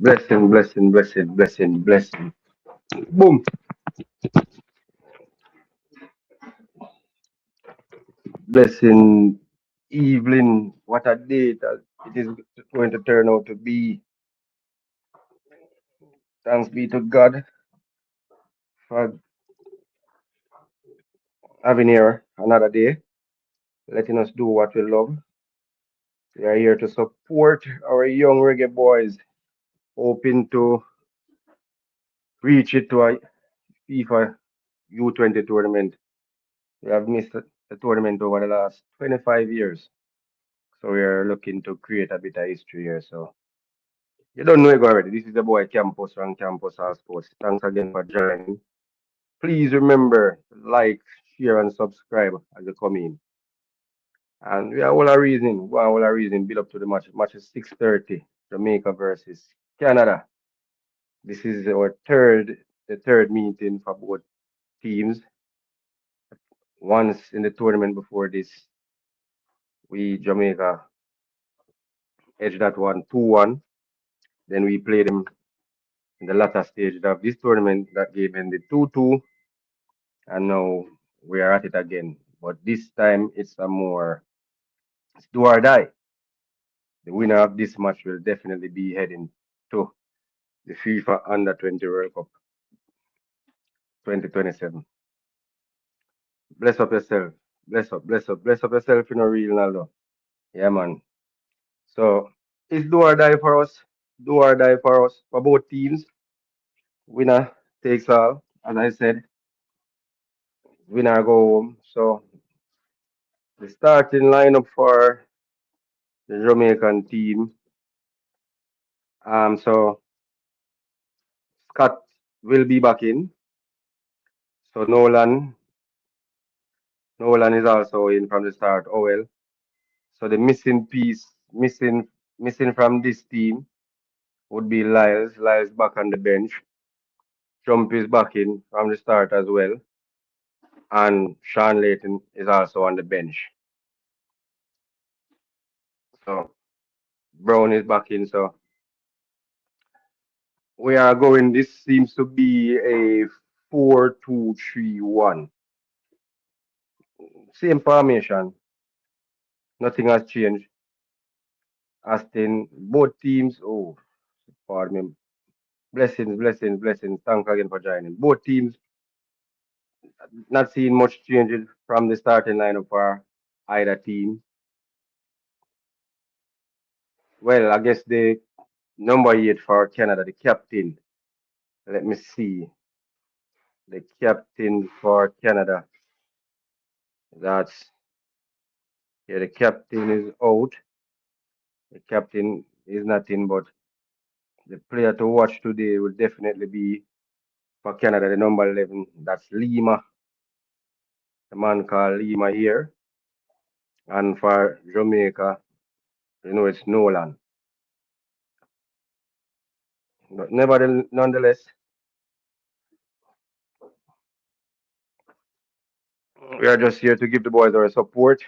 Blessing, blessing, blessing, blessing, blessing. Boom. Blessing, Evelyn. What a day that it is going to turn out to be. Thanks be to God for having here another day, letting us do what we love. We are here to support our young reggae boys, hoping to reach it to a FIFA U20 tournament. We have missed the tournament over the last 25 years. So we are looking to create a bit of history here. So you don't know it already. This is the boy Campus on Campus All Sports. Thanks again for joining. Please remember to like, share, and subscribe as you come in. And we are all a reason. We are all a reason. Build up to the match. Match is 6:30. Jamaica versus Canada. This is the third meeting for both teams. Once in the tournament before this, we Jamaica edged that one 2-1. Then we played them in the latter stage of this tournament. That game ended 2-2. And now we are at it again. But this time it's do or die. The winner of this match will definitely be heading to the FIFA Under 20 World Cup 2027. Bless up yourself. Bless up, bless up, bless up yourself in a real Ronaldo. Yeah, man. So it's do or die for us. Do or die for us. For both teams. Winner takes all. As I said, winner go home. So the starting lineup for the Jamaican team. So Scott will be back in. So Nolan is also in from the start. Oh well. So the missing piece, missing from this team would be Lyles. Lyles back on the bench. Trump is back in from the start as well. And Sean Layton is also on the bench. So Brown is back in. So we are going. This seems to be a 4-2-3-1. Same formation. Nothing has changed. Aston, both teams. Oh, pardon me. Blessings, blessings, blessings. Thanks again for joining. Both teams not seeing much changes from the starting lineup for either team. Well, I guess the number 8 for Canada, the captain. Let me see. The captain for Canada. That's yeah, the captain is out. The captain is nothing but the player to watch today will definitely be for Canada, the number 11. That's Lima. The man called Lima here. And for Jamaica, it's Nolan. But nonetheless, we are just here to give the boys our support.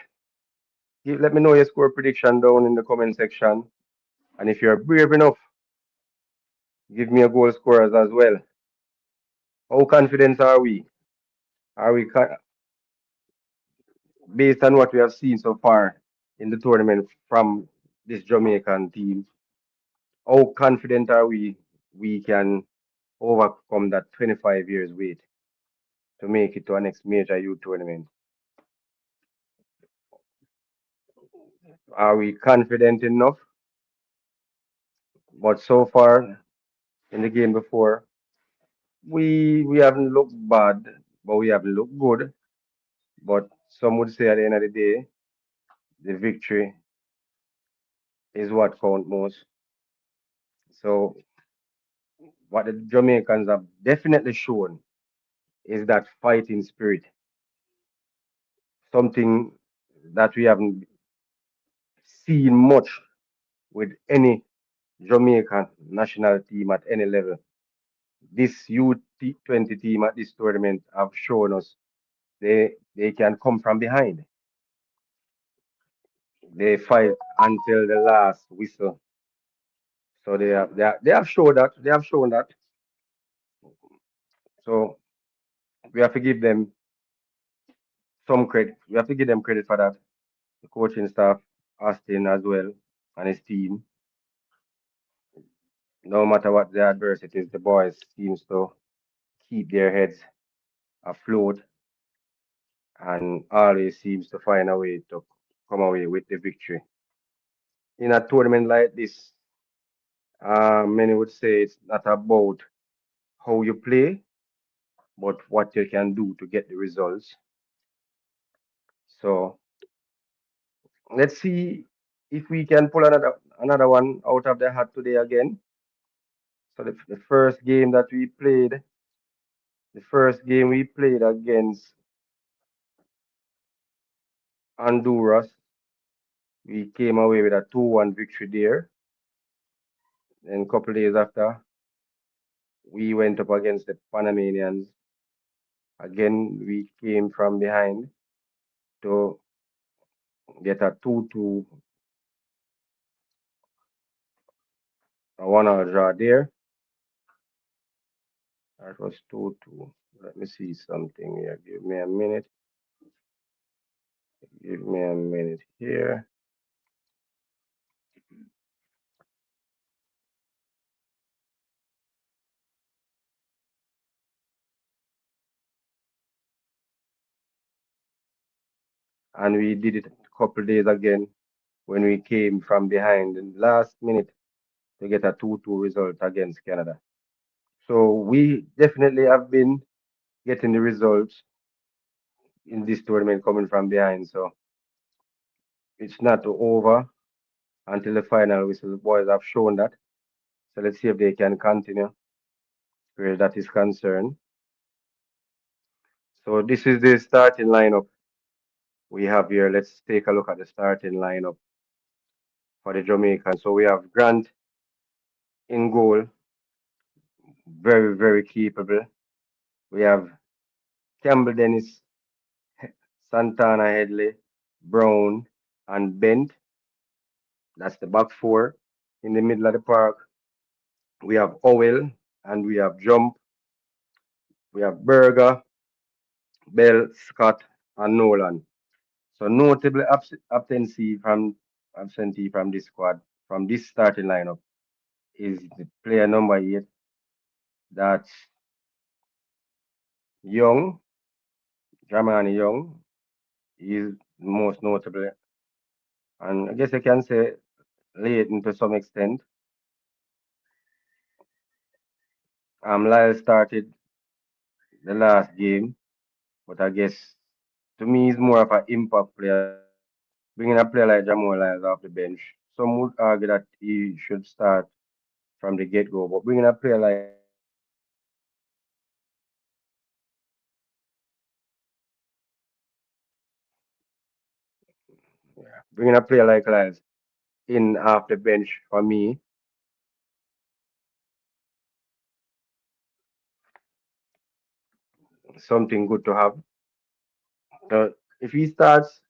Let me know your score prediction down in the comment section. And if you're brave enough, give me a goal scorers as well. How confident are we? Are we based on what we have seen so far in the tournament from this Jamaican team? How confident are we can overcome that 25 years wait to make it to our next major youth tournament? Are we confident enough? But so far in the game before, we haven't looked bad, but we haven't looked good. But some would say at the end of the day, the victory is what counts most. So what the Jamaicans have definitely shown is that fighting spirit, something that we haven't seen much with any Jamaican national team at any level. This U20 team at this tournament have shown us they can come from behind. They fight until the last whistle. So they have shown that. They have shown that. So we have to give them some credit. We have to give them credit for that. The coaching staff, Austin as well, and his team. No matter what the adversities, the boys seems to keep their heads afloat and always seems to find a way to come away with the victory. In a tournament like this, many would say it's not about how you play, but what you can do to get the results. So let's see if we can pull another one out of the hat today again. So the first game that we played, the first game we played against Honduras, we came away with a 2-1 victory there. Then a couple days after, we went up against the Panamanians. Again, we came from behind to get a 2-2, a 1-hour draw there. That was 2-2. Let me see something here. Give me a minute. Give me a minute here. And we did it a couple days again when we came from behind in the last minute to get a 2-2 result against Canada. So we definitely have been getting the results in this tournament coming from behind. So it's not over until the final whistle. The boys have shown that. So let's see if they can continue where that is concerned. So this is the starting lineup we have here. Let's take a look at the starting lineup for the Jamaicans. So we have Grant in goal, very, very capable. We have Campbell Dennis, Santana Headley, Brown, and Bent. That's the back four. In the middle of the park, we have Owell and we have Jump. We have Berger, Bell, Scott, and Nolan. So notable absentee from this squad, from this starting lineup, is the player number 8. That's Young, Dramani Young. He's most notable, and I guess I can say Leighton to some extent. Lyle started the last game, but I guess to me he's more of an impact player. Bringing a player like Jamal Lyles off the bench, some would argue that he should start from the get-go, but bringing a player like bringing a player like Lyles in off the bench for me, something good to have. So if he starts,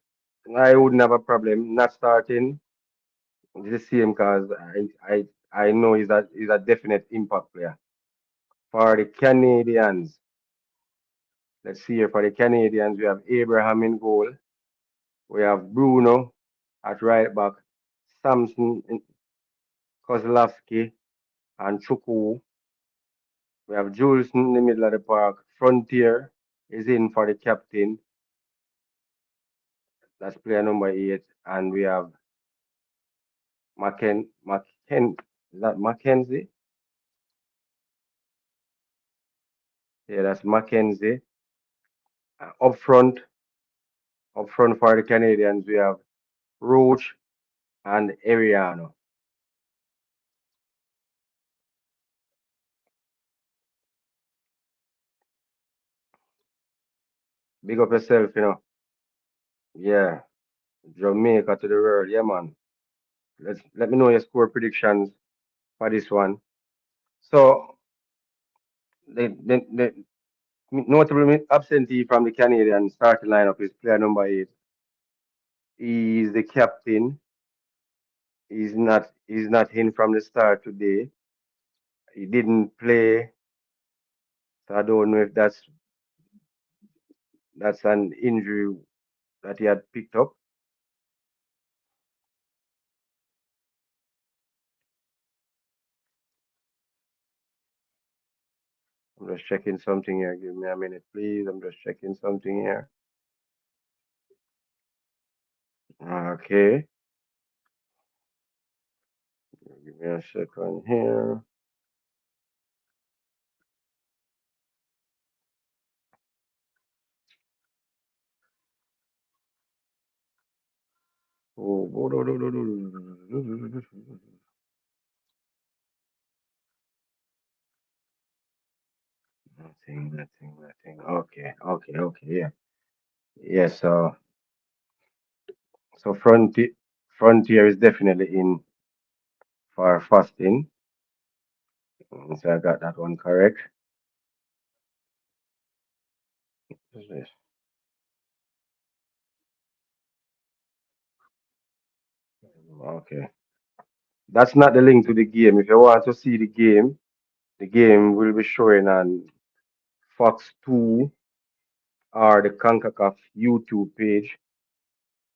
I wouldn't have a problem not starting. It's the same because I know he's a definite impact player. For the Canadians, let's see here. For the Canadians, we have Abraham in goal. We have Bruno at right back, Samson, Kozlowski, and Chuku. We have Jules in the middle of the park. Frontier is in for the captain. That's player number 8. And we have is that Mackenzie? Yeah, that's Mackenzie. Up front for the Canadians, we have Roach and Ariano. Big up yourself, you know. Yeah, Jamaica to the world. Yeah, man. Let me know your score predictions for this one. So the notable absentee from the Canadian starting lineup is player number 8. He is the captain. he's not in from the start today. He didn't play, so I don't know if that's an injury that he had picked up. I'm just checking something here. Give me a minute, please. I'm just checking something here. Okay, give me a second here. Oh, nothing. Okay, okay, okay. Yeah, yeah. So Frontier is definitely in for fasting. So I got that one correct. What's this? Okay, that's not the link to the game. If you want to see the game will be showing on Fox 2 or the CONCACAF YouTube page,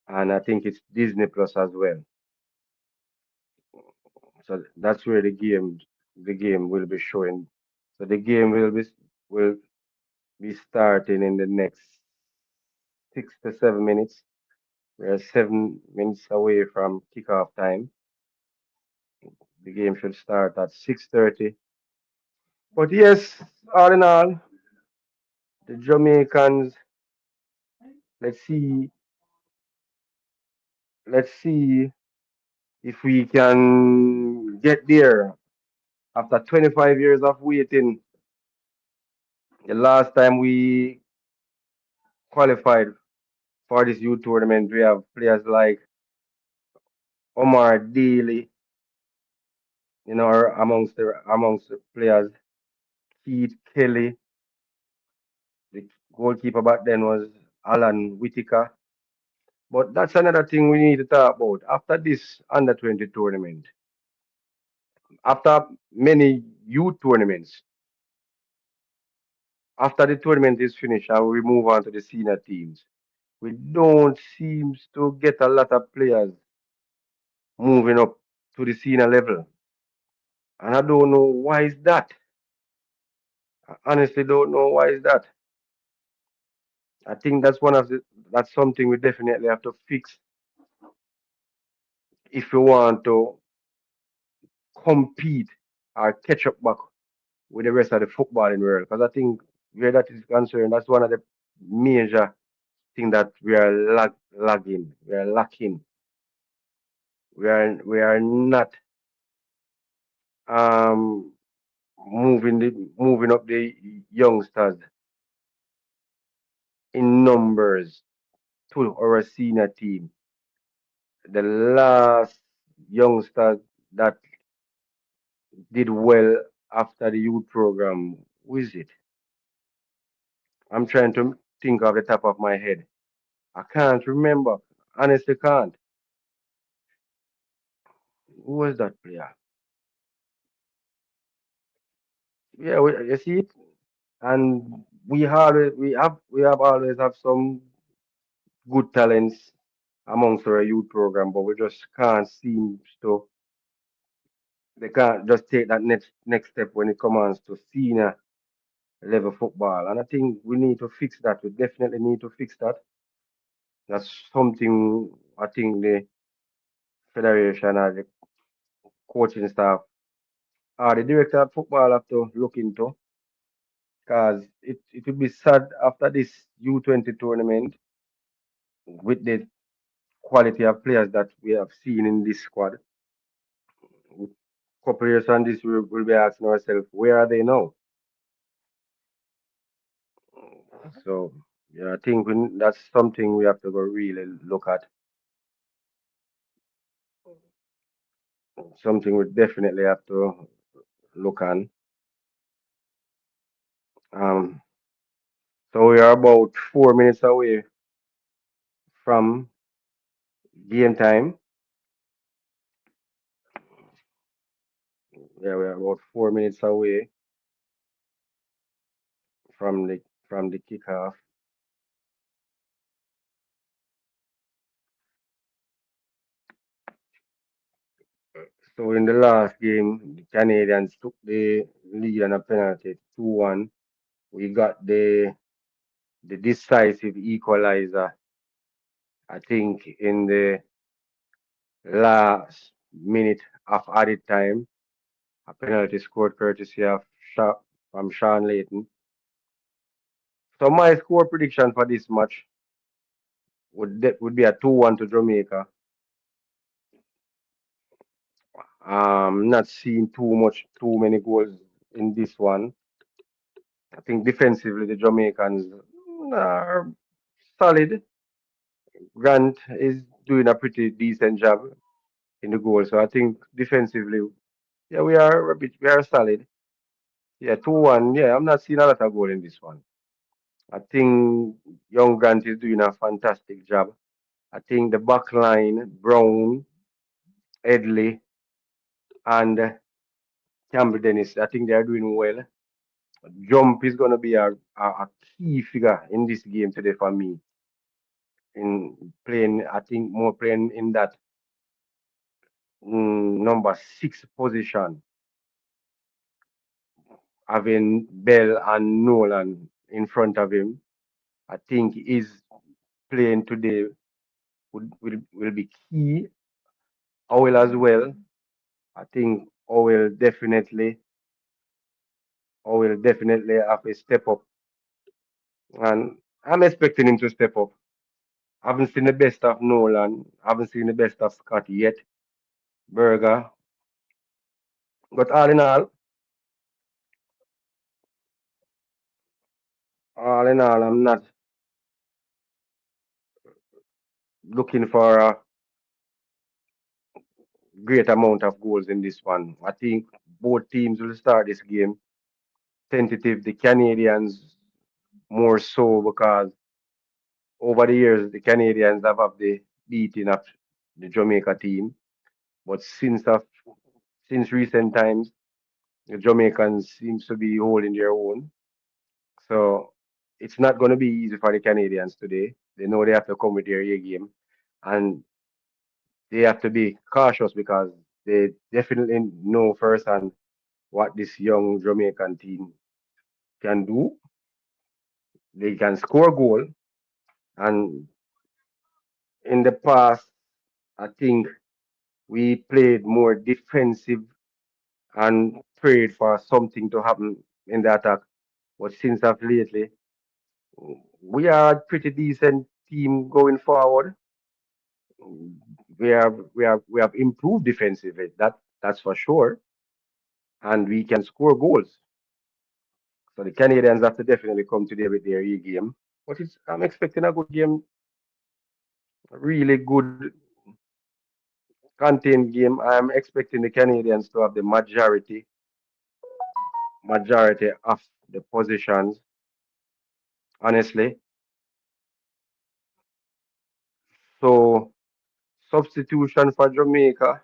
and I think it's Disney Plus as well. So that's where the game will be showing. So the game will be starting in the next 6 to 7 minutes. We are 7 minutes away from kickoff time. The game should start at 6:30. But yes, all in all, the Jamaicans. Let's see. Let's see if we can get there after 25 years of waiting. The last time we qualified for this youth tournament, we have players like Omar Daly, amongst the players, Keith Kelly. The goalkeeper back then was Alan Whitaker. But that's another thing we need to talk about. After this under 20 tournament, after many youth tournaments, after the tournament is finished and we move on to the senior teams, we don't seem to get a lot of players moving up to the senior level. And I don't know why is that. I honestly don't know why is that. I think that's something we definitely have to fix if we want to compete or catch up back with the rest of the footballing world. Because I think where that is concerned, that's one of the major thing that we are lagging. We are lacking. We are not um moving up the youngsters in numbers to our senior team. The last youngster that did well after the youth program, who is it? I'm trying to think off the top of my head. I can't remember. Honestly, can't. Who was that player? Yeah, you see it, and we have always have some good talents amongst our youth program, but we just can't seem to. They can't just take that next step when it comes to senior level football, and I think we need to fix that. We definitely need to fix that. That's something I think the federation or the coaching staff or the director of football have to look into, because it would be sad after this U20 tournament with the quality of players that we have seen in this squad. Couple years on this, we'll be asking ourselves, where are they now? So, yeah, I think that's something we have to go really look at. Something we definitely have to look on. Um, so we are about 4 minutes away from game time. Yeah, we're about 4 minutes away from the kickoff. So in the last game, the Canadians took the lead on a penalty 2-1. We got the decisive equalizer, I think, in the last minute of added time. A penalty scored courtesy of from Sean Layton. So my score prediction for this match would be a 2-1 to Jamaica. Not seeing too many goals in this one. I think defensively the Jamaicans are solid. Grant is doing a pretty decent job in the goal. So I think defensively, yeah, we are solid. Yeah, 2-1. Yeah, I'm not seeing a lot of goal in this one. I think young Grant is doing a fantastic job. I think the back line, Brown, Edley, and Campbell Dennis, I think they are doing well. Jump is going to be a key figure in this game today for me. In playing, I think more playing in that number 6 position, having Bell and Nolan in front of him. I think his playing today will be key. Owell as well. I think Owell definitely have a step up, and I'm expecting him to step up. I haven't seen the best of Nolan. I haven't seen the best of Scott yet. Berger, but all in all, I'm not looking for a great amount of goals in this one. I think both teams will start this game tentative. The Canadians more so because over the years the Canadians have had the beating of the Jamaica team, but since recent times the Jamaicans seems to be holding their own. So it's not going to be easy for the Canadians today. They know they have to come with their A game, and they have to be cautious because they definitely know firsthand what this young Jamaican team can do. They can score goal, and in the past, I think we played more defensive and prayed for something to happen in the attack. But since of lately, we are a pretty decent team going forward. We have improved defensively. That's for sure, and we can score goals. So the Canadians have to definitely come today with their E game. But I'm expecting a good game, a really good contained game. I'm expecting the Canadians to have the majority of the positions. Honestly, so substitution for Jamaica,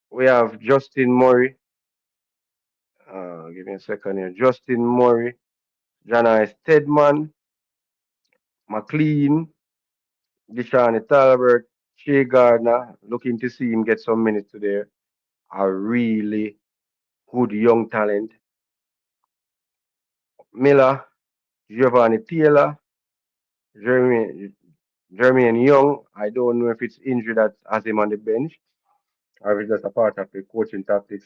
we have Justin Murray. Give me a second here. Justin Murray, Janai Stedman, McLean, Deshaun Talbert, Shea Gardner. Looking to see him get some minutes today. A really good young talent. Miller, Giovanni Taylor, Jeremy, Jermaine Young. I don't know if it's injury that has him on the bench or if it's just a part of the coaching tactics.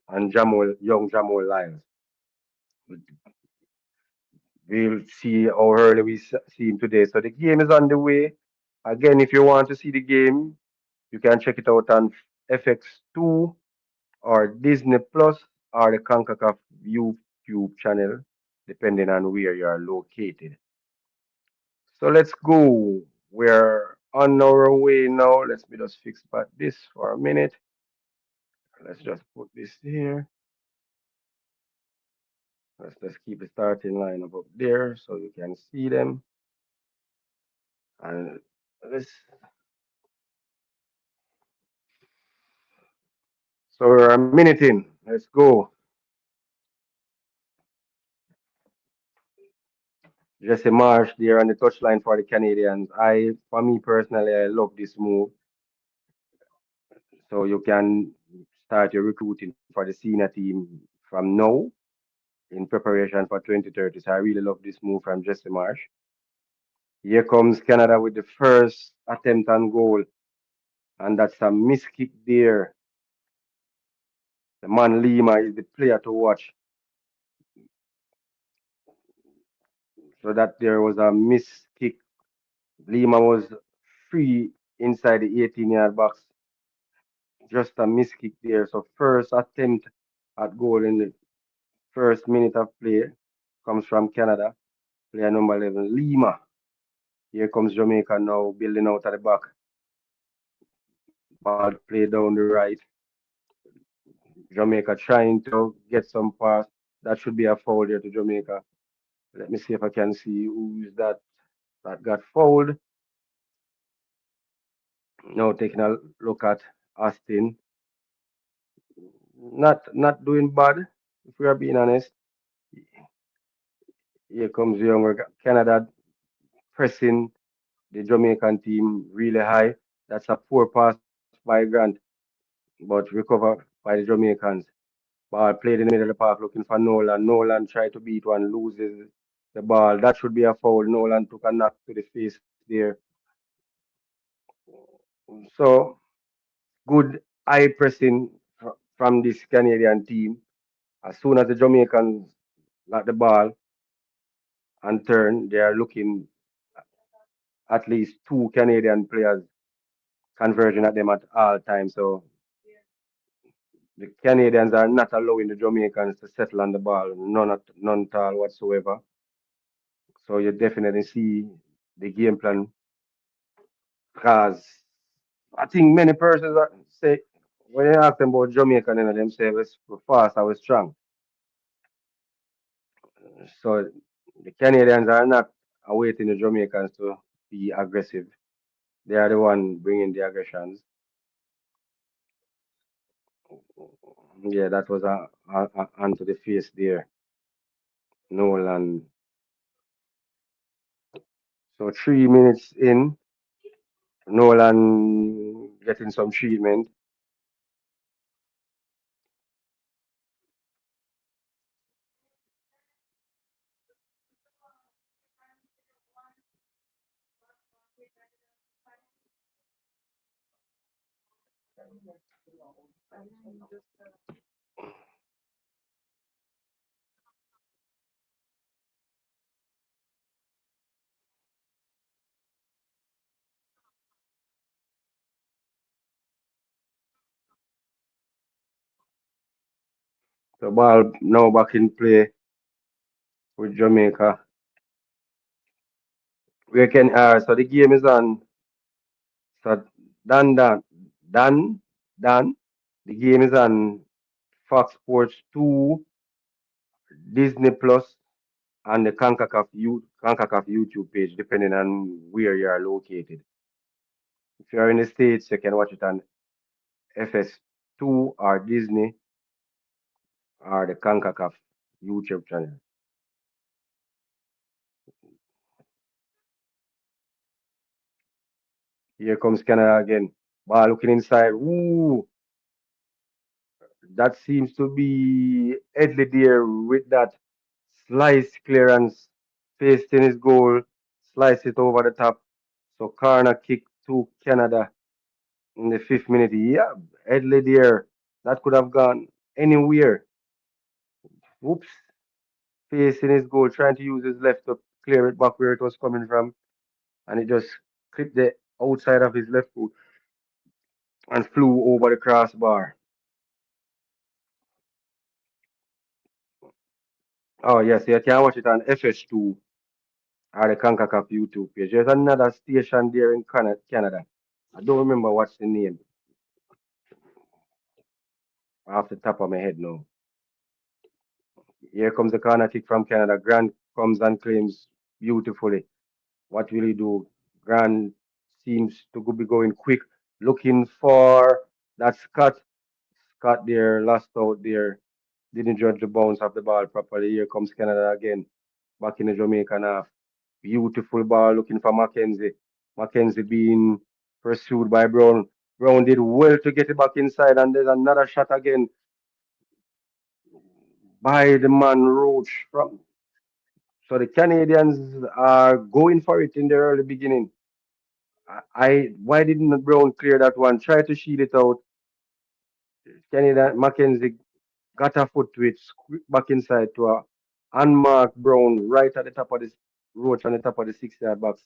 And Jamal Lyles. We'll see how early see him today. So the game is on the way. Again, if you want to see the game, you can check it out on FX2 or Disney Plus or the CONCACAF YouTube channel, depending on where you are located. So let's go. We're on our way now. Let's me just fix back this for a minute. Let's just put this here. Let's just keep the starting line up there so you can see them. And let's So we're a minute in. Let's go. Jesse Marsh there on the touchline for the Canadians. For me personally, I love this move. So you can start your recruiting for the senior team from now in preparation for 2030. So I really love this move from Jesse Marsh. Here comes Canada with the first attempt on goal, and that's a miss kick there. The man Lima is the player to watch. So that there was a miss kick. Lima was free inside the 18-yard box. Just a miss kick there. So first attempt at goal in the first minute of play comes from Canada. Player number 11, Lima. Here comes Jamaica now building out at the back. Ball play down the right. Jamaica trying to get some pass. That should be a foul there to Jamaica. Let me see if I can see who is that got fouled. Now taking a look at Austin. Not doing bad, if we are being honest. Here comes younger Canada pressing the Jamaican team really high. That's a poor pass by Grant, but recovered by the Jamaicans. Ball played in the middle of the park looking for Nolan. Nolan tried to beat one, loses the ball. That should be a foul. Nolan took a knock to the face there. So good eye pressing from this Canadian team. As soon as the Jamaicans got the ball and turn, they are looking at least two Canadian players converging at them at all times. So the Canadians are not allowing the Jamaicans to settle on the ball, none at all whatsoever. So you definitely see the game plan because I think many persons say when you ask them about Jamaica, you know, them say we're fast, I was strong. So the Canadians are not awaiting the Jamaicans to be aggressive. They are the one bringing the aggressions. Yeah, that was a onto the face there, Nolan. So 3 minutes in, Nolan getting some treatment. The ball now back in play with Jamaica. So the game is on. So done, done, done, done. The game is on Fox Sports 2, Disney Plus, and the CONCACAF YouTube page, depending on where you are located. If you are in the States, you can watch it on FS2 or Disney or the CONCACAF YouTube channel. Here comes Canada again. Ball looking inside. Ooh, that seems to be Edley there with that slice clearance, pasting his goal, slice it over the top. So corner kick to Canada in the 5th minute. Yeah, Edley there. That could have gone anywhere. Whoops, facing his goal, trying to use his left to clear it back where it was coming from, and it just clipped the outside of his left foot and flew over the crossbar. Oh yes, you can watch it on FS2 or the CONCACAF YouTube page. There's another station there in Canada. I don't remember what's the name off the top of my head now. Here comes the corner kick from Canada. Grant comes and claims beautifully. What will he do? Grant seems to be going quick, looking for that Scott. Scott there, lost out there, didn't judge the bounce of the ball properly. Here comes Canada again, back in the Jamaican half. Beautiful ball looking for Mackenzie. Mackenzie being pursued by Brown. Brown did well to get it back inside, and there's another shot again by the man Roach. So the Canadians are going for it in the early beginning. Why didn't Brown clear that one? Try to shield it out. Canada Mackenzie got a foot to it, back inside to a unmarked Brown right at the top of this Roach on the top of the 6 yard box.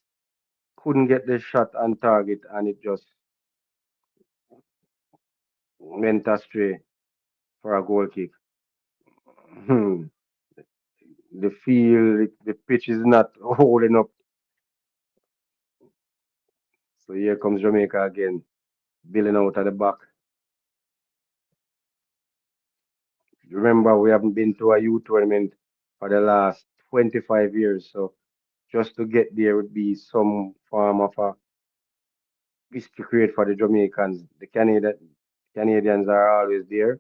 Couldn't get the shot on target, and it just went astray for a goal kick. Hmm. The field, the pitch is not holding up. So here comes Jamaica again, billing out at the back. Remember, we haven't been to a youth tournament for the last 25 years. So just to get there would be some form of a history create for the Jamaicans. The Canadians are always there.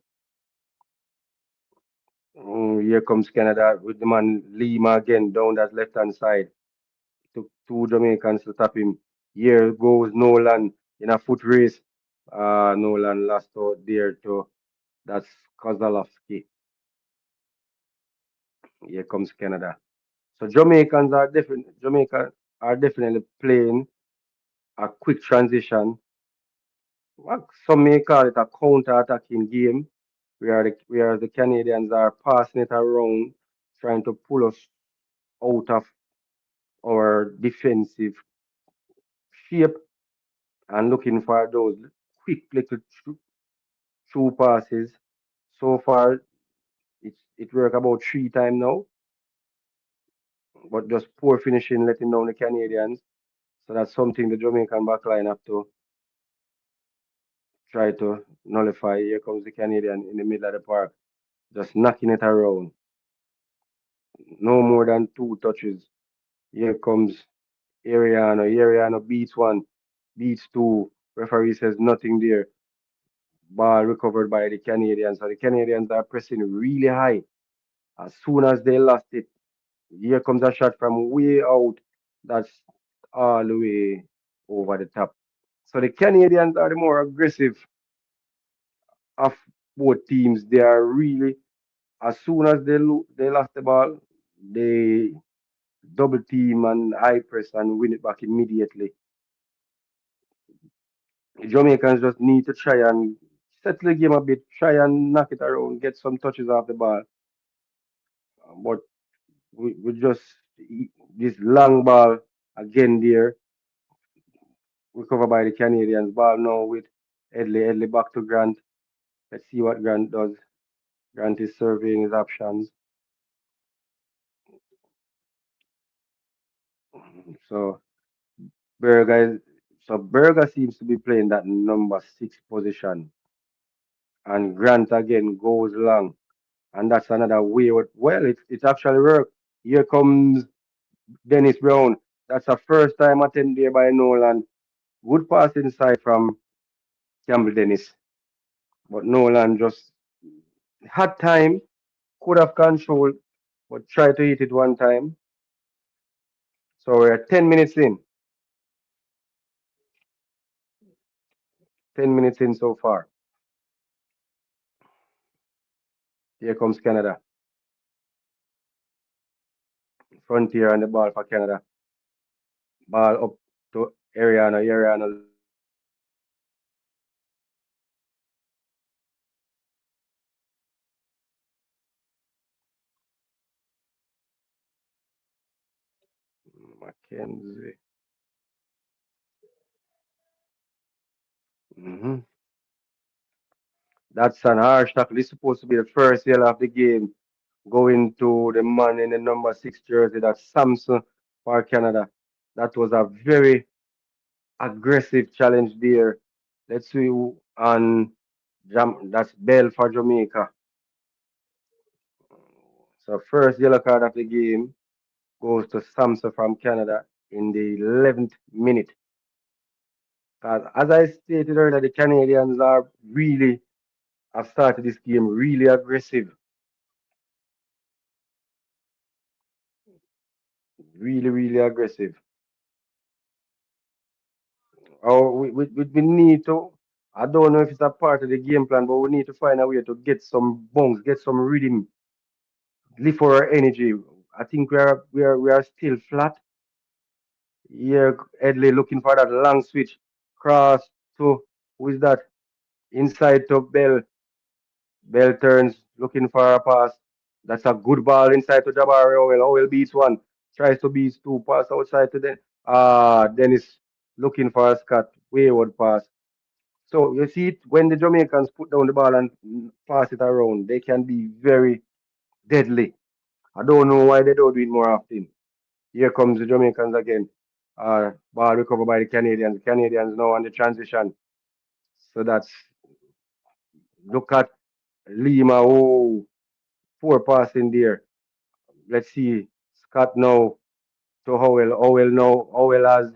Here comes Canada with the man Lima again down that left hand side. Took two Jamaicans to tap him. Here goes Nolan in a foot race. Nolan lost out there to that's Kozalowski. Here comes Canada. So Jamaica are definitely playing a quick transition. Some may call it a counter-attacking game, where the Canadians are passing it around, trying to pull us out of our defensive shape and looking for those quick little through passes. So far, it worked about 3 times now, but just poor finishing, letting down the Canadians. So that's something the Jamaican backline have to try to nullify. Here comes the Canadian in the middle of the park, just knocking it around. No more than 2 touches. Here comes Ariano. Ariano beats one, beats two. Referee says nothing there. Ball recovered by the Canadians. So the Canadians are pressing really high. As soon as they lost it, here comes a shot from way out. That's all the way over the top. So the Canadians are the more aggressive of both teams. They are really, as soon as they lost the ball, they double team and high press and win it back immediately. The Jamaicans just need to try and settle the game a bit, try and knock it around, get some touches off the ball. But we just this long ball again there, recovered by the Canadians. Ball now with Edley. Edley back to Grant. Let's see what Grant does. Grant is surveying his options. So Berger, Berger seems to be playing that number 6 position, and Grant again goes long, and that's another way. Well, it actually worked. Here comes Dennis Brown. That's a first time attempt there by Nolan. Good pass inside from Campbell Dennis, but Nolan just had time, could have controlled, but tried to hit it one time. So we're 10 minutes in. 10 minutes in so far. Here comes Canada. Frontier and the ball for Canada. Ball up to Ariana. Ariana Mackenzie. hmm That's an harsh tackle. This is supposed to be the first yellow of the game. Going to the man in the number 6 jersey. That's Samson for Canada. That was a very aggressive challenge there. Let's see who on that's Bell for Jamaica. So first yellow card of the game goes to Samson from Canada in the 11th minute. As I stated earlier, the Canadians are really have started this game really aggressive, really, really aggressive. Oh, we need to. I don't know if it's a part of the game plan, but we need to find a way to get some bounce, get some rhythm, lift for our energy. I think we are still flat. Here, Edley looking for that long switch cross to who is that? Inside to Bell. Bell turns, looking for a pass. That's a good ball inside to Jabari Owell. Owell beats one. Tries to beat two. Pass outside to Den. Dennis looking for a Scott. Wayward pass. So you see it when the Jamaicans put down the ball and pass it around, they can be very deadly. I don't know why they don't do it more often. Here comes the Jamaicans again. Ball recovered by the Canadians. Canadians now on the transition. So that's look at Lima. Oh, poor pass in there. Let's see. Scott now to Howell. Howell now. Howell has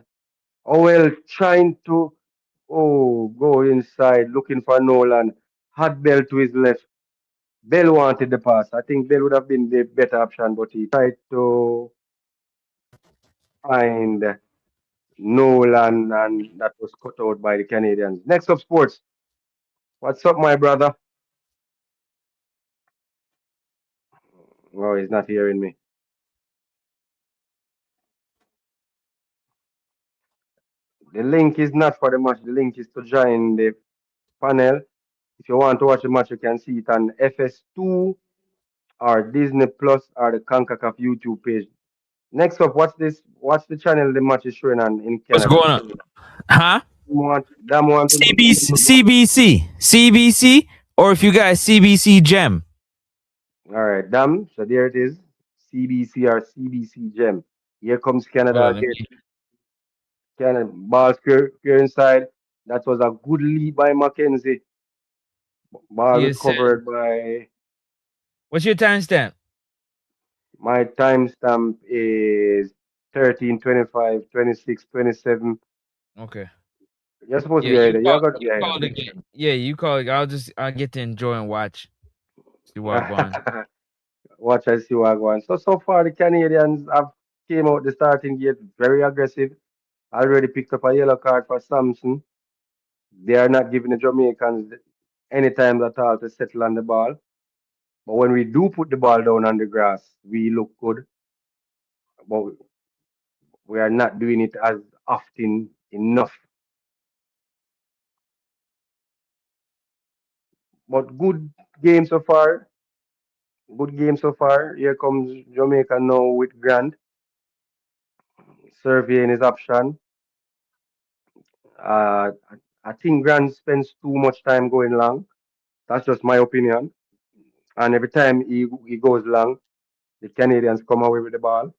Howell trying to go inside looking for Nolan. Had Bell to his left. Bell wanted the pass. I think Bell would have been the better option, but he tried to find Nolan, and that was cut out by the Canadians. Next up, sports. What's up, my brother? Oh, he's not hearing me. The link is not for the match. The link is to join the panel. If you want to watch the match, you can see it on FS2 or Disney Plus or the CONCACAF YouTube page. Next up, what's this? What's the channel the match is showing on in What's Canada? going on? Huh? Dam want to know. CBC, or if you guys CBC Gem. All right, Dam. So there it is. CBC or CBC Gem. Here comes Canada Hold on, let again. me. Canada ball clear inside. That was a good lead by Mackenzie. Ball He is said. recovered by What's your timestamp? my timestamp is 13, 25, 26, 27. Okay. You're supposed to Yeah, be ahead. You're going to you be ahead of called me. again. Yeah, you called. I'll get to enjoy and watch. See what going. Watch and see what going. So far the Canadians have came out the starting gate very aggressive. Already picked up a yellow card for Samson. They are not giving the Jamaicans any time at all to settle on the ball. But when we do put the ball down on the grass, we look good. But we are not doing it as often enough. But good game so far. Good game so far. Here comes Jamaica now with Grant surveying his option. Uh, I think Grant spends too much time going long. That's just my opinion. And every time he goes long, the Canadians come away with the ball.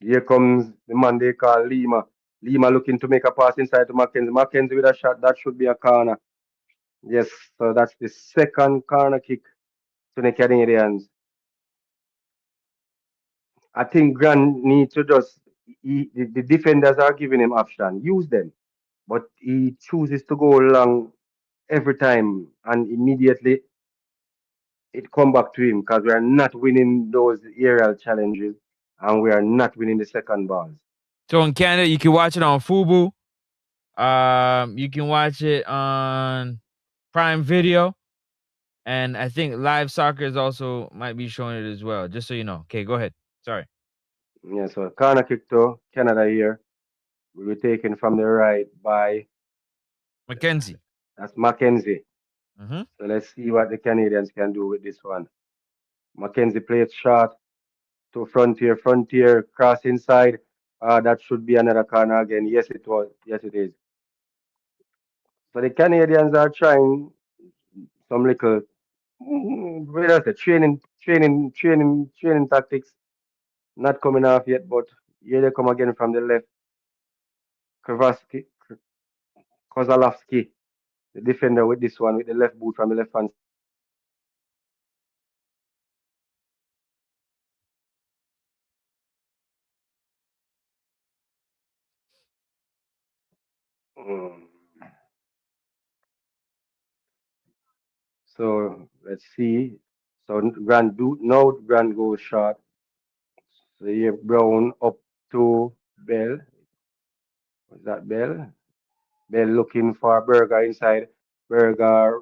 Here comes the man they call Lima. Lima looking to make a pass inside to Mackenzie. Mackenzie with a shot. That should be a corner. Yes, so that's the second corner kick to the Canadians. I think Grant needs to just the defenders are giving him option. Use them. But he chooses to go long every time and immediately it come back to him because we are not winning those aerial challenges and we are not winning the second balls. So in Canada, you can watch it on Fubu. You can watch it on Prime Video, and I think Live Soccer is also might be showing it as well. Just so you know. Okay, go ahead. Sorry, Yeah, so corner kick to Canada here. We were taken from the right by Mackenzie. that's Mackenzie. Mm-hmm. So let's see what the Canadians can do with this one. Mackenzie plays short to Frontier. Frontier cross inside. That should be another corner again. Yes, it was. Yes, it is. So the Canadians are trying some little what else? Training tactics. Not coming off yet, but here they come again from the left. Kravaski, Kozalowski, the defender with this one with the left boot from the left hand. Mm. So let's see. So Grant do now Grant goes short. So here Brown up to Bell. Was that Bell? Bell looking for Berger inside. Berger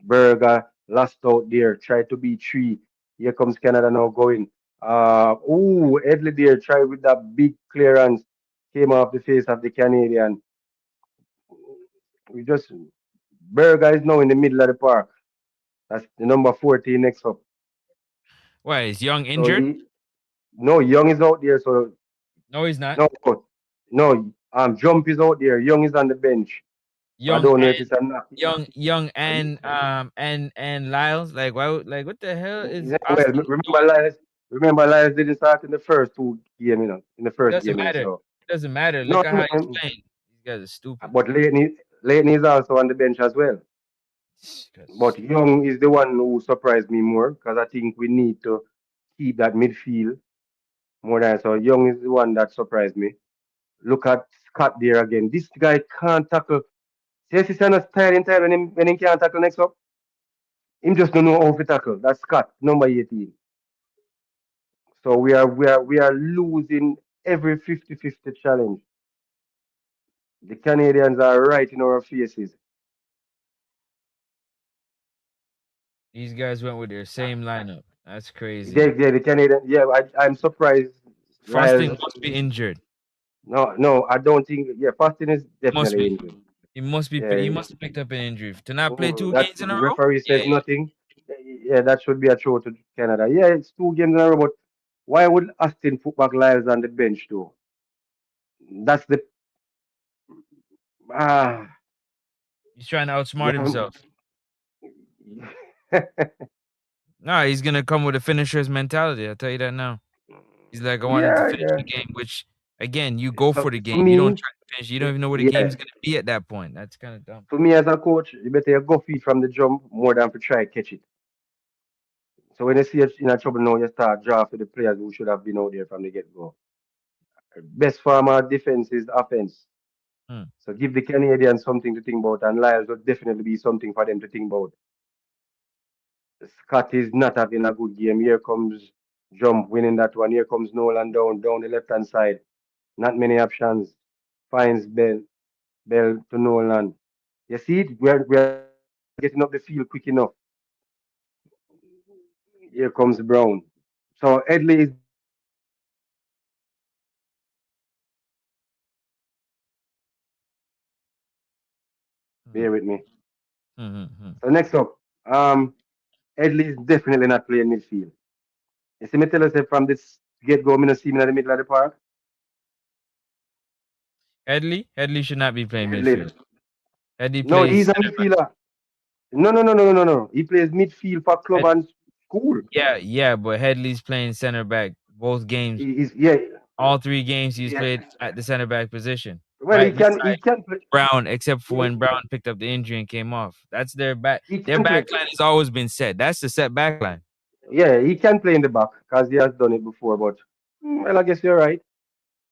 Berger lost out there. Try to beat three. Here comes Canada now going. Edley there tried with that big clearance. Came off the face of the Canadian. We just Berger is now in the middle of the park. That's the number 14 next up. Why is Young So injured? he no Young is out there. So No, he's not. no no Jump is out there. Young is on the bench. So I Young don't know if and it's a knock. Young and Lyles. Like why? Like what the hell is Yeah, well, Austin doing? Remember, Lyles didn't start in the first two game, in the first Doesn't game, matter. so It doesn't matter. no, Look at how he's playing. These guys are stupid. but Leighton is also on the bench as well. Because But Young is the one who surprised me more because I think we need to keep that midfield more than so. Young is the one that surprised me. Look at Scott there again. This guy can't tackle. See, he's not tired in time when he can't tackle next up. Him just don't know how to tackle. That's Scott, number 18. So we are losing every 50-50 challenge. The Canadians are right in our faces. these guys went with their same lineup. That's crazy. The Canadian. Yeah, I'm surprised. Fasting Lyles. must be injured. No, I don't think. Yeah, Fasting is Must definitely be. injured. He must be. He Yeah, must have picked up an injury to not play oh, two that games in a the row. referee Yeah, says nothing. Yeah, that should be a throw to Canada. Yeah, it's 2 games in a row, but why would Austin put back Lyles on the bench though? That's the ah. he's trying to outsmart Yeah. himself. Nah, he's gonna come with a finisher's mentality. I'll tell you that now. He's like, I wanted to Yeah, finish yeah. the game, which again, you go So for the for game. You don't me, try to finish. You don't even know where the yeah, game's gonna be at that point. That's kind of dumb. for me as a coach, you better go feed from the jump more than to try catch it. So when you see it in a trouble now, you start draft for the players who should have been out there from the get go. Best form of defense is offense. Hmm. So give the Canadians something to think about, and Lyles will definitely be something for them to think about. Scott is not having a good game. Here comes Jump winning that one. Here comes Nolan down the left hand side. Not many options. Finds Bell to Nolan. You see it? We're not getting up the field quick enough. Here comes Brown. So Edley is definitely not playing midfield. Hmm. Bear with me. Hmm. Hmm. Hmm. So next up, Edley is definitely not playing midfield. You see me tell us from this get go, me not see him in the middle of the park. Headley should not be playing Edley. midfield. Headley No, plays he's a center back. midfielder. No. He plays midfield for club Head, and school. yeah, but Headley's playing center back both games. He's yeah, All three games he's yeah. played at the center back position, Well, right he beside can play. Brown, except for He, when Brown picked up the injury and came off. That's their back. he Their can back play. line has always been set. That's the set back line. Yeah, he can play in the back because he has done it before. But well, I guess you're right.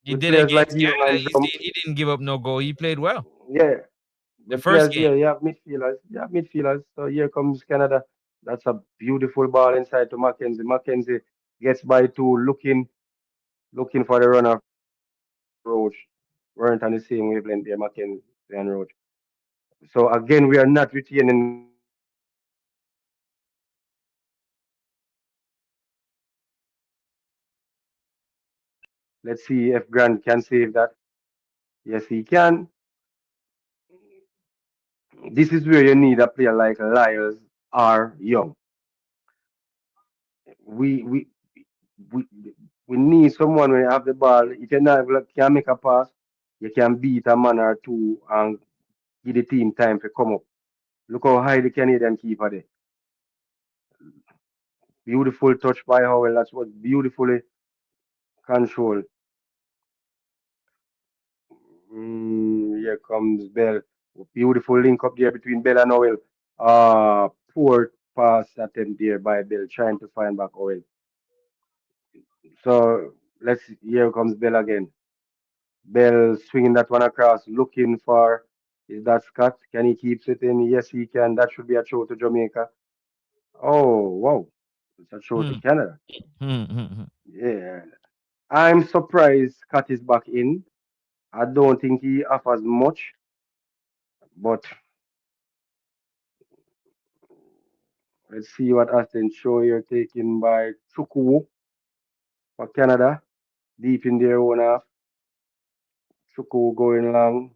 He With did it players like against Young Canada. and Jump, He didn't give up no goal. He played well. yeah, The with first players game, there, you have midfielders. You have midfielders. So here comes Canada. That's a beautiful ball inside to Mackenzie. Mackenzie gets by two, looking for the runner and Roach. Weren't on the same wavelength there, Mackenzie and Roach. So again, we are not retaining the ball. Let's see if Grant can save that. Yes, he can. This is where you need a player like Lyles or Young. We we we we need someone when you have the ball. If you not can make a pass, you can beat a man or two and give the team time to come up. Look how high the Canadian keeper there. Beautiful touch by Howell. That's what beautifully controlled. Here comes Bell. Beautiful link up there between Bell and Howell. Poor pass attempt there by Bell, trying to find back Howell. So here comes Bell again. Bell swinging that one across, looking for. Is that Scott? Can he keep it in? Yes, he can. That should be a throw to Jamaica. Oh, wow. It's a throw to Hmm. Canada. Hmm. Hmm. Hmm. Yeah. I'm surprised Scott is back in. I don't think he offers much, but let's see what Aston show here taken by Chukwu for Canada. Deep in their own half. Chukwu going long.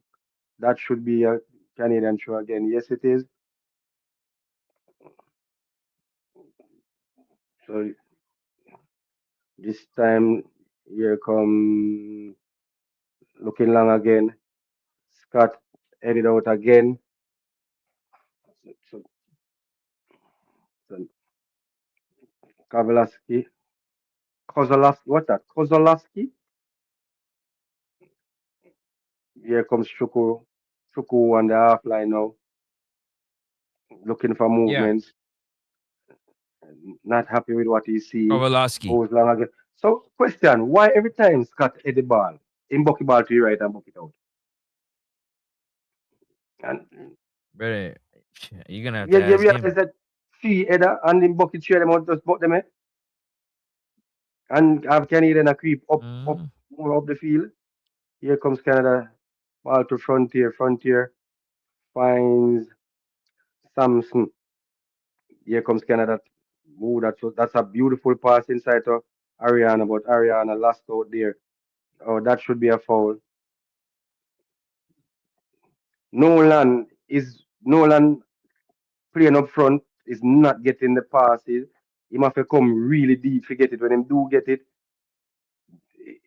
That should be a Canadian show again. Yes, it is. So this time, here come looking long again. Scott headed out again. So, so Kavalaski, Kozolowski, what's that? Kozolowski. Here comes Chuku. Chuku on the half line now, looking for Yeah. movements. Not happy with what he see. Kovaloski. Goes long again. So, question: why every time Scott hit the ball, in bucky ball to your right and buck it out? And Brother, you're gonna have to you ask realize him. that three header and in bucket share them out, just buck them, and have Canadian a creep up, Mm. more up the field. Here comes Canada. Ball to Frontier. Frontier finds Samson. Here comes Canada. Ooh, that's a beautiful pass inside to Ariana, but Ariana lost out there. Oh, that should be a foul. Nolan playing up front is not getting the passes. He must have come really deep to get it. When him do get it,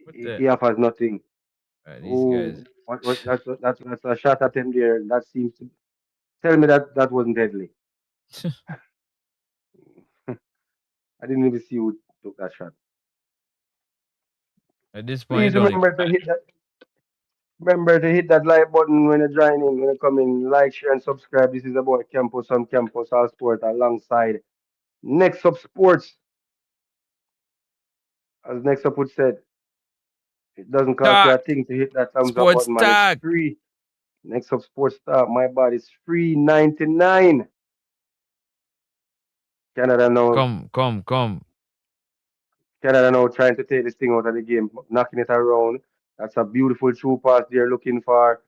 What he the? offers nothing. These guys. Oh, that's a shot at him there. That seems to tell me that that wasn't deadly. I didn't even see who took that shot. At this point, it Please don't even remember to matter. hit that. Remember to hit that like button when you join in, when you come in. Like, share, and subscribe. This is about Campus on Campus All Sport alongside Next Up Sports. As Next Up would said, it doesn't cost you a Talk. thing to hit that thumbs up Sports button, man. It's talk. free. Next Up Sports Start. My body is free 99. Canada now. Come, come, come. Canada now trying to take this thing out of the game, knocking it around. That's a beautiful true pass they're looking for.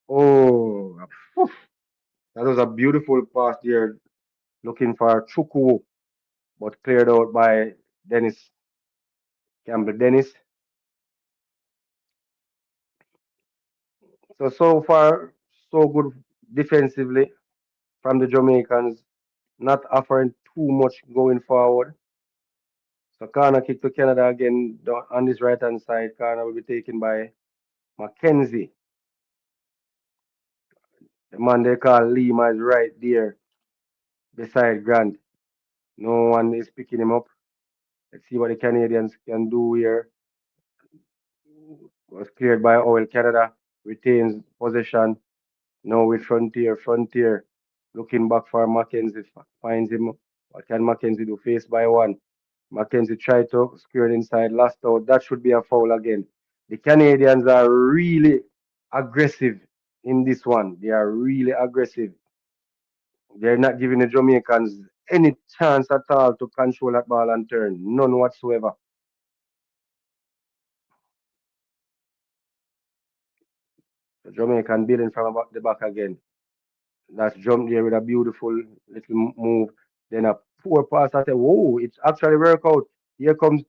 Oh, that was a beautiful pass there, looking for Chukwu, but cleared out by Dennis Campbell Dennis. So far, so good defensively from the Jamaicans, not offering too much going forward. So corner kick to Canada again on this right hand side. Corner will be taken by Mackenzie. The man they call Lima is right there beside Grant. No one is picking him up. Let's see what the Canadians can do here. Was cleared by Oil Canada. Retains possession. Now with Frontier. Frontier looking back for Mackenzie. Finds him. What can Mackenzie do? Face by one. Mackenzie tried to square it inside. Last out. That should be a foul again. The Canadians are really aggressive in this one. They are really aggressive. They're not giving the Jamaicans any chance at all to control that ball and turn. None whatsoever. The Jamaican building from about the back again. That's jumped there with a beautiful little move. Then a poor pass. I said, whoa, it's actually work out. Here comes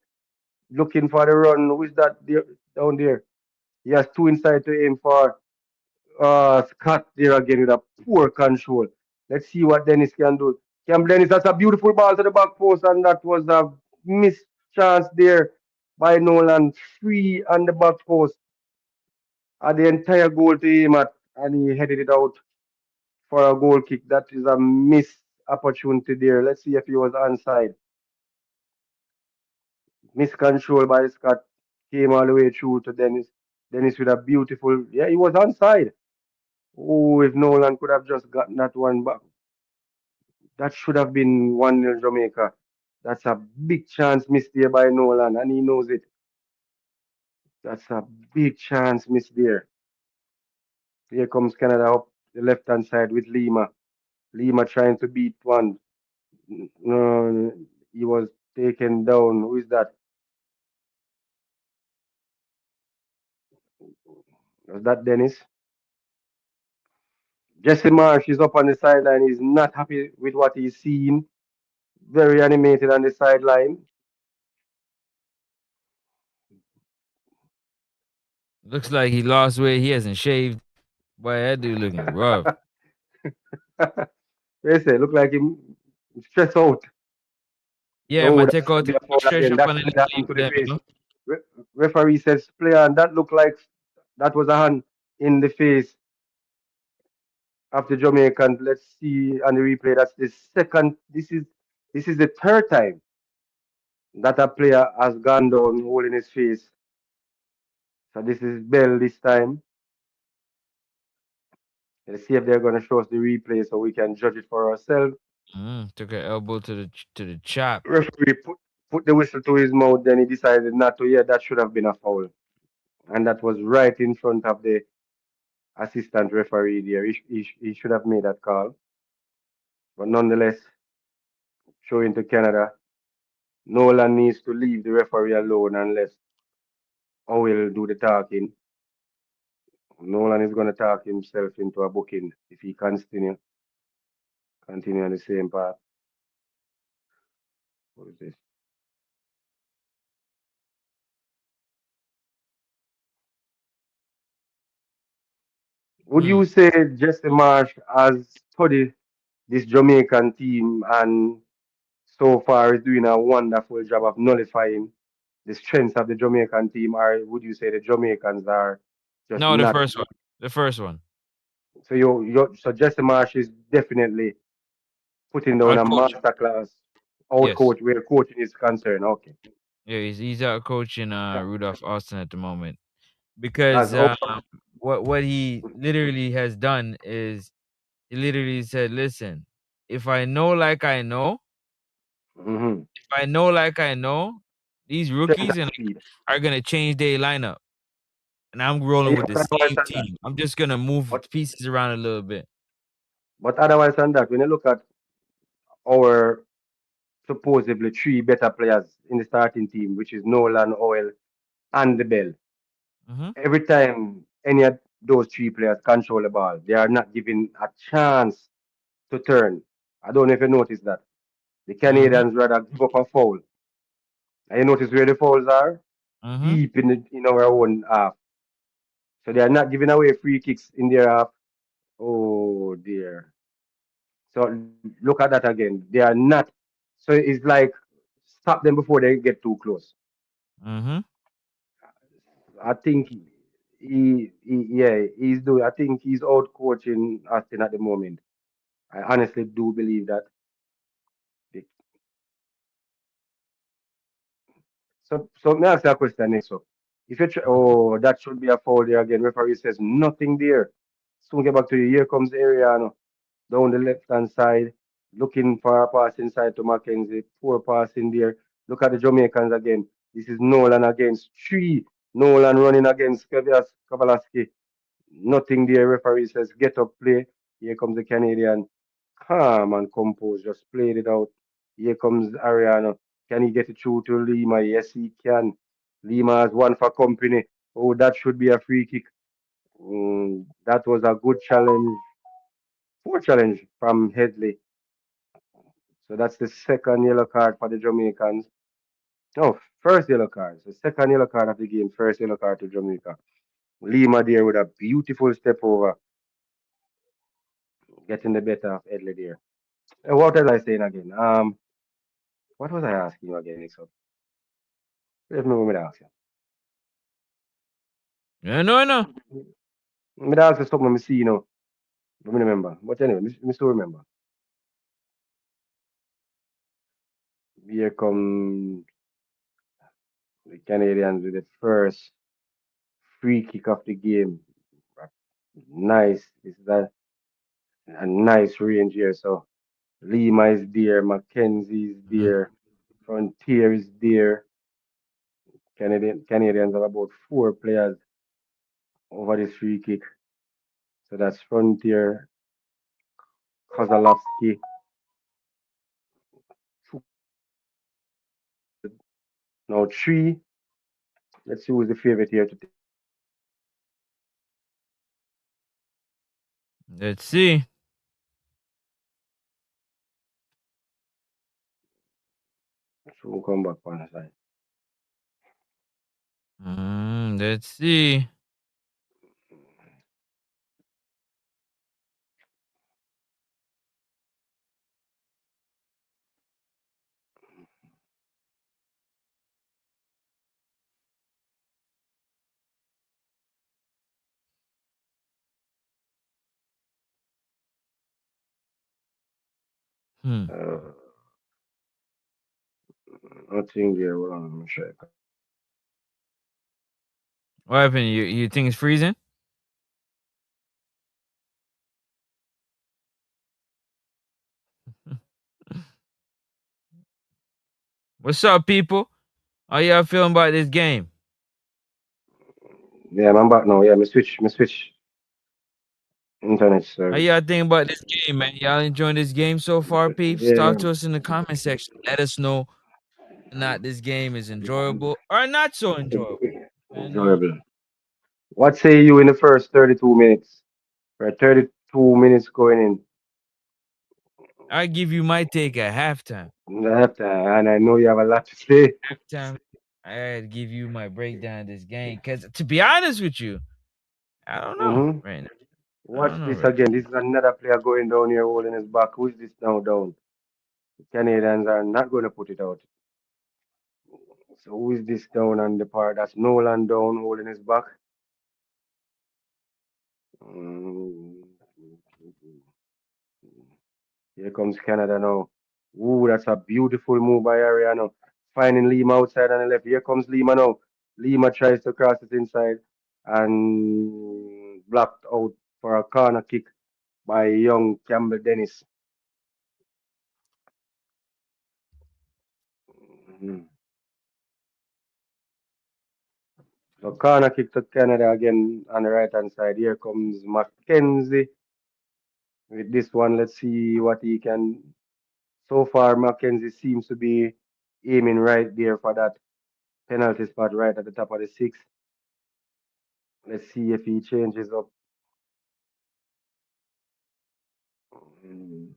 looking for the run. Who is that there, down there? He has two inside to aim for. Scott there again with a poor control. Let's see what Dennis can do. Cam Dennis, that's a beautiful ball to the back post, and that was a missed chance there by Nolan. Free on the back post. The entire goal to him at, and he headed it out for a goal kick. That is a missed opportunity there. Let's see if he was onside. Miscontrol by Scott came all the way through to Dennis. Dennis with a beautiful, yeah, he was onside. Oh, if Nolan could have just gotten that one back, that should have been 1-0 Jamaica. That's a big chance missed there by Nolan, and he knows it. That's a big chance missed there. Here comes Canada up. the left hand side with Lima. Lima trying to beat one. No, he was taken down. Who is that? Was that Dennis? Jesse Marsh is up on the sideline. He's not happy with what he's seeing. Very animated on the sideline. Looks like he lost weight. He hasn't shaved. Boy, that dude looking rough. They say, look like him stressed out. Yeah, Oh, man, that take should out be the a foul stretch again. up That on the shouldn't happen leave to the them, face. Re- Referee says player, and that looked like that was a hand in the face of the Jamaicans. Let's see on the replay. That's the second. This is the third time that a player has gone down holding his face. So this is Bell this time. Let's see if they're going to show us the replay so we can judge it for ourselves. Took an elbow to the chop. Referee put the whistle to his mouth, then he decided not to. Yeah, that should have been a foul. And that was right in front of the assistant referee there. He should have made that call. But nonetheless, showing to Canada, Nolan needs to leave the referee alone and let Owell do the talking. Nolan is going to talk himself into a booking if he continue on the same path. What is this? Would Hmm. you say Jesse Marsh has studied this Jamaican team and so far is doing a wonderful job of nullifying the strengths of the Jamaican team, or would you say the Jamaicans are just No, the not first one. good? The first one. So so Jesse Marsh is definitely putting down Out a coach. master class out Yes. coach where coaching is concerned. Okay, Yeah, he's out coaching that, Rudolph Austin at the moment because that's all. what he literally has done is he literally said, "Listen, if I know like I know, Mm-hmm. if I know like I know, these Strength rookies and and speed. are gonna change their lineup, and I'm So rolling yeah, with but the otherwise same than that, team. I'm just gonna move but pieces around a little bit." otherwise than that, when you look at our supposedly three better players in the starting team, which is Nolan, Oil, and the Bell, Hmm. every time any of those three players control the ball, they are not given a chance to turn. I don't know if you noticed that. The Hmm. Canadians rather give up a foul. And you notice where the fouls are? Hmm. Deep in our own half. So they are not giving away free kicks in their half. Oh dear. So look at that again. They are not. So it's like stop them before they get too close. Hmm. I think yeah, he's doing. I think he's out coaching Austin at the moment. I honestly do believe that. So may I ask you a question next up? If you oh, that should be a foul there again. Referee says nothing there. Soon get back to you. Here comes Ariano down the left hand side, looking for a pass inside to Mackenzie. Poor pass in there. Look at the Jamaicans again. This is Nolan against three. Nolan running against Kavalaski. Nothing there. Referee says get up, play. Here comes the Canadian. Calm and composed. Just played it out. Here comes Ariano. Can he get it through to Lima? Yes, he can. Lima has one for company. Oh, that should be a free kick. That was a good challenge. Poor challenge from Headley. So that's the second yellow card for the Jamaicans. No, first yellow card. So second yellow card of the game. First yellow card to Jamaica. Lima there with a beautiful step over, getting the better of Headley there. What was I saying again? What was I asking you again, Nixon? Let me ask Yeah, no, no. you. Me ask you something I see, But me remember. But anyway, me still remember. Here come the Canadians with the first free kick of the game. Nice. Is that a nice range here? So Lima is there, Mackenzie is Mhm. there, Frontier is there. Canadians have about four players over this free kick. So that's Frontier, Kozalowski, now three. Let's see who's the favorite here to take. Let's see. So we'll come back on the side. Let's see. Hmm. Uh, Nothing there. Hold on, let me check. What happened? You think it's freezing? What's up, people? How y'all feeling about this game? Yeah, I'm back now. Yeah, me switch internet How service. y'all think about this game, man? Y'all enjoying this game so far, peeps? Talk Yeah, to us in the comment section. Let us know whether or not this game is enjoyable or not so enjoyable. And enjoyable. What say you in the first 32 minutes? Right, 32 minutes going I give you my take at halftime. in the halftime, and I know you have a lot to say. Halftime, I had to give you my breakdown of this game. Cause to be honest with you, I don't know Mm-hmm. right now. I Watch don't know this right again. This is another player going down here holding his back. Who is this now down? The Canadians are not going to put it out. So who is this down on the part? That's Nolan down holding his back. Mm. Here comes Canada now. Ooh, that's a beautiful move by Ariano. Finding Lima outside on the left. Here comes Lima now. Lima tries to cross it inside and blocked out for a corner kick by young Campbell Dennis. Mhm. So corner kick to Canada again on the right hand side. Here comes Mackenzie with this one. Let's see what he can. So far, Mackenzie seems to be aiming right there for that penalty spot right at the top of the six. Let's see if he changes up. Mm,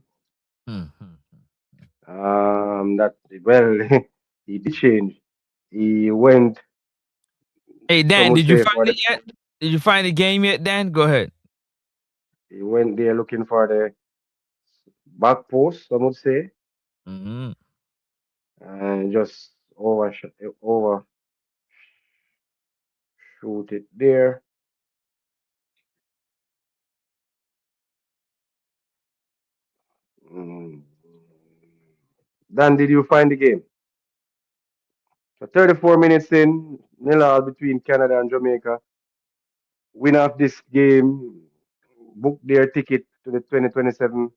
now. Hmm. that well, he did change. He went. Hey Some Dan, would did you say find for the. it yet? Did you find the game yet, Dan? Go ahead. He went there looking for the back post. Some would say, Mm-hmm. and just overshoot it there. Mm. Dan, did you find the game? So 34 minutes in, nil all between Canada and Jamaica. Winner of this game booked their ticket to the 2027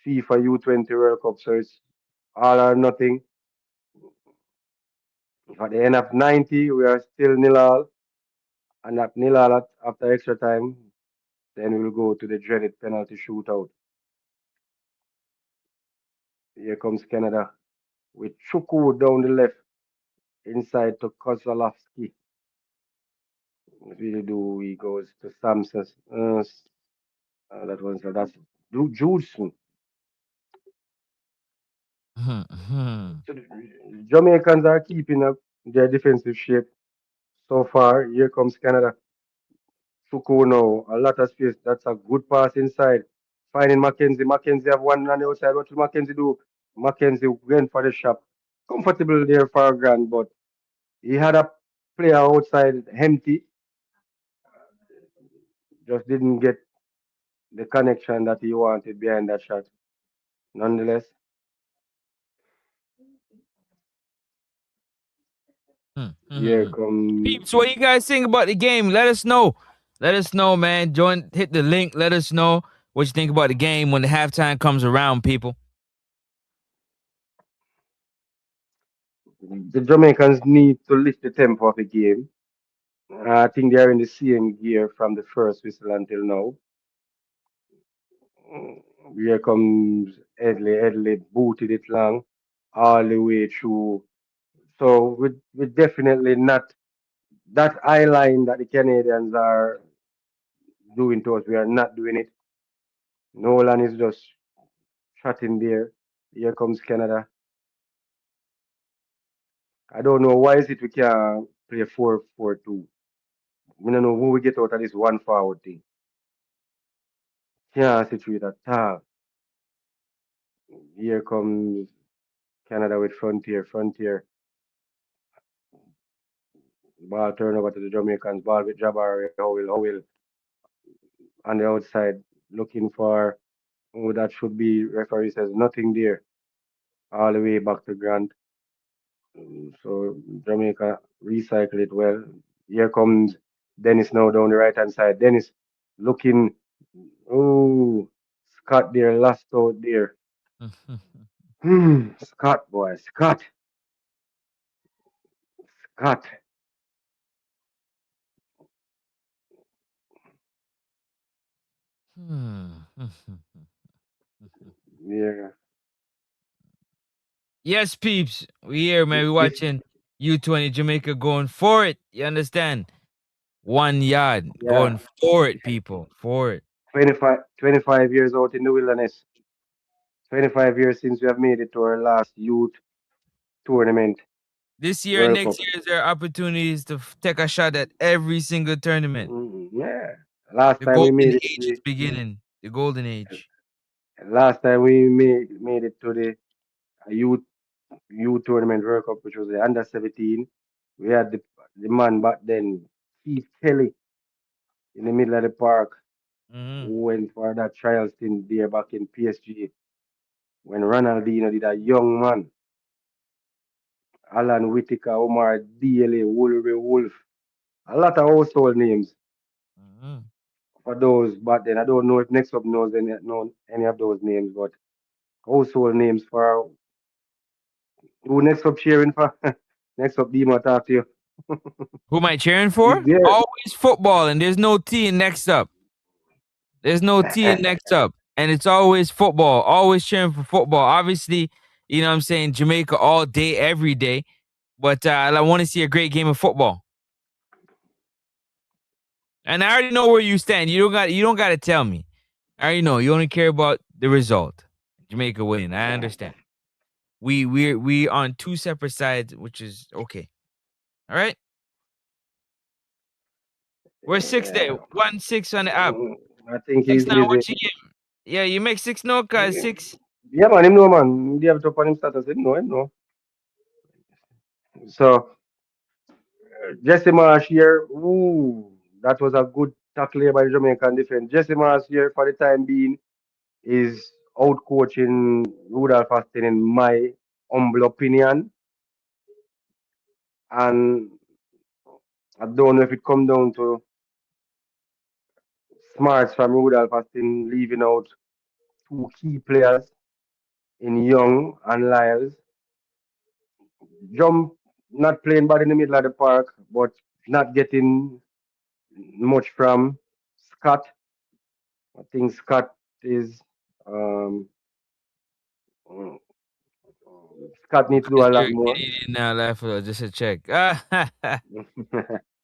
FIFA U20 World Cup. So it's all or nothing. If at the end of 90 we are still nil all, and at nil all after extra time, then we'll go to the dreaded penalty shootout. Here comes Canada with Chuku down the left inside to Kozalowski. What will he do? He goes to Samson. That one, so that's Judson. Mm-hmm. So the Jamaicans are keeping up their defensive shape so far. Here comes Canada. Chuku now, a lot of space. That's a good pass inside. Finding Mackenzie. Mackenzie have one on the outside. What will Mackenzie do? Mackenzie went for the shot. Comfortable there for a grand, but he had a player outside empty. Just didn't get the connection that he wanted behind that shot. Nonetheless, here Mm-hmm. come Peeps, what you guys think about the game? Let us know. Let us know, man. Join, hit the link. Let us know what you think about the game when the halftime comes around, people. the Jamaicans need to lift the tempo of the game. I think they are in the same gear from the first whistle until now. Mm, Here comes Edley. Edley booted it long all the way through. So we definitely not that eye line that the Canadians are doing to us. We are not doing it. Nolan is just shot in there. Here comes Canada. I don't know why is it we can't play 4-4-2. We don't know who we get out of this one forward thing. Can't situate at all. Here comes Canada with Frontier. Frontier. Ball turnover to the Jamaicans. Ball with Jabari. Howell on the outside looking for who that should be. Referee says nothing there. All the way back to Grant. So Jamaica recycle it well. Here comes Dennis now down the right hand side. Dennis looking. Oh, Scott there, last out there. Scott boy, Scott. Yeah, Yes, peeps. We here, man. We this watching U20 Jamaica going for it. You understand? 1 yard. yeah. Going for it, people. For it. 25 years out in the wilderness. 25 years since we have made it to our last youth tournament, This year, World Cup. next year, there are opportunities to take a shot at every single tournament. Yeah. Last The time we golden made it to age is the beginning. The golden age. last time we made it to the youth tournament World Cup, which was the under 17. We had the man back then, Keith Kelly, in the middle of the park, Mm-hmm. who went for that trial stint there back in PSG when Ronaldinho did a young man. Alan Whitaker, Omar Daly, Wolverine Wolf, a lot of household names Mm-hmm. for those back then. I don't know if Next Up know any of those names, but household names for who Next Up cheering for. Next Up, Dima, talk to you. Who am I cheering He's for? there. Always football, and there's no T in next up. There's no T in next up. And it's always football. Always cheering for football. Obviously, you know what I'm saying, Jamaica all day, every day. But I want to see a great game of football. And I already know where you stand. You don't got to tell me. I already know. You only care about the result. Jamaica winning. I understand. We on two separate sides, which is okay. All right. We're six there. Yeah. 1-6 on the app. I think Six he's now. busy. What you give? Yeah, you make six no cause six. Yeah, man, him know, man. They have to put him status. Him know. So, Jesse Marsh here. Ooh, that was a good tackle here by the Jamaican defense. Jesse Marsh here, for the time being, is out coaching Rudolph Austin, in my humble opinion. And I don't know if it come down to smarts from Rudolph Austin leaving out two key players in Young and Lyles. Jump not playing bad in the middle of the park, but not getting much from Scott. I think Scott is um, mm, Scott need to do Is a there lot a more. Canadian now left? Just a check. Boy,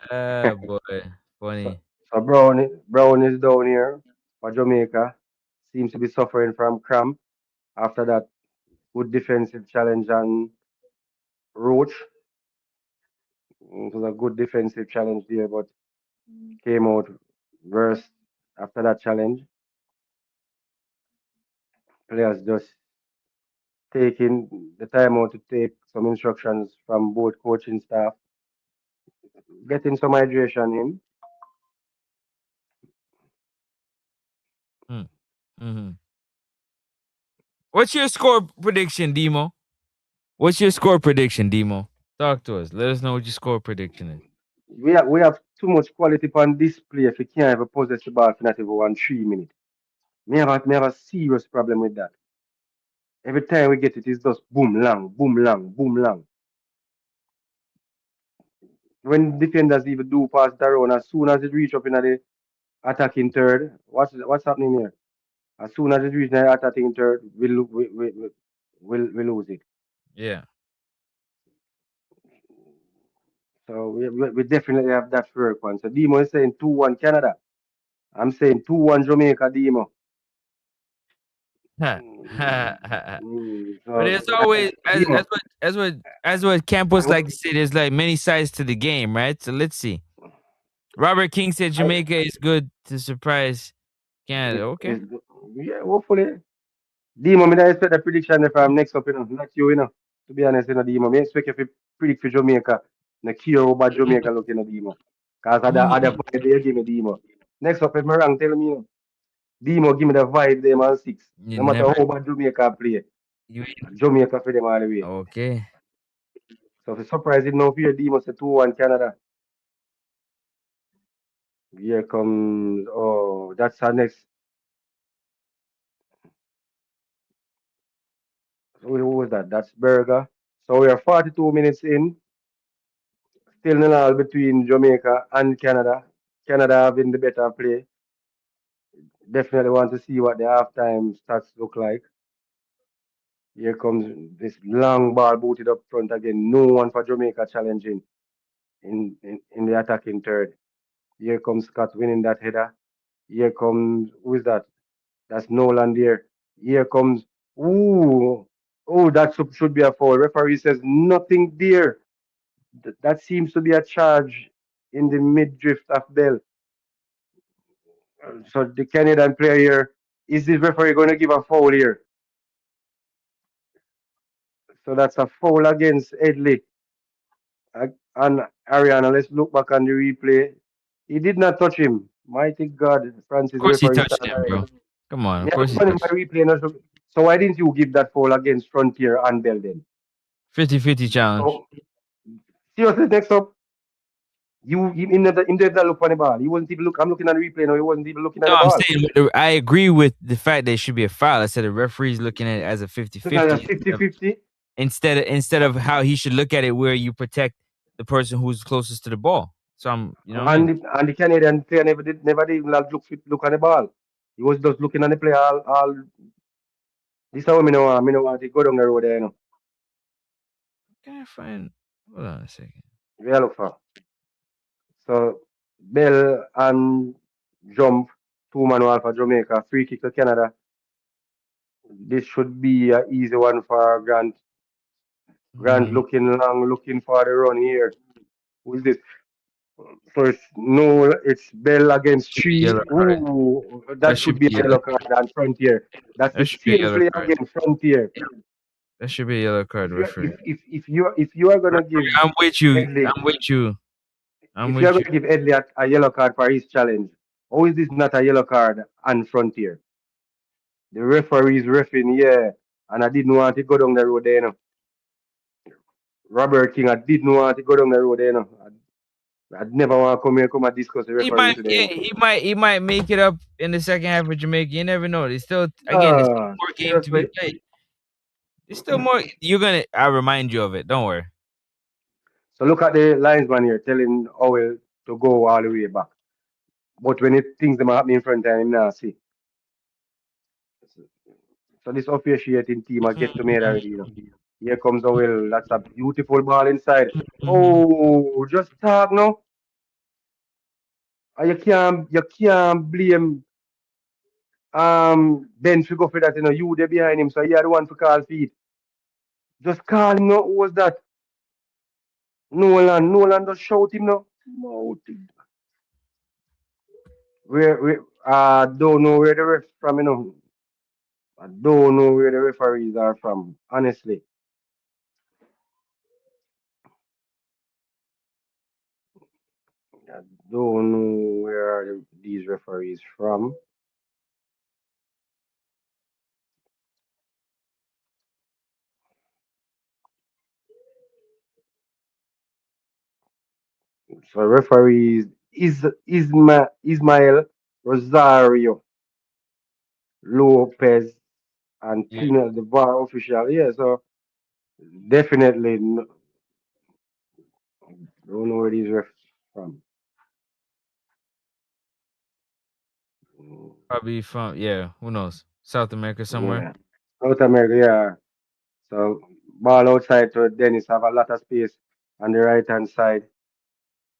so, funny. so Brown is down here for Jamaica. Seems to be suffering from cramp after that good defensive challenge on Roach. It was a good defensive challenge there, but came out worse after that challenge. Players just taking the time out to take some instructions from both coaching staff, getting some hydration in. Hmm. Mhm. What's your score prediction, Demo? What's your score prediction, Demo? Talk to us. Let us know what your score prediction is. We have too much quality on display if we can't even possess the ball for not even 1 3 minutes. Me have a serious problem with that. Every time we get it, it's just boom lang, boom lang, boom lang. When defenders even do pass it around, as soon as it reach up in the attacking third, what's happening here? As soon as it reaches the attacking third, we lose it. Yeah. So we definitely have that to work on. So Demo is saying 2-1 Canada. I'm saying 2-1 Jamaica, Demo. but So it's always Demo, as what Campos like to say. There's like many sides to the game, right? So let's see. Robert King said I, Jamaica is good to surprise Canada. Okay. is, yeah, hopefully. Demo, I expect a prediction from next up, not you, To be honest, Demo. I expect if you predict for Jamaica, the key over Jamaica looking at Demo. Because other vibe they give me Demo. Next up, if my rank tell me, Demo give me the vibe them on six. You No matter never. how bad Jamaica play, You Jamaica for them all the way. okay? So if it's surprising now, for Demo say 2-1 Canada. Here comes, oh, that's our next. Who was that? That's Berger. So we are 42 minutes in. Still nil all between Jamaica and Canada. Canada having the better play. Definitely want to see what the halftime stats look like. Here comes this long ball booted up front again. No one for Jamaica challenging in the attacking third. Here comes Scott winning that header. Here comes, who is that? That's Nolan there. Here comes, ooh, oh, that should be a foul. Referee says nothing there. That seems to be a charge in the mid drift of Bell. So the Canadian player here, is this referee going to give a foul here? So that's a foul against Edley. And Ariana, let's look back on the replay. He did not touch him. Mighty God, Of Francis course he referee touched stand him, bro. already. Come on. Of Yeah, course look he on him by touched. replay. So why didn't you give that foul against Frontier and Bell then? 50-50 challenge. So seriously, next up, did not look on the ball. He wasn't even look. I'm looking at the replay now. He wasn't even looking at No, the I'm ball. saying I agree with the fact that it should be a foul. I said the referee's looking at it as a So that's a 50-50 50-50. instead of how he should look at it, where you protect the person who's closest to the ball. So I'm, you know what I mean? And the Canadian player never did even like look on the ball. He was just looking on the play all this is how me know want to go down the road there, Can I find? Hold on a second. We are look for. So Bell and Jump, two manual for Jamaica, free kick to Canada. This should be an easy one for Grant. Grant Mhm. looking long, looking for the run here. Who is this? So it's no, it's Bell against three. Yellow card. Ooh, That that should should be be a yellow. yellow card on Frontier. That's the That should be a same yellow play card. again, Frontier. That should be a yellow card, If you referee. if you are gonna give I'm with you. Edley, I'm with you. I'm if you are with you. gonna give Edley a yellow card for his challenge, how is this not a yellow card on Frontier? The referee is refing, yeah, and I didn't want to go down the road there, Robert King, I didn't want to go down the road there, I'd never want to come here come and discuss the He referee might, today, yeah, he might make it up in the second half of Jamaica. You never know. There's still, again, there's still more game to be Seriously. played. There's still more. You're gonna. I'll remind you of it. Don't worry. So look at the linesman here telling Owl to go all the way back. But when it things them happen in front of him, now see. So this officiating team I get to me Mhm. already, Here comes Owl. That's a beautiful ball inside. Mhm. Oh, just talk now. And you can't blame Ben to go for that, you there behind him, so you are the one to call feet. Just call him now. Who was that? Nolan just shout him now. Mouth. Where I don't know where the ref from, I don't know where the referees are from, honestly. I don't know where are these referees from. So referees Ismael Rosario Lopez and Yeah, Tina, the VAR official. Yeah, so definitely don't know where these refs from. probably from. Yeah, who knows? South America somewhere. Yeah. South America, yeah. So ball outside to Dennis have a lot of space on the right hand side.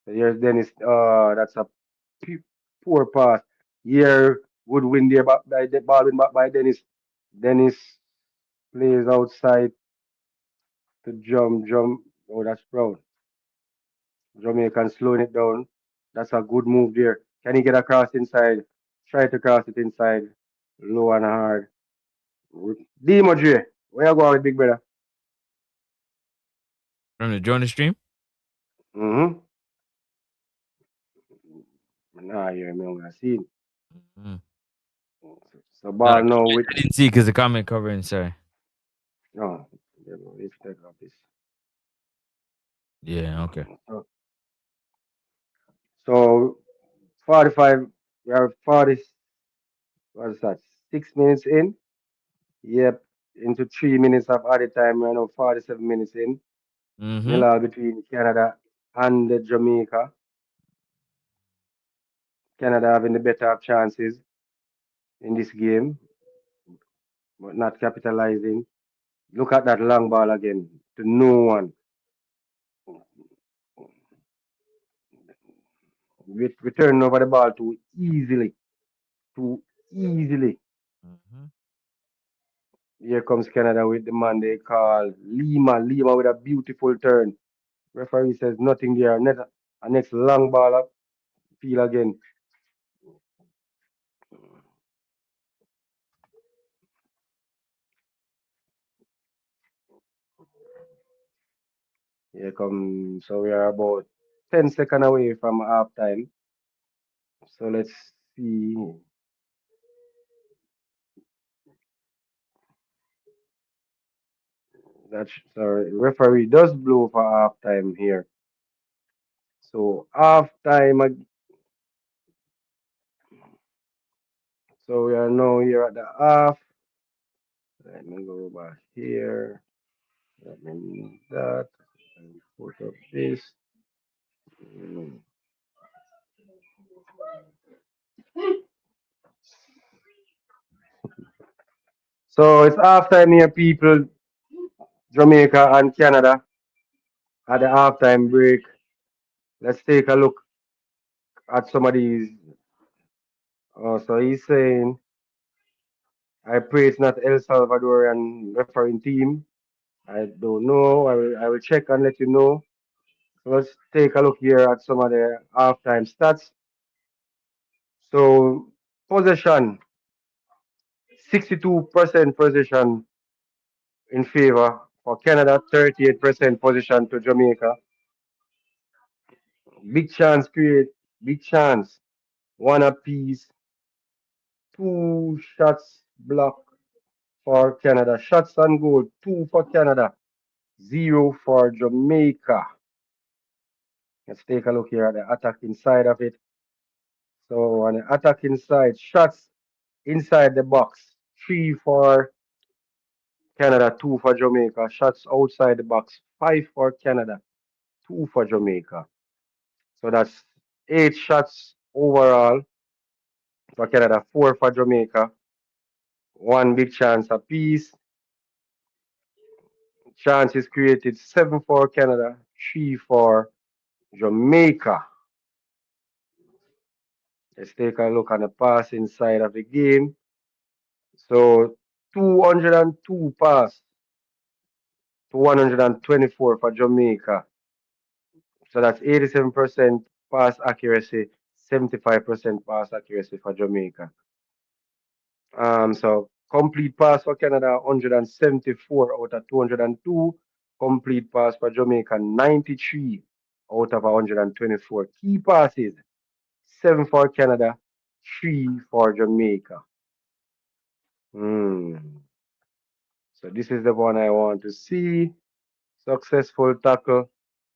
So here's Dennis. That's a p- poor pass. Here, good win there, but by the ball win back by Dennis. Dennis plays outside to jump. Oh, that's Brown. Jamaican slowing it down. That's a good move there. Can he get across inside? Try to cross it inside. Low and hard. Demo J. Where you going with big brother? From the join the stream. Mm-hmm. Nah, you remember I seen. Mm. So No, ball now with I didn't see because the comment covering. Sorry. no. Let's take off this. Yeah. Okay. So, so 45. We are 40. What's that? 6 minutes in. Yep. Into 3 minutes of added time. We're now 47 minutes in. Mm-hmm. Nil all between Canada and Jamaica. Canada having the better of chances in this game, but not capitalizing. Look at that long ball again to no one. We turn over the ball too easily. Too easily. Mm-hmm. Here comes Canada with the man they call Lima. Lima with a beautiful turn. Referee says nothing there. Next long ball up. Feel again. Here come. So we are about 10 seconds away from half time. So let's see. That sorry, referee does blow for half time here. So half time. So we are now here at the half. Let me go back here. Let me move that and put up this. Mm. So it's half time here, people. Jamaica and Canada at the halftime break. Let's take a look at some of these. So he's saying, I pray it's not El Salvadorian refereeing team. I don't know. I will check and let you know. So let's take a look here at some of the halftime stats. So possession, 62% possession in favor for Canada, 38% possession to Jamaica. Big chance create, big chance. One apiece, two shots blocked for Canada. Shots on goal, two for Canada, zero for Jamaica. Let's take a look here at the attacking side of it. So on the attacking side, shots inside the box, three for Canada, two for Jamaica. Shots outside the box, five for Canada, two for Jamaica. So that's 8 shots overall for Canada, four for Jamaica, one big chance apiece. Chances created, seven for Canada, three for Jamaica. Let's take a look on the passing side of the game. So 202 pass to 124 for Jamaica. So that's 87% pass accuracy, 75% pass accuracy for Jamaica. So complete pass for Canada, 174 out of 202. Complete pass for Jamaica, 93 out of 124. Key passes, 7 for Canada, 3 for Jamaica. Hmm. So this is the one I want to see. Successful tackle,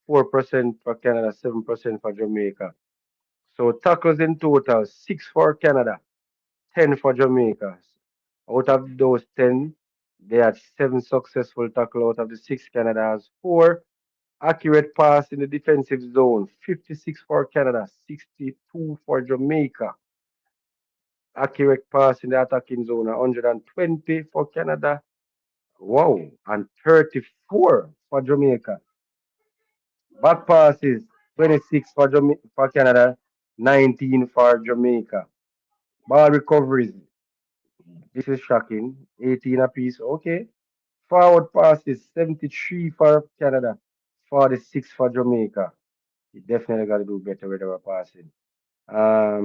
4% for Canada, 7% for Jamaica. So tackles in total, 6 for Canada, 10 for Jamaica. Out of those 10, they had 7 successful tackle out of the 6. Canada has 4. Accurate pass in the defensive zone, 56 for Canada, 62 for Jamaica. Accurate pass in the attacking zone, 120 for Canada. Wow, and 34 for Jamaica. Back passes, 26 for, for Canada, 19 for Jamaica. Ball recoveries, this is shocking, 18 apiece. Okay. Forward passes, 73 for Canada, 46 for Jamaica. You definitely got to do better with our passing.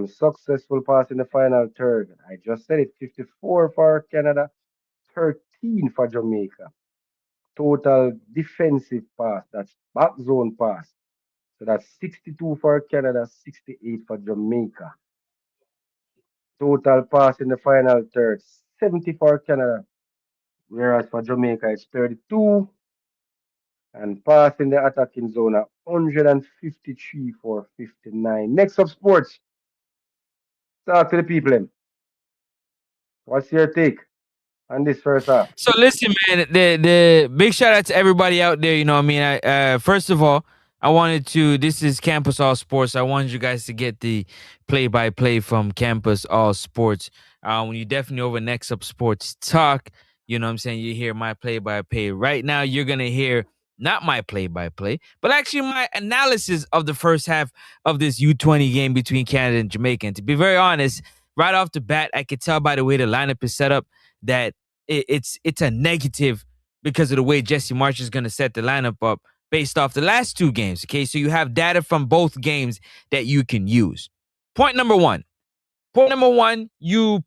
Successful pass in the final third. I just said it, 54 for Canada, 13 for Jamaica. Total defensive pass, that's back zone pass. So that's 62 for Canada, 68 for Jamaica. Total pass in the final third, 70 for Canada, whereas for Jamaica it's 32. And pass in the attacking zone, 153 for 59. Next up, sports. Talk to the people. What's your take on this first half? So listen, man, the big shout out to everybody out there. You know, what I mean, first of all, I wanted to. This is Campus All Sports. I wanted you guys to get the play-by-play from Campus All Sports. When you definitely over Next Up Sports Talk, you know what I'm saying, you hear my play-by-play. Right now, you're gonna hear not my play-by-play, but actually my analysis of the first half of this U20 game between Canada and Jamaica. And to be very honest, right off the bat, I could tell by the way the lineup is set up that it's a negative because of the way Jesse Marsh is going to set the lineup up based off the last two games. Okay, so you have data from both games that you can use. Point number one. Point number one, you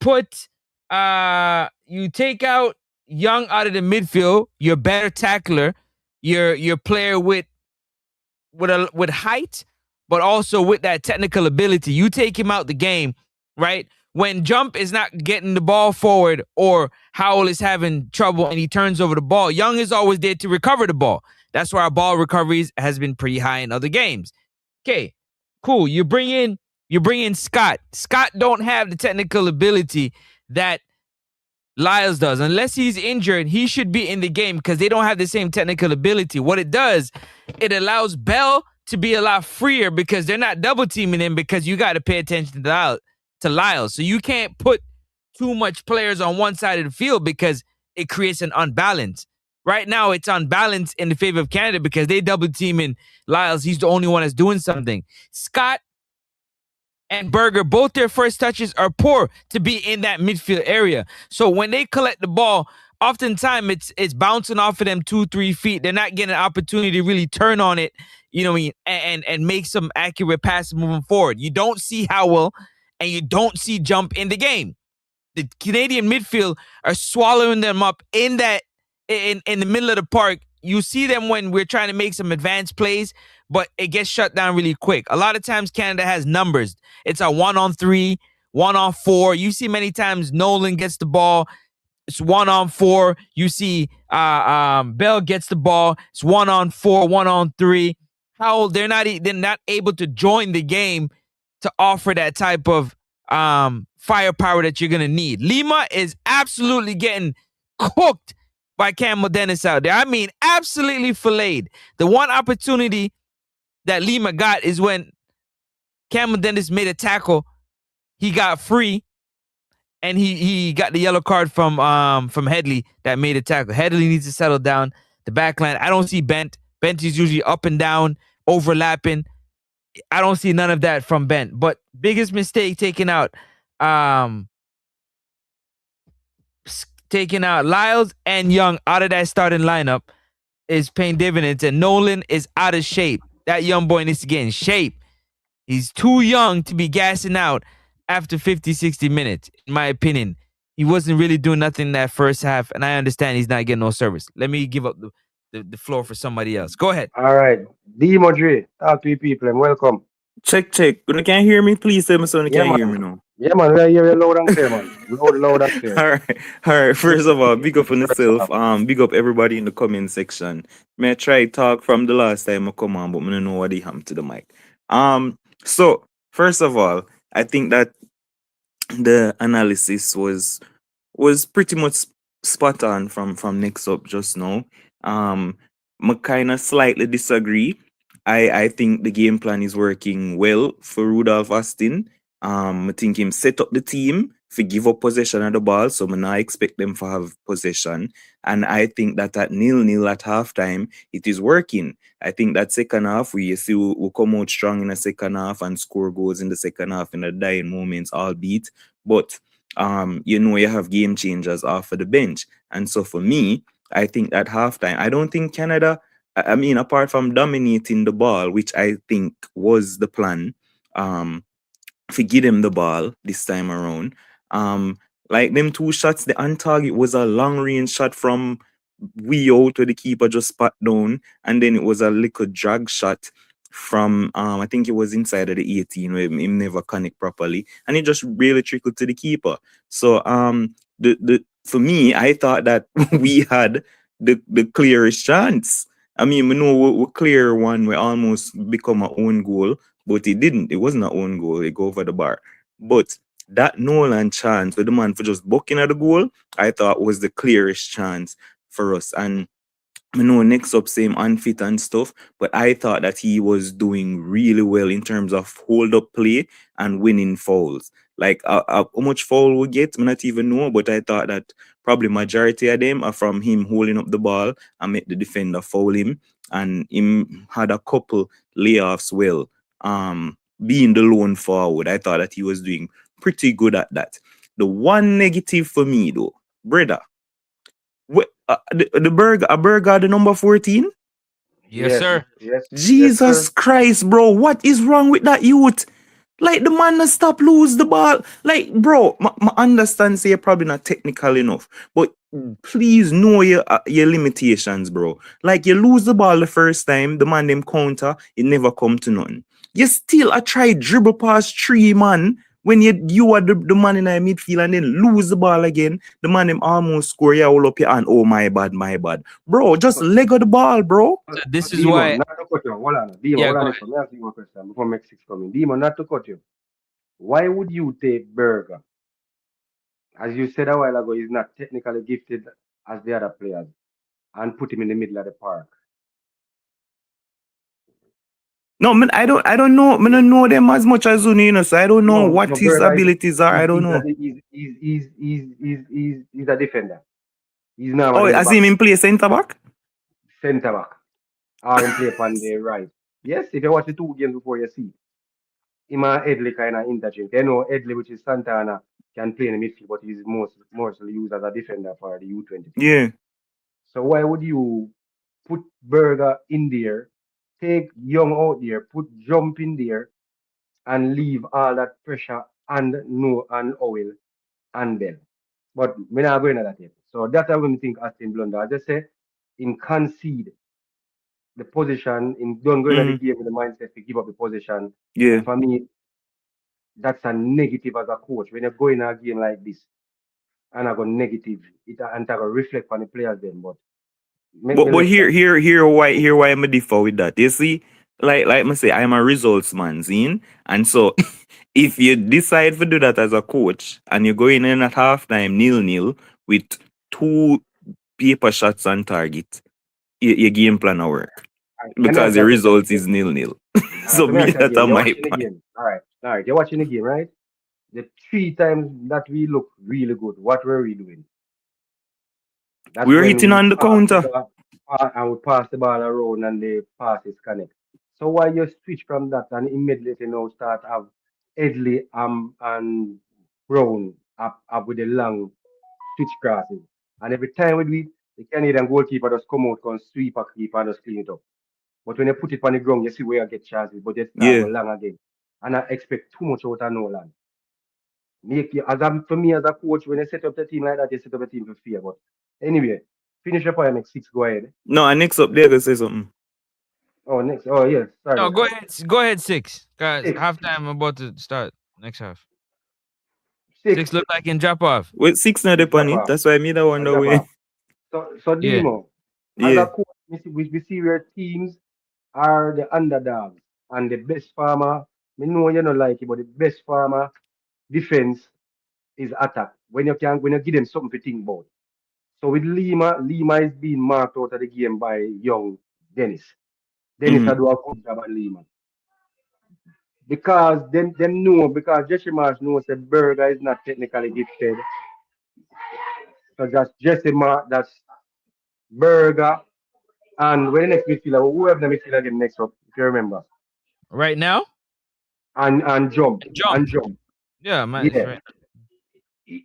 take out Young out of the midfield, your better tackler, your player with height, but also with that technical ability. You take him out the game, right? When Jump is not getting the ball forward or Howell is having trouble and he turns over the ball, Young is always there to recover the ball. That's why our ball recoveries has been pretty high in other games. Okay, cool. You bring in Scott. Scott don't have the technical ability that Lyles does. Unless he's injured, he should be in the game because they don't have the same technical ability. What it does, it allows Bell to be a lot freer because they're not double teaming him because you got to pay attention to Lyles. So you can't put too much players on one side of the field because it creates an unbalance. Right now, it's unbalanced in the favor of Canada because they double teaming Lyles. He's the only one that's doing something. Scott and Berger, both their first touches are poor to be in that midfield area. So when they collect the ball, oftentimes it's bouncing off of them 2-3 feet. They're not getting an opportunity to really turn on it, you know what I mean, and make some accurate passes moving forward. You don't see Howell and you don't see Jump in the game. The Canadian midfield are swallowing them up in the middle of the park. You see them when we're trying to make some advanced plays, but it gets shut down really quick. A lot of times Canada has numbers. It's a 1-on-3, 1-on-4. You see many times Nolan gets the ball. It's 1-on-4. You see Bell gets the ball. It's 1-on-4, 1-on-3. How they're not able to join the game to offer that type of firepower that you're gonna need. Lima is absolutely getting cooked by Campbell Dennis out there. I mean, absolutely filleted. The one opportunity that Lima got is when Campbell Dennis made a tackle. He got free, and he got the yellow card from Headley that made a tackle. Headley needs to settle down. The back line, I don't see Bent. Bent is usually up and down, overlapping. I don't see none of that from Bent. But biggest mistake taking out Lyles and Young out of that starting lineup is paying dividends, and Nolan is out of shape. That young boy needs to get in shape. He's too young to be gassing out after 50, 60 minutes, in my opinion. He wasn't really doing nothing in that first half, and I understand he's not getting no service. Let me give up the floor for somebody else. Go ahead. All right. D Madrid, talk to the people and welcome. Check, check. You can hear me? Please tell me someone Yeah, can hear me man. now. Yeah, man. We are hearing loud and clear, man. Loud and clear. All right, all right. First of all, big up on First yourself. off, Big up everybody in the comment section. May I try talk from the last time I come on, but I don't know what happened to the mic. So first of all, I think that the analysis was pretty much spot on from next up just now. I kind of slightly disagree. I think the game plan is working well for Rudolph Austin. I think him set up the team give up possession of the ball, so I not expect them to have possession. And I think that at 0-0 at halftime, it is working. I think that second half, we see we come out strong in the second half and score goals in the second half in the dying moments, albeit. But you have game changers off of the bench. And so for me, I think at halftime, I don't think Canada, I mean, apart from dominating the ball, which I think was the plan, if you give them the ball this time around, um, like them two shots, the on target was a long range shot from way out where the keeper just spat down, and then it was a little drag shot from I think it was inside of the 18 where him never connect properly, and it just really trickled to the keeper. So the for me, I thought that we had the clearest chance. I mean, we know we clear one, we almost become our own goal, but it didn't. It wasn't our own goal. It go over the bar. But that Nolan chance with the man for just bucking at the goal, I thought was the clearest chance for us. And I know next up same unfit and stuff, but I thought that he was doing really well in terms of hold up play and winning fouls. Like how much foul we get, I not even know, but I thought that probably majority of them are from him holding up the ball and make the defender foul him, and him had a couple layoffs well. Being the lone forward, I thought that he was doing pretty good at that. The one negative for me though, brother, the burger, a burger, the number 14. Yes, Yes, sir. yes, yes, Jesus sir. Christ, bro, what is wrong with that youth? Like the man not stop lose the ball. Like, bro, I understand say you're probably not technical enough, but please know your limitations, bro. Like you lose the ball the first time, the man them counter, it never come to nothing. You still I try dribble past three man when you are the man in the midfield and then lose the ball again. The man them almost score you all up your hand. Oh my bad, my bad. Bro, just So, leg of the ball, bro. So this is Demo, why. not to cut you. Hold on. Demo, Yeah, hold go on a ahead. second. Let me ask you one question before next six coming. Demo, not to cut you. Why would you take Berger? As you said a while ago, he's not technically gifted as the other players and put him in the middle of the park. No, man, I don't know. I don't know them as much as you know, so I don't know No, what no, his Berger abilities are. I don't know. he's a defender. He's Oh, normally in the I back see him in play centre back. centre back or in play on the right. Yes, if you watch the two games before you see him and Edley kind of interchange. You know Edley, which is Santana, can play in the midfield, but he's mostly used as a defender for the U20 team. Yeah, So why would you put Berger in there, take Young out there, put Jump in there, and leave all that pressure and no and oil and Bell? But we're not going to that yet. So that's how I'm going to think Aston blunder. I just say in concede the position, in don't go into the mm, game with the mindset to give up the position. yeah. And for me, that's a negative as a coach. When you go in a game like this and I go negative, it and I go reflect on the players then. But make me But left here that. here here why I'm a differ with that. You see, like I say, I'm a results man, see? And so if you decide to do that as a coach and you're going in at halftime 0-0 with two paper shots on target, your game plan will work All right, let me because ask you the a question result again. is 0-0. All right, So let me me ask you that again. are You're my watching the point. game. All right, you're watching the game, right? The three times that we look really good, what were we doing? We That's were when hitting we on the pass the counter. ball and we pass the ball around and the passes connect. So why you switch from that and immediately now start have Edley and Brown up with the long switch crosses. And every time we do it, the Canadian goalkeeper just come out, can sweep a keeper and just clean it up. But when you put it on the ground, you see where you get chances, but they start Yeah. go long again. And I expect too much out of Nolan. Make you, for me as a coach, when you set up the team like that, you set up a team for fear. But anyway, finish up on next six. Go ahead. No, and next up there go say something. Oh, next. Oh, yes. No, Sorry. go ahead. Go ahead, six. Guys, Six. halftime about to start. Next half. Six. Six look like in drop off. Well, six not Drop upon it. off. That's why I made that wonder Drop way. off. So Yeah. Demo, as Yeah. a coach, we see where teams are the underdogs and the best farmer. Me know you don't like it, but the best farmer defense is attack. When you give them something to think about. So with Lima is being marked out of the game by young Dennis. Dennis Mm-hmm. had do a good job at Lima. because them know because Jesse Marsh knows that Berger is not technically gifted. So that's Jesse Marsh, that's Berger, and when the next midfielder, whoever the midfielder again next up, if you remember, Right now, and jump jump. and jump. Yeah, man, it's Yeah, right.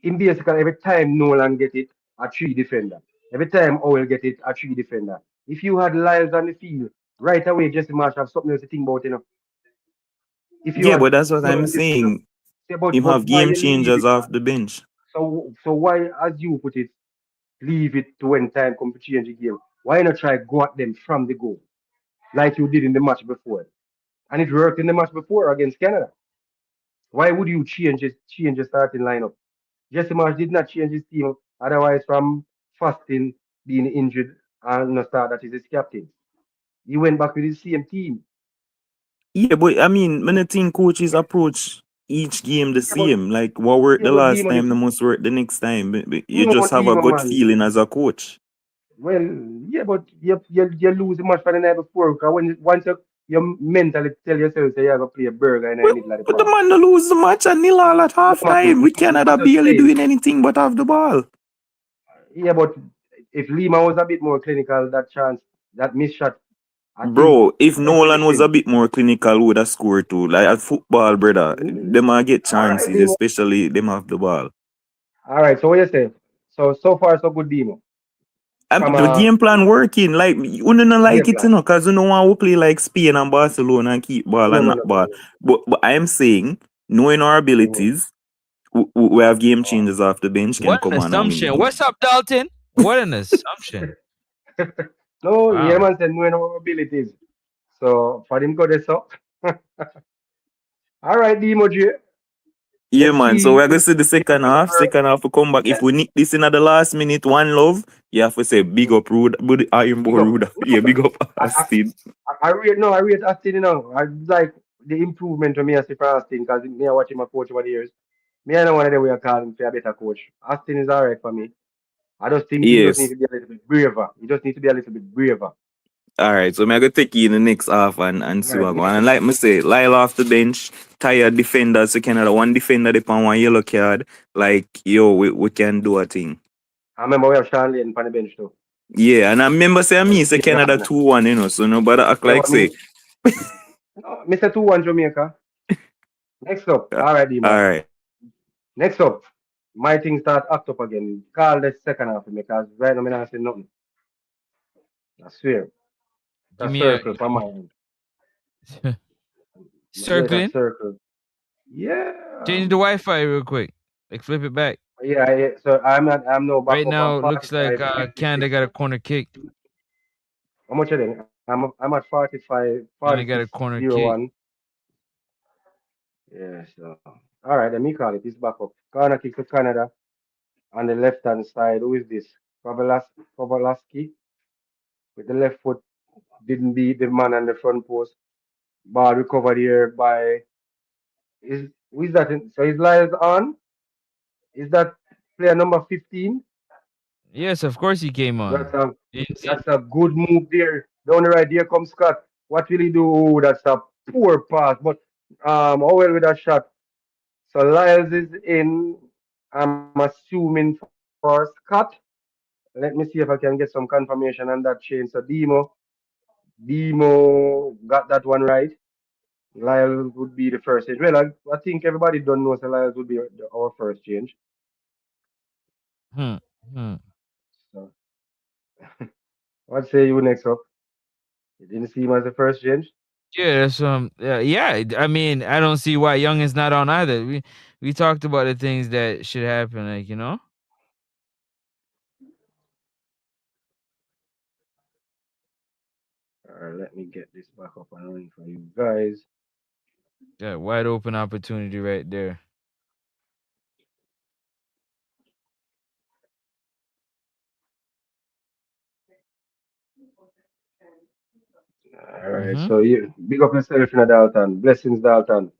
in basically every time Nolan get it, a three defender. Every time Owl get it, a three defender. If you had Lyles on the field, right away Jesse Marsh have something else to think about, you know. If you Yeah, had but that's what Nolan I'm on the field, saying. say, Him but have why game you leave changers it? off the bench. So why, as you put it, leave it to when time come to change the game? Why not try go at them from the goal like you did in the match before? And it worked in the match before against Canada. Why would you change the starting lineup? Jesse Marsh did not change his team. Otherwise, from Fasting being injured and not start that is his captain. He went back with his same team. Yeah, but I mean, when I think coaches approach each game the Yeah, but same. Like what worked yeah, the but last Demo, time, the must work the next time. You no, just have a Demo good man. feeling as a coach. Well, yeah, but you lose the match for the night before. Because once you mentally tell yourself say you're gonna play a burger in the But, middle of the but the park. man to lose the match and nil all at No half man, time with I'm Canada just barely saying. doing anything but have the ball. Yeah, but if Lima was a bit more clinical, that chance, that miss shot, I think Bro, if Nolan was a everything. bit more clinical, would have scored too. Like at football, brother, Mm, them might get all right, chances, Demo. especially them have the ball. All right, so what you say? So far so good, Demo. I mean, From the game plan working. Like you don't like game it, you plan. know, cause you don't want to play like Spain and Barcelona and keep ball No, and no, not no, no, ball. no. But I am saying, knowing our Mhm. abilities, we have game Oh. changers off the bench can What an come on and win the assumption. game. What's up, Dalton? What an assumption. No, yeah, Wow. man said knowing our abilities. So for him go there, so. All right, Demo J. Yeah, Let's man. So see we're gonna if see the if second half. Berg, Second half will come back. If yeah. we nick this in at the last minute, one love, you have to say big up Rude, but Iron Boy Big up. Rude. No, Yeah, big up I, I, Austin. I rate no, I rate Austin, you know. I like the improvement to me as for Austin because me I watch him a coach over the years. Me I don't want to way I call him for a better coach. Austin is alright for me. I just think he just need Yes. to be a little bit braver. He just need to be a little bit braver. All right. So I'm gonna take you in the next half and All see right, what go on. next And up. like me say, Lyle off the bench, tired defenders. So Canada one defender upon one yellow card. Like yo, we can do a thing. I remember we have Sean Layton on the bench too. Yeah, and I remember saying But me say he Canada gone. 2-1, you know. So nobody act Yeah, like what me? say. No, Mr. 2-1 Jamaica. Next up. All right, All Dima. right. Next up. My thing start act up again. Call the second half because right now I'm not saying nothing. I swear. Give That me a circle for my hand. Yeah, that circling. circle. Yeah. Change the Wi-Fi real quick. Like flip it back. Yeah. So I'm no back Right up. I'm now, looks like 45, 56. Canada got a corner kick. How much are they? I'm at 45, Canada got 46, a corner kick. 01. Yeah, so. All right, let me call it. It's back up. Corner kick to Canada on the left hand side. Who is this? Pavlaski with the left foot. Didn't beat the man on the front post. Ball recovered here by is who is that? So his lies on. Is that player number 15? Yes, of course he came That's on. a You didn't see? that's a good move there. Down the right, here comes Scott. What will he do? Ooh, that's a poor pass, but how well with that shot. So Lyles is in. I'm assuming for Scott. Let me see if I can get some confirmation on that chain. So Demo got that one right. Lyles would be the first change. Well, I think everybody don't know so Lyles would be our first change. Hmm. Hmm. So what say you next up? You didn't see him as the first change? Yeah, that's yeah. I mean, I don't see why Young is not on either. We talked about the things that should happen, like Let me get this back up and running for you guys. that wide open opportunity right there. All right, Mm-hmm. so you big up yourself in Dalton. Blessings, Dalton.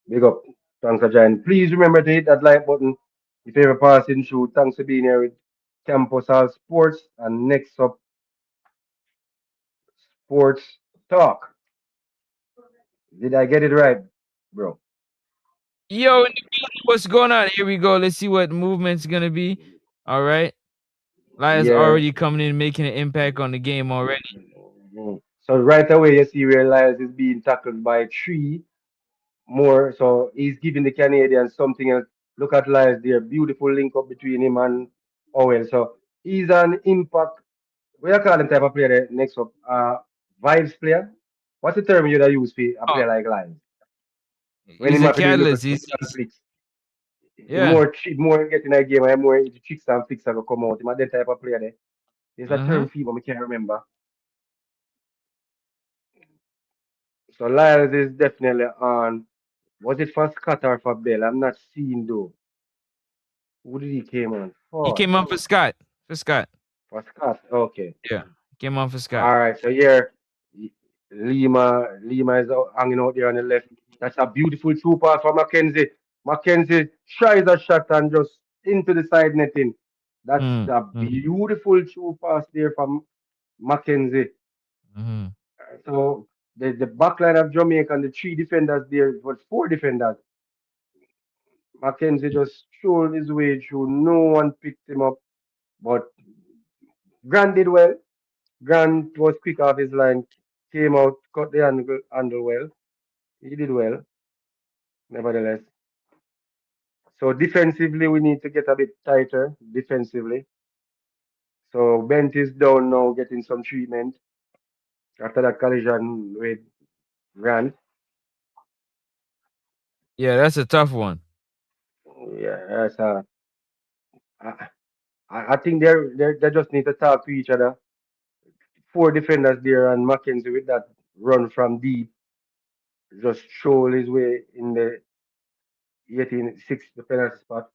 Big up. Thanks for joining. Please remember to hit that like button if you ever passing through. Thanks for being here with Campus All Sports. And next up, Sports Talk. Did I get it right? bro. Yo, in the building, what's going on? Here we go. Let's see what movement's gonna be. All right. Lions Yeah. already coming in, making an impact on the game already. So right away, you see where Lyles is being tackled by three more. So he's giving the Canadians something else. Look at Lyles there. Beautiful link up between him and Owen. So he's an impact. What you call him type of player there? Next up? Vibes player. What's the term you'd use for a Oh, player like Lyles? When he he's a have to do little catalyst. tricks and flicks. He Yeah. more getting a game, and more into tricks and flicks that will come out. Him a that type of player there. There's a Uh-huh. term for him, but I can't remember. So Lyles is definitely on. Was it for Scott or for Bell? I'm not seeing though. Who did he came on He for? came on for Scott. For Scott. For Scott. Okay. Yeah. Came on for Scott. All right. So here, Lima is hanging out there on the left. That's a beautiful through pass for Mackenzie. Mackenzie tries a shot and just into the side netting. That's Mm. a Mm. beautiful through pass there from Mackenzie. Mm-hmm. So the back line of Jamaica and the three defenders there, was four defenders. Mackenzie just showed his way through. No one picked him up. But Grant did well. Grant was quick off his line, came out, cut the handle well. He did well, nevertheless. So defensively, we need to get a bit tighter defensively. So Bent is down now, getting some treatment after that collision with Grant. Yeah, that's a tough one. Yeah, that's I, I think they just need to talk to each other. Four defenders there, and Mackenzie with that run from deep just show his way in the 18-6 the penalty spot.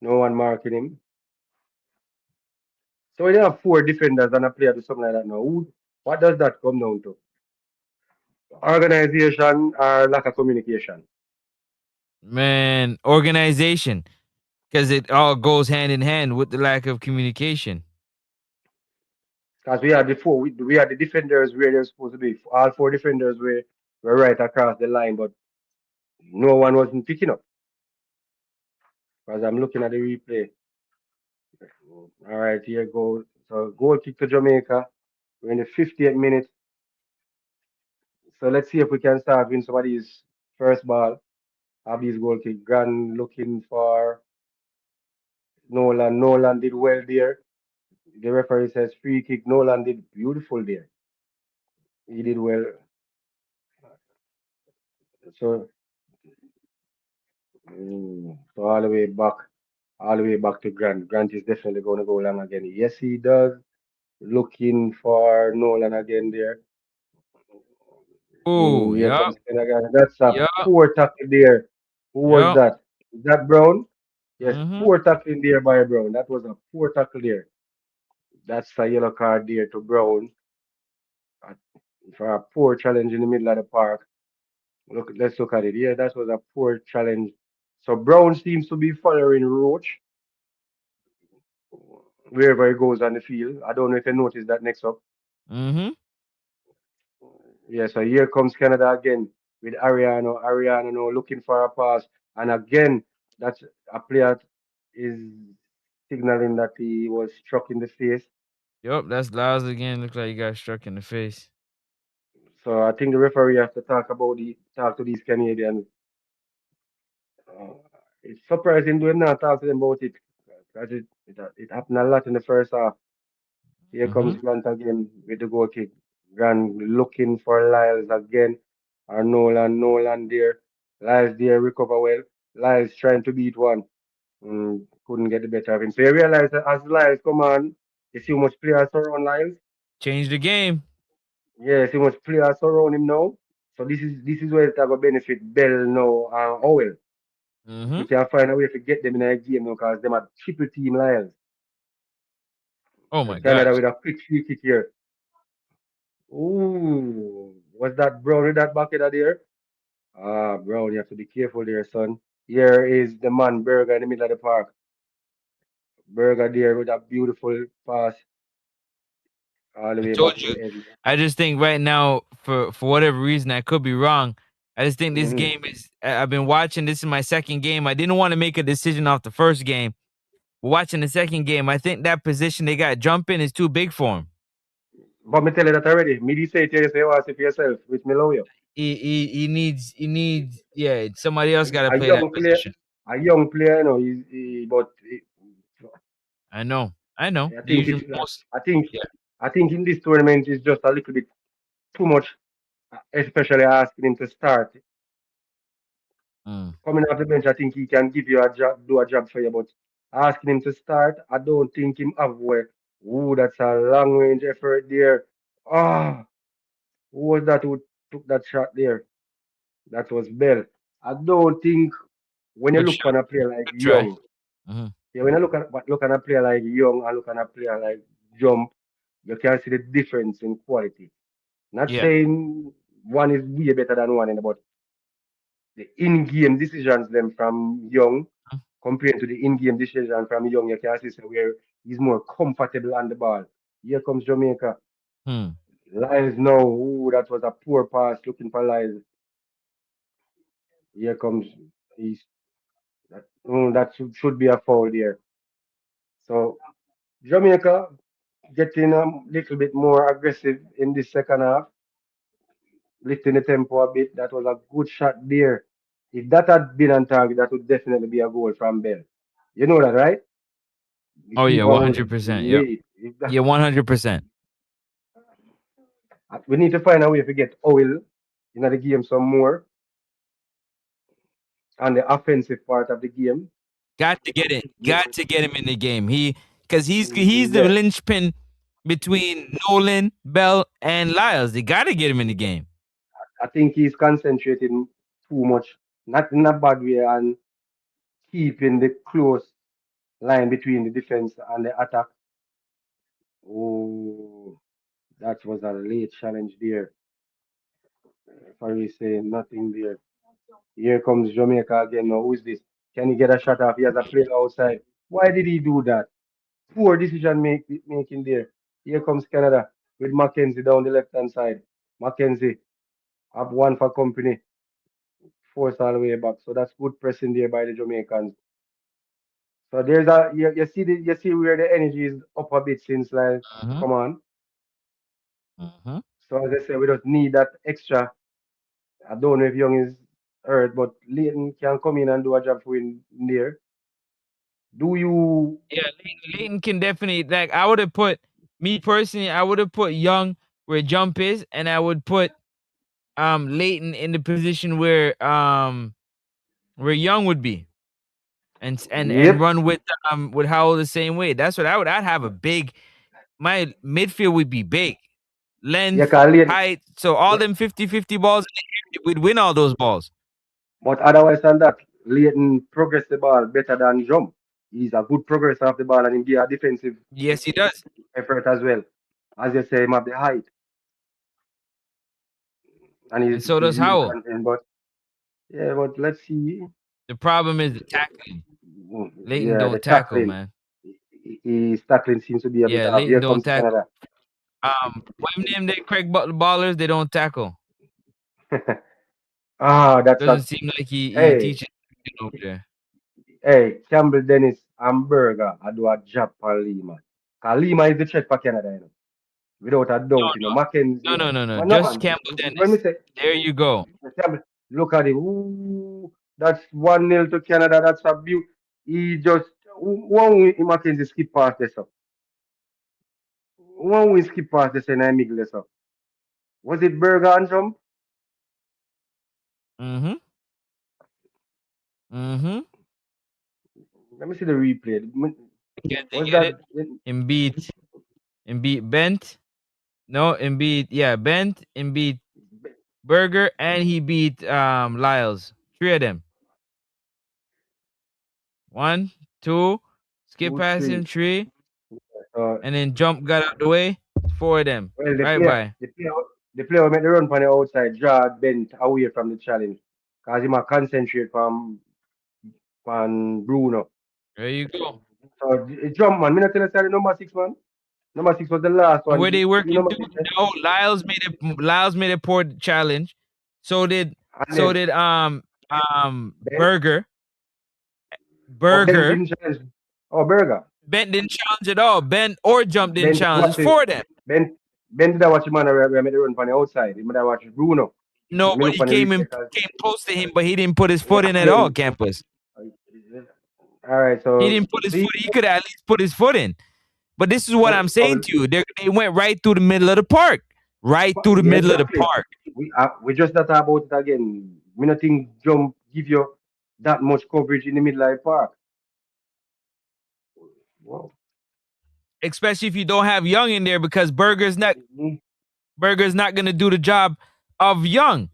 No one marking him. So when you have four defenders and a player do something like that now, what does that come down to? Organization or lack of communication? Man, organization. Because it all goes hand in hand with the lack of communication. Because we are the defenders where they're supposed to be. All four defenders were right across the line, but no one wasn't picking up. As I'm looking at the replay. All right, here goes. So goal kick to Jamaica. We're in the 50th minute. So let's see if we can start win some of these first ball. Abby's goal kick. Grand looking for Nolan. Nolan did well there. The referee says free kick. Nolan did beautiful there. He did well. So, so all the way back to Grant. Grant is definitely going to go long again. Yes, he does. Looking for Nolan again there. Oh, Here yup, comes Senegal. That's a yup, poor tackle there. Who was yup. that? Is that Brown? Yes, Mm-hmm. poor tackling there by Brown. That was a poor tackle there. That's a yellow card there to Brown uh, for a poor challenge in the middle of the park. Let's look at it. Yeah, that was a poor challenge. So Brown seems to be following Roach wherever he goes on the field. I don't know if you noticed that next up. Mm-hmm. Yeah, so here comes Canada again with Ariano. Ariano now looking for a pass. And again, that's a player is signaling that he was struck in the face. Yup, that's Lyles again. Looks like he got struck in the face. So I think the referee has to talk to these Canadians. Uh, it's surprising to him not talk to them about it. Because it happened a lot in the first half. Here Mm-hmm. comes Grant again with the goal kick. Grant looking for Lyles again. Or Nolan. Nolan there. Lyles there, recover well. Lyles trying to beat one. Couldn't get the better of him. So you realize that as Lyles come on, you see how much players surround Lyles? Change the game. Yeah, see how much players surround him now. So this is where it's going to benefit Bell now and Howell. If we Mm-hmm. can find a way to get them in a game now, because them are triple team Lyles. Oh So my Canada gosh. with a quick free kick here. Ooh, was that Brown with that bucket out there? Ah, Brown, you have to be careful there, son. Here is the man, Berger, in the middle of the park. Berger there with that beautiful pass all the I way told back to you. the end. I just think right now, for whatever reason, I could be wrong. I just think this Mm-hmm. game is. I've been watching. This is my second game. I didn't want to make a decision off the first game. Watching the second game, I think that position they got jumping is too big for him. But me tell you that already. Me did say it to you, say you want to see for yourself, which me love you. He needs yeah. Somebody else got to A play that young player, position. you know, but I know. I The think usual it's, most. I think, Yeah. I think in this tournament is just a little bit too much, especially asking him to start. Mm. Coming off the bench, I think he can give you a job, do a job for you, but asking him to start, I don't think him have where. Ooh, that's a long range effort there. Ah, who was that who took that shot there? That was Bell. I don't think when you Good look shot. on a player like Good try. Young, Hmm. yeah, when you look on a player like Young and look on a player like Jump, you can see the difference in quality. Not Yeah. saying one is way better than one, but the in-game decisions them from Young compared to the in-game decision from Young, you can see where he's more comfortable on the ball. Here comes Jamaica. Hmm. Lyles now. Ooh, that was a poor pass looking for Lyles. Here comes he's that should be a foul there. So Jamaica getting a little bit more aggressive in the second half, lifting the tempo a bit. That was a good shot there. If that had been on target, that would definitely be a goal from Bell. You know that, right? The Oh yeah, keeper one was hundred percent. Yep. late. If that, Yeah, 100%. we need to find a way to get oil in the game some more on the offensive part of the game. Got to get it. Yeah, Got to get him in the game. Because he's the yeah. linchpin between Nolan, Bell, and Lyles. They got to get him in the game. I think he's concentrating too much, not in a bad way, and keeping the close line between the defense and the attack. Oh, that was a late challenge there. Sorry, saying nothing there. Here comes Jamaica again. Now, who is this? Can he get a shot off? He has a player outside. Why did he do that? Poor decision making there. Here comes Canada with Mackenzie down the left hand side. Mackenzie have one for company, force all the way back. So that's good pressing there by the Jamaicans. So there's a you see where the energy is up a bit since like Mm-hmm. come on. Mm-hmm. So as I say, we just need that extra. I don't know if Young is hurt, but Leighton can come in and do a job for him there. Do you? Yeah, Leighton can definitely like. I would have put me personally. I would have put Young where Jump is, and I would put Leighton in the position where Young would be, and Yep. run with Howell the same way. That's what I would. I'd have a big. My midfield would be big, Yeah, length, can Leighton. height. So all Yeah. them 50-50 balls, we'd win all those balls. But otherwise than that, Leighton progress the ball better than Jump. He's a good progressor of the ball and he give a defensive Yes, he does. effort as well. As you say, him have the height and And so he's does really Howell. content. But yeah, but let's see. The problem is the tackling. Leighton Yeah, the don't tackle, tackling. man. His tackling seems to be a bit Yeah, off. Leighton Here don't comes tackle. Canada. What name they Craig Ballers? They don't tackle. Ah, that's Doesn't a seem like he hey, teaches over there. hey, Campbell Dennis and Berger. I do a job for Lima. Cause Lima is the threat for Canada, you know. Without a doubt, you know. No, Mackenzie. no, no, no. But no Just man. Campbell When me Dennis. say There you go. Campbell, look at him. Ooh, that's 1-0 to Canada. That's a beauty. He just one Mackenzie skip past this up. One we skip past this and I middle this up. Was it Berger and jump? Mm-hmm. Mm-hmm. Let me see the replay. Can they Was get it? that Embiid. Embiid bent. No, Embiid. Yeah, bent. Embiid Burger, and he beat Lyles. Three of them. One, two, skip two, past him, three? three, Uh, and then jump got out the way. Four of them. well, Right by. the player who made the run from the outside, draw bent away from the challenge. Because he might concentrate from Bruno. There you go. So it jump man. Me not tell you sorry, number 6 man. Number 6 was the last And one. where they See working number to? 6 there? No, Lyles made a poor challenge. So did And So then did Ben, oh Ben Burger. didn't challenge. Oh Berger. Ben didn't challenge at all. Ben or Jump didn't Ben did challenge. It's watch it. for them. Ben did I watch him on the made the run from the outside. He might have watched Bruno. No, Me but look he on the came replay in, because came close to him, but he didn't put his yeah, foot in at all. yeah. Campus. All right, He so didn't put his see, foot. He could at least put his foot in. But this is what I'm so saying to you. They went right through the middle of the park. Right through the yeah, middle of the exactly. park. We just not talk about it again. Me not think jump give you that much coverage in the middle of the park. Wow. Especially if you don't have Young in there, because Mhm. Burger's not gonna do the job of Young.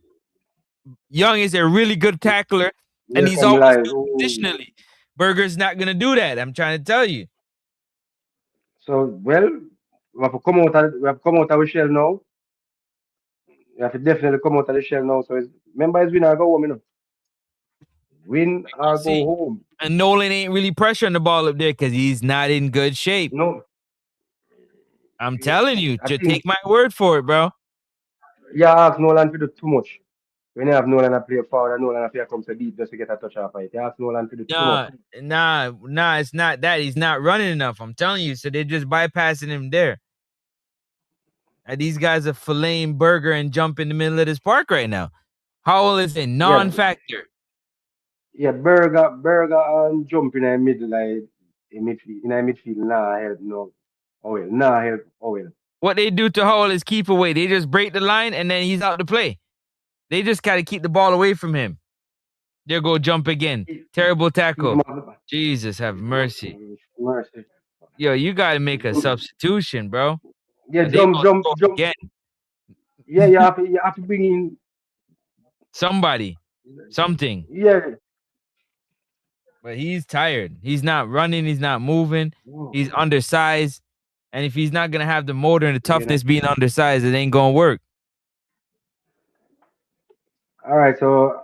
Young is a really good tackler, and Here he's come always live. good Ooh. positionally. Burger's not gonna do that. I'm trying to tell you. So well, we have to come out of our shell now. We have to definitely come out of the shell now. So remember it's win or go home, you know. Win We're or gonna go see. home. And Nolan ain't really pressuring the ball up there because he's not in good shape. No, I'm telling you, I to think take my word for it, bro. yeah, ask Nolan to do too much. When you have Nolan to play forward and Nolan have to come so deep just to get a touch off it. You ask Nolan to do too much. Nah, it's not that. He's not running enough. I'm telling you. So they're just bypassing him there. And these guys are filleting Burger and Jump in the middle of this park right now. Howell is a Yeah, non-factor. yeah, Burger and jump in the middle like in the midfield nah help no. Oh well, nah help. Oh well. What they do to Howell is keep away. They just break the line and then he's out to play. They just got to keep the ball away from him. There go Jump again. Terrible Feed tackle. him off. Jesus have mercy. Mercy. Yo, you got to make a substitution, bro. Yeah, They jump, gonna jump, score jump. again. Yeah, you have to bring in. Somebody, something. Yeah. But he's tired. He's not running. He's not moving. Whoa. He's undersized. And if he's not gonna have the motor and the You know. toughness being undersized, it ain't gonna work. All right, so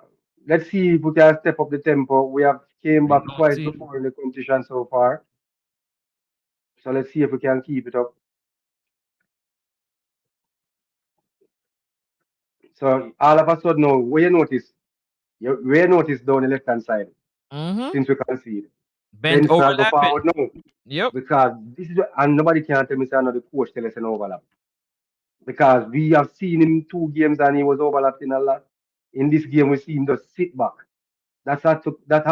let's see if we can step up the tempo. We have came We back gonna twice see. before in the competition so far. So let's see if we can keep it up. So all of a sudden now, where you notice down the left hand side Mm-hmm. since we concede. Bent Ben start go overlapping. forward now Yep. because this is and nobody can tell me say another coach tell us an overlap because we have seen him 2 games and he was overlapping a lot. In this game, we see him just sit back. That have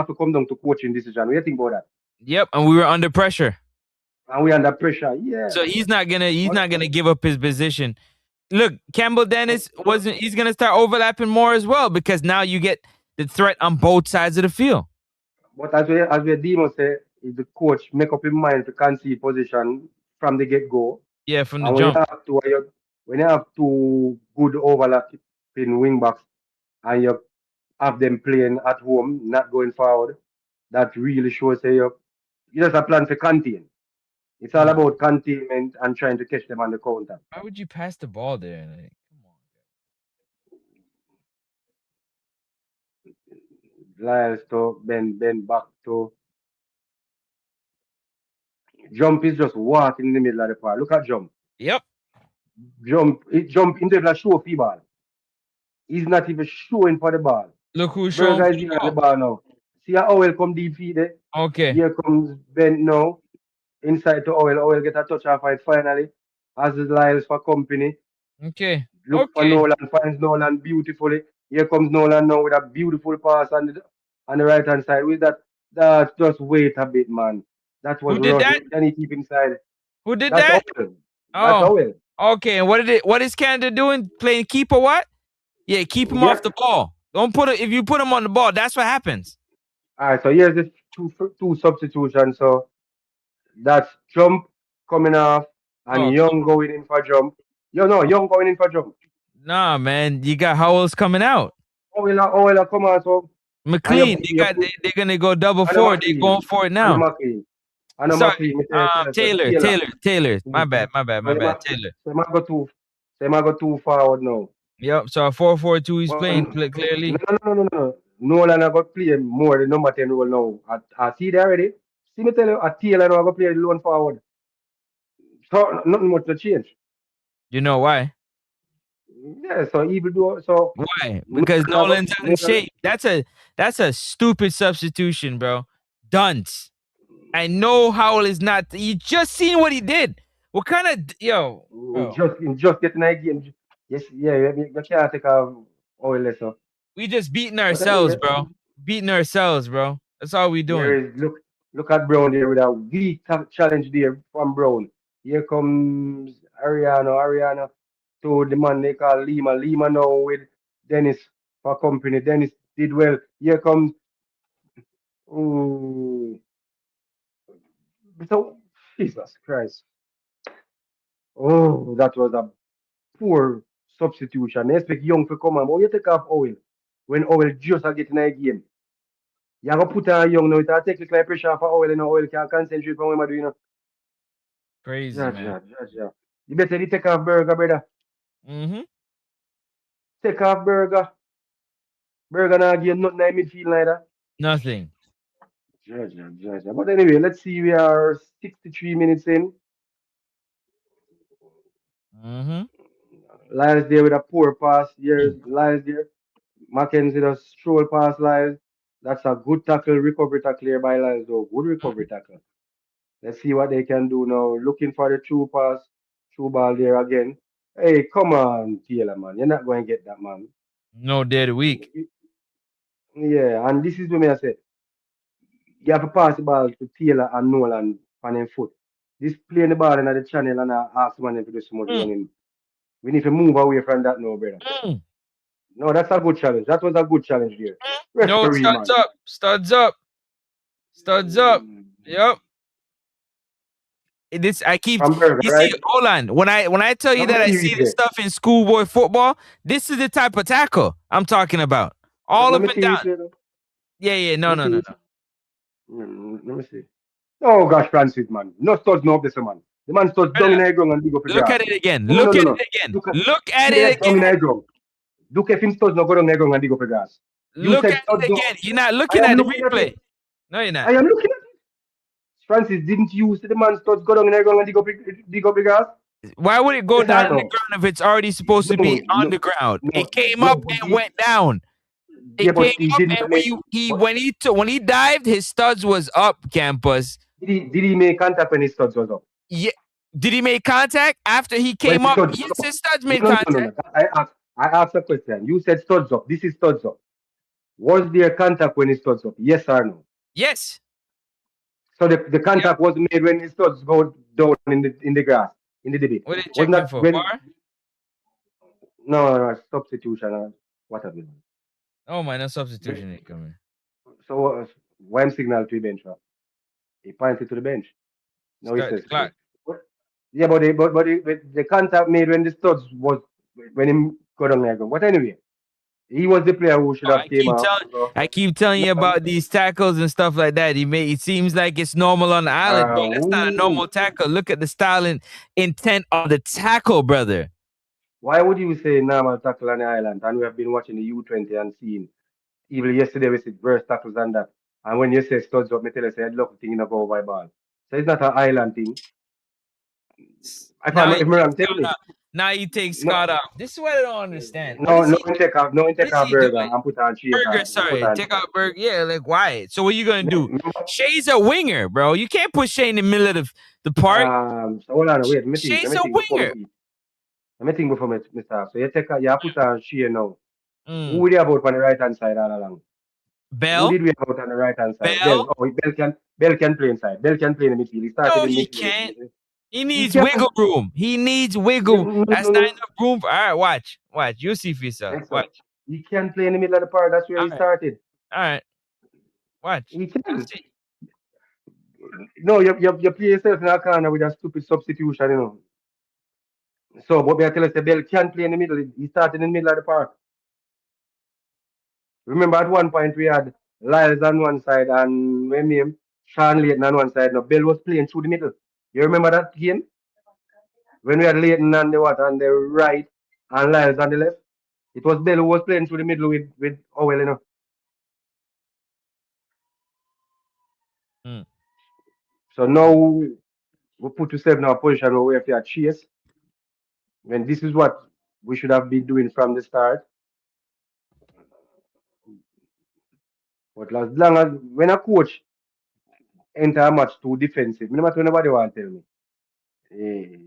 to come down to coaching decision. What do you think about that? Yep. And we were under pressure. And we under pressure. Yeah. So he's not But gonna give up his position. Look, Campbell Dennis he's gonna start overlapping more as well because now you get the threat on both sides of the field. but as we Demo say, if the coach make up his mind to concede position from the get go, Yeah, from the and jump. when you have two good overlapping wing backs and you have them playing at home, not going forward, that really shows say you just a plan for contain. It's all about containment and trying to catch them on the counter. Why would you pass the ball there? Like, come on. Lyles to bend back to jump is just walking in the middle of the park. Look at jump. Yep. Jump into the show for ball. He's not even showing for the ball. Look who's showing Berger for is the in on the ball. ball now. See how Owell come deep feet there? Okay. Here comes Ben now. Inside to Owell. Owell get a touch off it finally. As is Lyles for company. Okay. Look for Okay. Nolan. Finds Nolan beautifully. Here comes Nolan now with a beautiful pass on the right hand side. With that just wait a bit, man. That was Who did rush. that? Can he keep inside? Who did That's that? Owell. That's Oh. Owell. Okay. And what is Canada doing? Playing keeper what? Yeah, keep him off Yep. the ball. Don't put it if you put him on the ball, that's what happens. All right. So here's the two substitutions. So that's Jump coming off and Oh, Young going in for Jump. Young going in for Jump. nah, man. You got Howells coming out. Owell come on. So and McLean, they're gonna go double and a forward. They're McLean. going for it And a now. McLean. And a Sorry, McLean. Me tell you, so Taylor. My Mm. bad. So Taylor. they might go too forward now. Yep. So a 4-4-2 he's But playing no, clearly. no. Nolan I got play more the number 10 role now. I see that already. See me tell you, a Taylor now I got play the lone forward. So nothing much to change. You know why? Yeah, so evil do so Why? Because Nolan, Nolan's out of Nolan, shape. That's a stupid substitution, bro. Dunce. I know Howell is not. You just seen what he did. What kind of yo, bro? just getting a game. Yes, yeah, you can't take a oil lesson. We just beating But ourselves, anyway, bro. Beating ourselves, bro. That's all we here doing. is look at Brown there with a weak challenge there from Brown. Here comes Ariana to the man they call Lima. Lima now with Dennis for company. Dennis did well. Here comes ooh, so Jesus Christ. Oh, that was a poor substitution. I expect Young to come on. But you take off Oil when Oil just are getting a game. You have to put on Young now. It will take like pressure for Oil and Oil can't concentrate on what I'm doing. Crazy, Yeah, man. yeah, yeah, yeah. You better take off Burger, brother. Mm-hmm. Take off Burger. Burger now give nothing in midfield neither. Nothing. Yeah, yeah, yeah, yeah. But anyway, let's see. We are 63 minutes in. Mm-hmm. Lions there with a poor pass. Here's Lions there. Mackenzie does stroll past Lions. That's a good tackle, recovery tackle here by Lions, though. Good recovery tackle. Let's see what they can do now. Looking for the true pass, true ball there again. Hey, come on, Taylor, man. You're not going to get that, man. No day of the week. Yeah, and this is what I say. You have to pass the ball to Taylor and Nolan on their foot. This playing the ball in the channel and I ask man to do so much Mm, running. We need to move away from that now, brother. mm, No, that's a good challenge. That was a good challenge there. mm. No, Referee, studs man. up. Studs up. Studs up. Mm. Yep. This I keep From Burger, you see, right? hold on. When I tell you Number that I series see this there. stuff in schoolboy football, this is the type of tackle I'm talking about. All up Let me and see down. it there. Yeah, yeah, no, Let me no, see no, it. no. Let me see. Oh gosh, Francis, man. No studs no up this man. The man studs down in Brother, the ground and dig up the look grass. at it again. No, no, Look no, at no. it again. Look at Look at yeah, it down in again. the ground. Look if him studs no go down in the ground and dig up the grass. You Look said at it studs up. again. You're not I looking am at the looking at replay. it. No, you're I not. am looking at it. Francis, didn't you see the man studs go down in the ground and dig up the grass? Why would it go Yes, down I in the know. ground if it's already supposed to be No, on no, the ground? no, It came no. up But and went down. yeah, It came but he up didn't and make. But when he dived, his studs was up. Campus. did he make contact when his studs was up? Yeah. Did he make contact after he When came his up? studs Yes, was up? his studs No, made no, no, no, contact. no. I asked a question. You said studs up. This is studs up. Was there contact when it studs up? Yes or no? Yes. So the Yep. contact was made when it studs go down in the grass, in the debit. What are you Wasn't checking that for? when Bar? no substitution or what have you. Oh my, no substitution ain't coming. So when signal to the bench, he pointed to the bench. Now he Start the says play. clock. But, yeah, but the contact made when the studs was when him go down there. But anyway, he was the player who should Oh, have came off. So, I keep telling no, you about these tackles and stuff like that. It seems like it's normal on the island, bro. That's not a ooh. normal tackle. Look at the style and intent of the tackle, brother. Why would you say normal tackle on the island? And we have been watching the U20 and seeing. Even yesterday we see worse tackles than that. And when you say studs up, me tell you say I'd love to think in a go by ball. So it's not an island thing. Now he If I'm takes wrong, tell Scott me. off. Now he takes No, Scott off. This is what I don't understand. What no, is no he? one take off, no one What take is off he burger doing? and put on Burger, shaker and put sorry. on Take studs. out Burger. Yeah, like why? So what you gonna do? Remember? Shay's a winger, bro. You can't put Shay in the middle of the park. So hold on, wait, let Shay's me a think before me winger. eat. Let me think before me start. So you put on share now. Who Mm. would you about on the right hand side all along? Who Bell, did we have out on the right hand side? Bell. Bell. Oh, Bell can play inside. Bell can play in the midfield. He started No, in he midfield can't. yesterday. He He needs can. wiggle room. He needs wiggle. No, no, That's no, not no. enough room for. All right, watch, watch. You see for yourself. Next up. Watch. He can play in the middle of the park. That's where All he right, started. all right. Watch. He You'll can. see. No, you play yourself in a corner with a stupid substitution. So, but me I tell you, say Bell can play in the middle. He started in the middle of the park. Remember at one point we had Lyles on one side and when name Sean Layton on one side. Now Bell was playing through the middle. You remember that game? When we had Layton on the right and Lyles on the left? It was Bell who was playing through the middle with Owell. Mm. So now we put yourself in a position where we have to chase. When this is what we should have been doing from the start. But as long as when a coach enter a match too defensive, no matter what nobody want to tell me. Eh,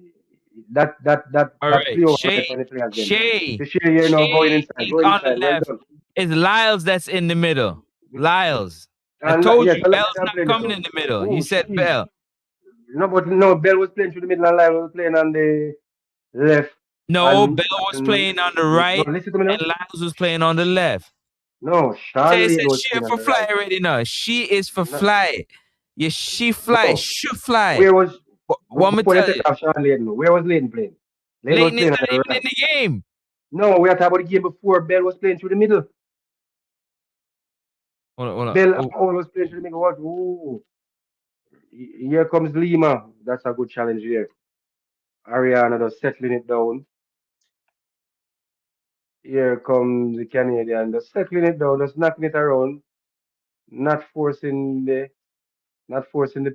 All that right, play over Shay, right from the players them. Shay, To share here now Shay is going on the inside. Well left. done. It's Lyles that's in the middle. Lyles. I And told yes, you I like Bell's that not playing it coming out. in the middle. You Oh said jeez. Bell. No, but no, Bell was playing through the middle and Lyle was playing on the left. No, And, Bell was and playing on the no, right, listen to me and now. Lyles was playing on the left. No, Say Sean it said Lane was she playing on for the fly right. already now. She is for No, fly. Yeah, she fly. no. Should fly. Where was What me before they tell take you? off Sean Lane? Where was Lane playing? Lane was Leighton is playing on not the even in right. the game. No, we are talking about the game before Bell was playing through the middle. Hold on, hold on. Bell Oh, always playing through the middle. What? Ooh. Here comes Lima. That's a good challenge here. Ariana just settling it down. Here comes the Canadian, just settling it down, just knocking it around, not forcing the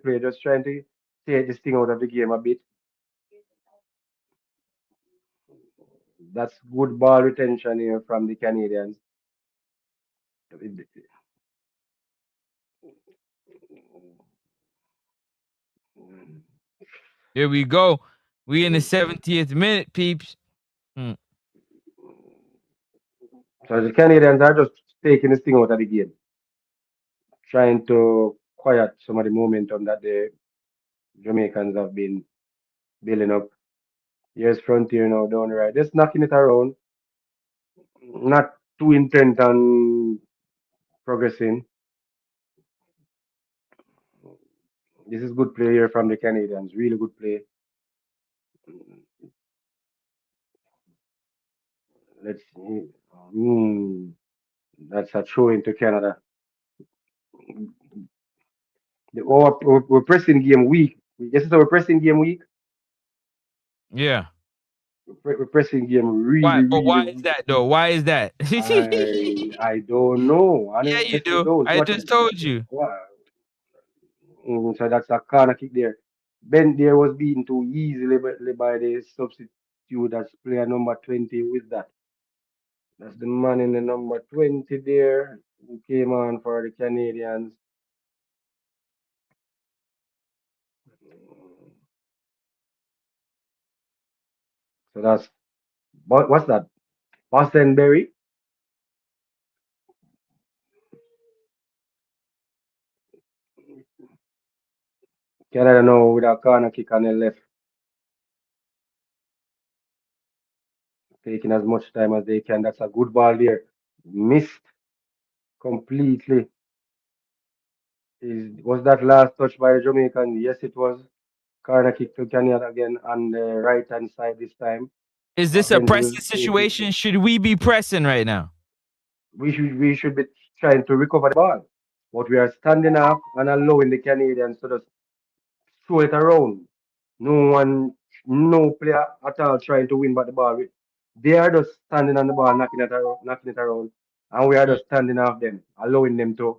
play, just trying to take this thing out of the game a bit. That's good ball retention here from the Canadians. here we go. We in the 70th minute, peeps. Hmm. So the Canadians are just taking this thing out of the game, trying to quiet some of the momentum that the Jamaicans have been building up. Here's Frontier now down the right, just knocking it around, not too intent on progressing. This is good play here from the Canadians, really good play. Let's see. Mm, that's a throw into Canada. We're pressing game week. Yes, so we're pressing game week. Yeah. We're pressing game Why? really, But really why is weak. that though? Why is that? I don't know. Yeah, you Honestly, do. don't. I just told you. What? So that's a corner kick there. Ben there was beaten too easily by the substitute. That's player number 20 with that. That's the man in the number 20 there who came on for the Canadians. So that's what's that? Boston Berry. Canada now with a corner kick on the left, taking as much time as they can. That's a good ball there. Missed completely. Was that last touch by the Jamaican? Yes, it was. Corner kick to Canada again on the right hand side this time. Is this a Offense will pressing take it. situation? Should we be pressing right now? We should be trying to recover the ball. But we are standing up and allowing the Canadians to just throw it around. No one, no player at all trying to win back the ball. They are just standing on the ball, knocking it around, and we are just standing off them, allowing them to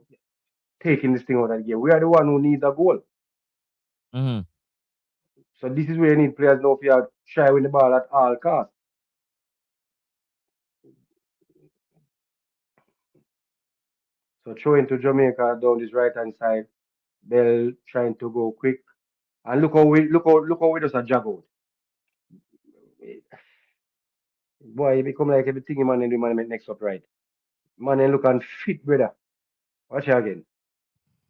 taking this thing out of the game. We are the one who needs a goal. Mm-hmm. So this is where you need players now if you are try win the ball at all costs. So throwing to Jamaica down this right hand side. Bell trying to go quick. And look how we just a jog out. Boy, it become like everything man and the man make next up right. Man and look and fit, brother. Watch it again.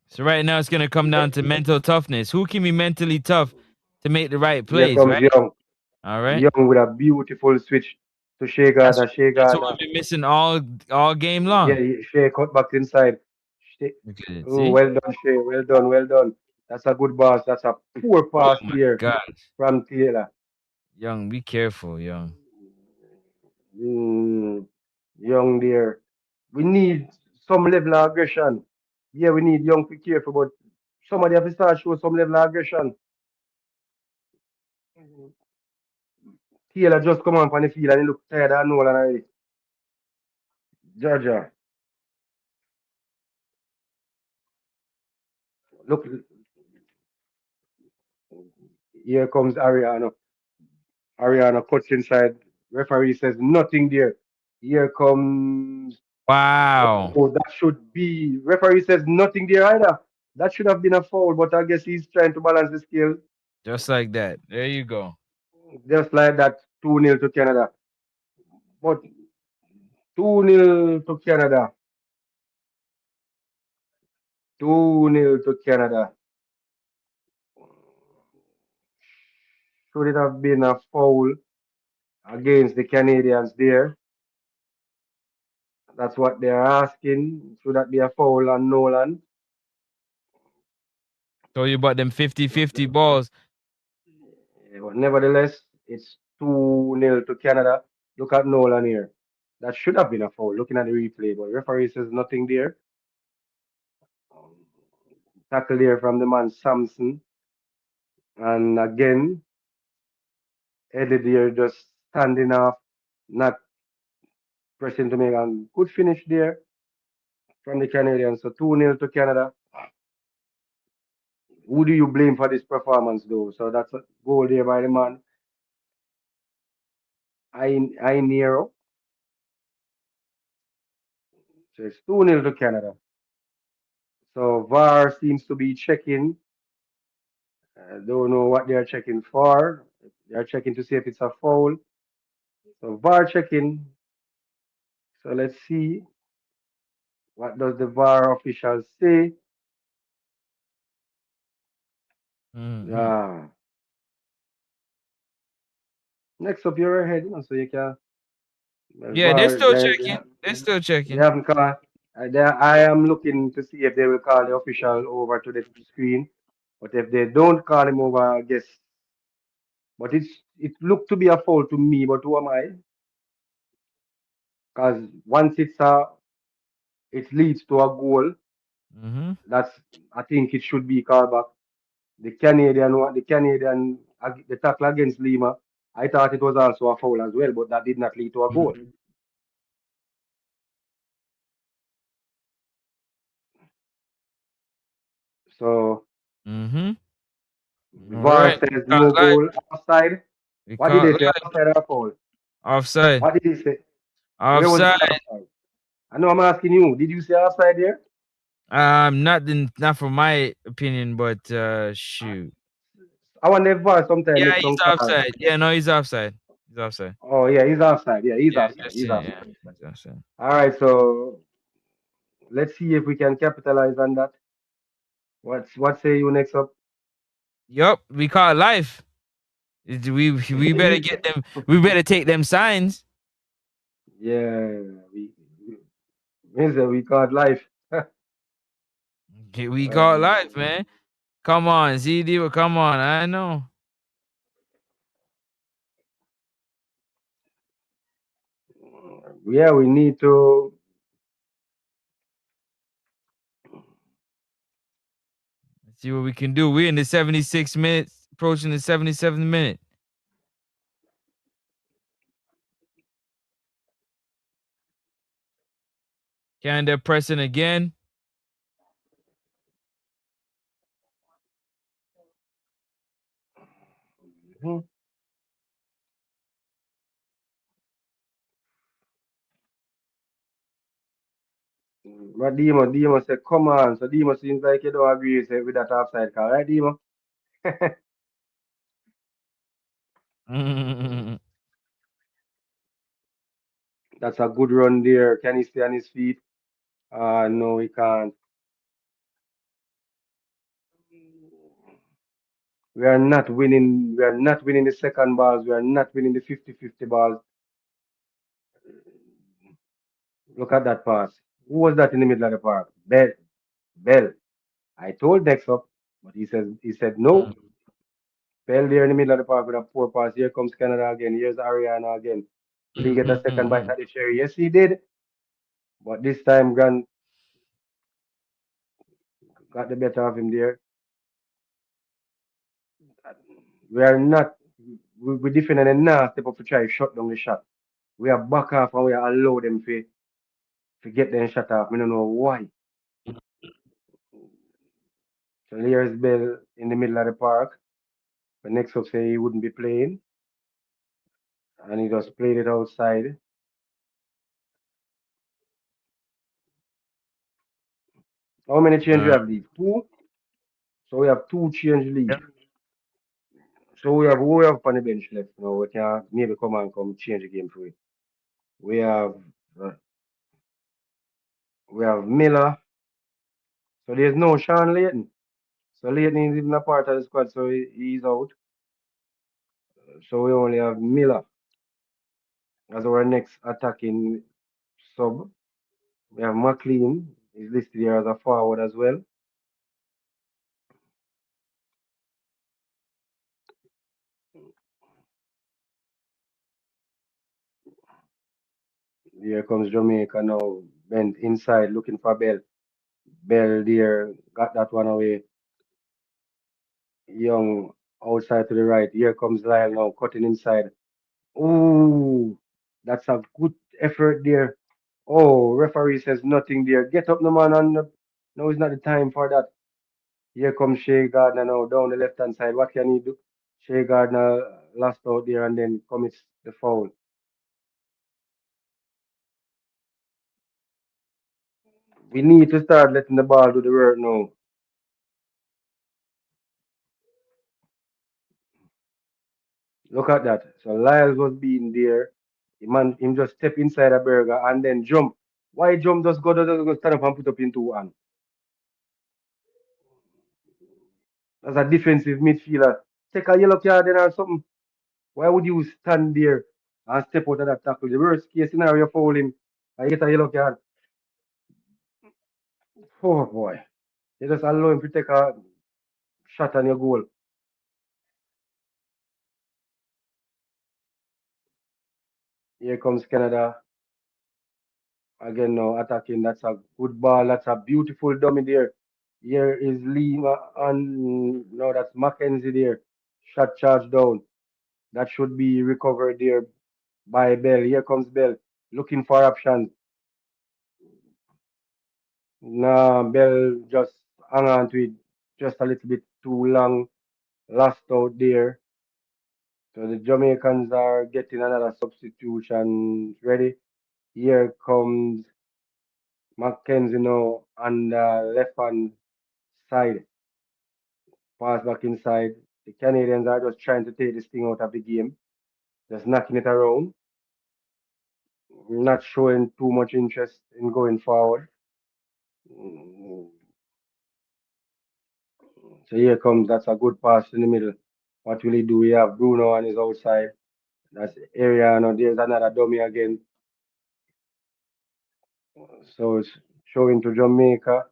So right now it's gonna come down to mental toughness. Who can be mentally tough to make the right Here plays, comes right? Young. All right. Young with a beautiful switch to Shea That's Gardner. Shea that's what Gardner. we've been missing all game Yeah, long. Shea cut back inside. Shea, Look at it. oh, See? well done, Shea. Well done, well done. That's a good pass. That's a poor Oh pass my there God. from Taylor. Young, be careful, young. Mm, Young there. We need some level of aggression. Yeah, we need Young to be careful, but somebody have to start show some level of aggression. Taylor just come on the field and he look tired and all already. Georgia, look, here comes Ariana. Ariana cuts inside. Referee says nothing there. Here comes. Wow. Oh, that should be. Referee says nothing there either. That should have been a foul, but I guess he's trying to balance the scale. Just like that. There you go. Just like that, 2-0 to Canada. But 2-0 to Canada. 2-0 to Canada. Should it have been a foul against the Canadians there? That's what they're asking. Should that be a foul on Nolan? Told you about them 50-50 balls. But nevertheless, it's 2-0 to Canada. Look at Nolan here. That should have been a foul, looking at the replay, but referee says nothing there. Tackle there from the man Samson. And again, Eddie there just standing off, not pressing to make a good finish there from the Canadians. So 2-0 to Canada. Who do you blame for this performance, though? So that's a goal there by the man. I Nero. So it's 2-0 to Canada. So VAR seems to be checking. I don't know what they're checking for. They're checking to see if it's a foul. So VAR checking. So let's see what does the VAR officials say. Mm-hmm. Ah, next up your head, so you can. Well, Yeah, they're VAR, still checking. They're still they checking. haven't called. I am looking to see if they will call the official over to the screen. But if they don't call him over, I guess. But it looked to be a foul to me. But who am I? Because once it leads to a goal, Mm-hmm. that's I think it should be called back. The tackle against Lima, I thought it was also a foul as well, but that did not lead to a goal. So Mm-hmm. All VAR right. says Caught no live. goal offside. We What did caught they say? live. Offside or foul? Offside. What did he say? Where was Offside. that offside? I know I'm asking you. Did you say offside there? Not from my opinion, but shoot. I wonder if VAR sometimes Yeah, make he's some calls. offside. Yeah, no, he's offside. He's offside. Oh yeah, he's offside. Yeah, he's Yeah, offside. just He's yeah, offside. he's offside. All right, so let's see if we can capitalize on that. What say you next up? Yup, we caught life. We better get them. We better take them signs. Yeah, we means that we caught life. Okay, we caught life, man. Come on, ZD. Come on, I know. Yeah, we need to. Let's see what we can do. We're in the 76 minutes, approaching the 77th minute. Canada pressing again. Hmm. But Demo said, come on. So Demo seems like you don't agree with that offside call, right, Demo? That's a good run there. Can he stay on his feet? No, he can't. We are not winning. We are not winning the second balls. We are not winning the 50-50 balls. Look at that pass. Who was that in the middle of the park? Bell. Bell. I told next up, but he said no. Bell there in the middle of the park with a poor pass. Here comes Canada again. Here's Ariana again. Will he get a second bite at the cherry? Yes, he did. But this time, Grant got the better of him there. We are not. We defending and now step up to try to shut down the shot. We are back off and we are allow them to get them shut off. We don't know why. So here's Bell in the middle of the park. The next up say he wouldn't be playing. and he just played it outside. How many change we Uh, have leave? Two. So we have two change yeah. leave. So we have who we have on the bench left now. We can maybe come and come change the game for it. We have uh, we have Miller. So there's no Sean Layton. So Layton is even a part of the squad, so he's out. So we only have Miller as our next attacking sub. We have McLean. He's listed here as a forward as well. Here comes Jamaica now. Bent inside looking for Bell. Bell there got that one away. Young outside to the right. Here comes Lyle now cutting inside. Ooh, that's a good effort there. Oh, referee says nothing there. Get up, no man. No, it's not the time for that. Here comes Shea Gardner now down the left hand side. What can he do? Shea Gardner lost out there and then commits the foul. We need to start letting the ball do the work now. Look at that. So Lyles was being there. The man, him just step inside a burger and then jump. Why jump? Just go stand up and put up in two hands. As a defensive midfielder, take a yellow card then or something. Why would you stand there and step out of that tackle? The worst case scenario, foul him. I get a yellow card. Oh boy. You just allow him to take a shot on your goal. Here comes Canada again now attacking. That's a good ball. That's a beautiful dummy there. Here is Lima and no, that's Mackenzie there. Shot charge down. That should be recovered there by Bell. Here comes Bell looking for options. Nah, Bell just hang on to it just a little bit too long. Lost out there. So the Jamaicans are getting another substitution ready. Here comes Mackenzie now on the left hand side. Pass back inside. The Canadians are just trying to take this thing out of the game, just knocking it around, not showing too much interest in going forward. Mm, So here comes, that's a good pass in the middle. What will he do? We have Bruno on his outside. That's Ariano. There's another dummy again. So it's showing to Jamaica.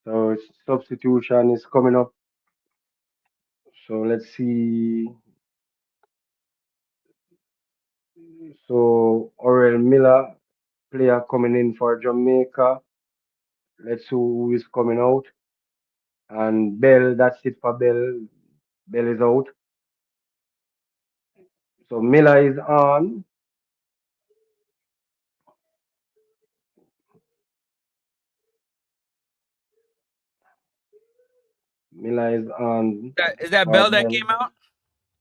So substitution is coming up. So let's see. So Orel Miller, player coming in for Jamaica. Let's see who is coming out. And Bell, that's it for Bell. Bell is out. So Miller is on. Miller is on Is that for Bell that Bell. came out?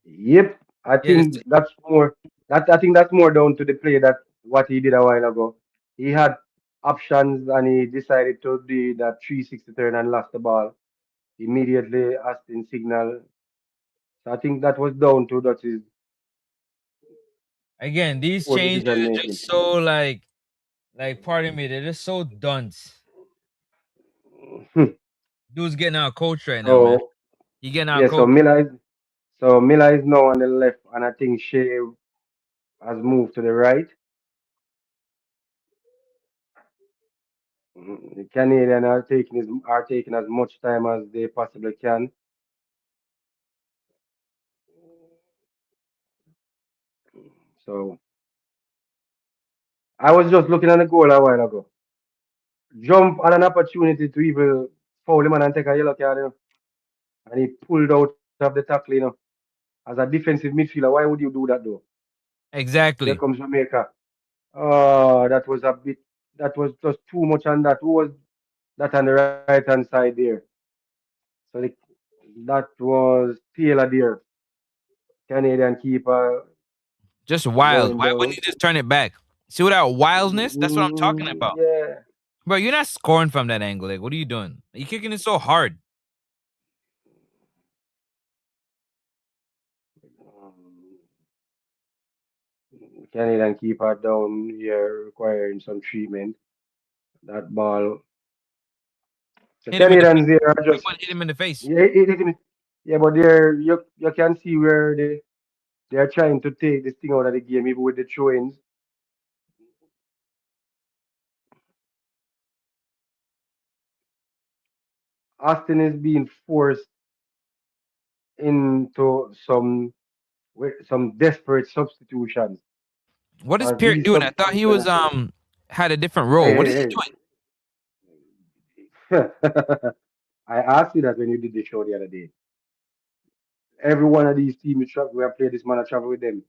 Yep, I Yeah. think that's more. That I think that's more down to the play that what he did a while ago. He had options and he decided to do that 360 turn and lost the ball immediately. Aston signal. So I think that was down to that is Again, these poor changes decision are making. just so pardon me, they're just so dunce. Dude's getting out coach right now, man. So He getting out yeah, coach. So Miller is now on the left, and I think Shea has moved to the right. The Canadian are taking as much time as they possibly can. So I was just looking at the goal a while ago. Jump on an opportunity to even foul him and take a yellow card, and he pulled out of the tackle. As a defensive midfielder, why would you do that though? Here Exactly. comes Jamaica. Oh, that was a bit. That was just too much on that. Who was that on the right hand side there? So that was Taylor there, Canadian keeper. Just wild. going Why wouldn't down. he just turn it back? See what that wildness? That's what I'm talking about. Yeah. Bro, you're not scoring from that angle. Like, what are you doing? You kicking it so hard. Um, Canadian keeper down here requiring some treatment. That ball. The Hit him in the Canadians face. here are Big just one hit him in the face. yeah, yeah, but there you can see where they are trying to take this thing out of the game, even with the throw-ins. Austin is being forced into some desperate substitutions. What is As Pierre these doing? I thought he was substitutions, had a different role. What is he hey, doing? hey, I asked you that when you did the show the other day. Every one of these teams we have played this man, I travel with them.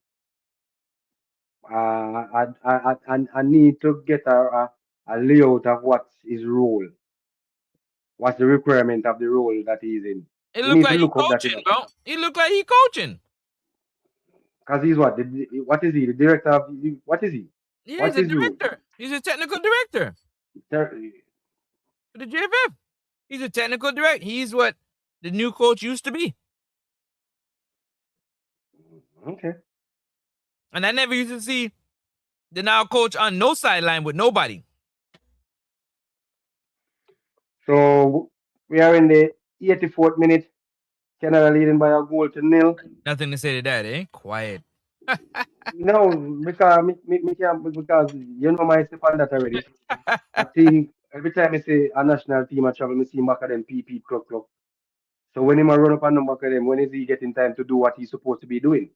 I need to get a layout of what his role, what's the requirement of the role that he's in. It We looked need to like he look up that, coaching, bro. He looked like he coaching. because he's what? What is he? The director of, what is he? Yeah, he's What's a his role? director. He's a technical director Ter- for the JFF. He's a technical director. He's what the new coach used to be. Okay. And I never used to see the now coach on no sideline with nobody. So we are in the 84th minute. Canada leading by a goal to nil. Nothing to say to that, eh? Quiet. No, because me can't, because you know myself on that already. I think every time I say a national team I travel, I see back of them PP clock clock. So when him a run up and back of them, when is he getting time to do what he's supposed to be doing?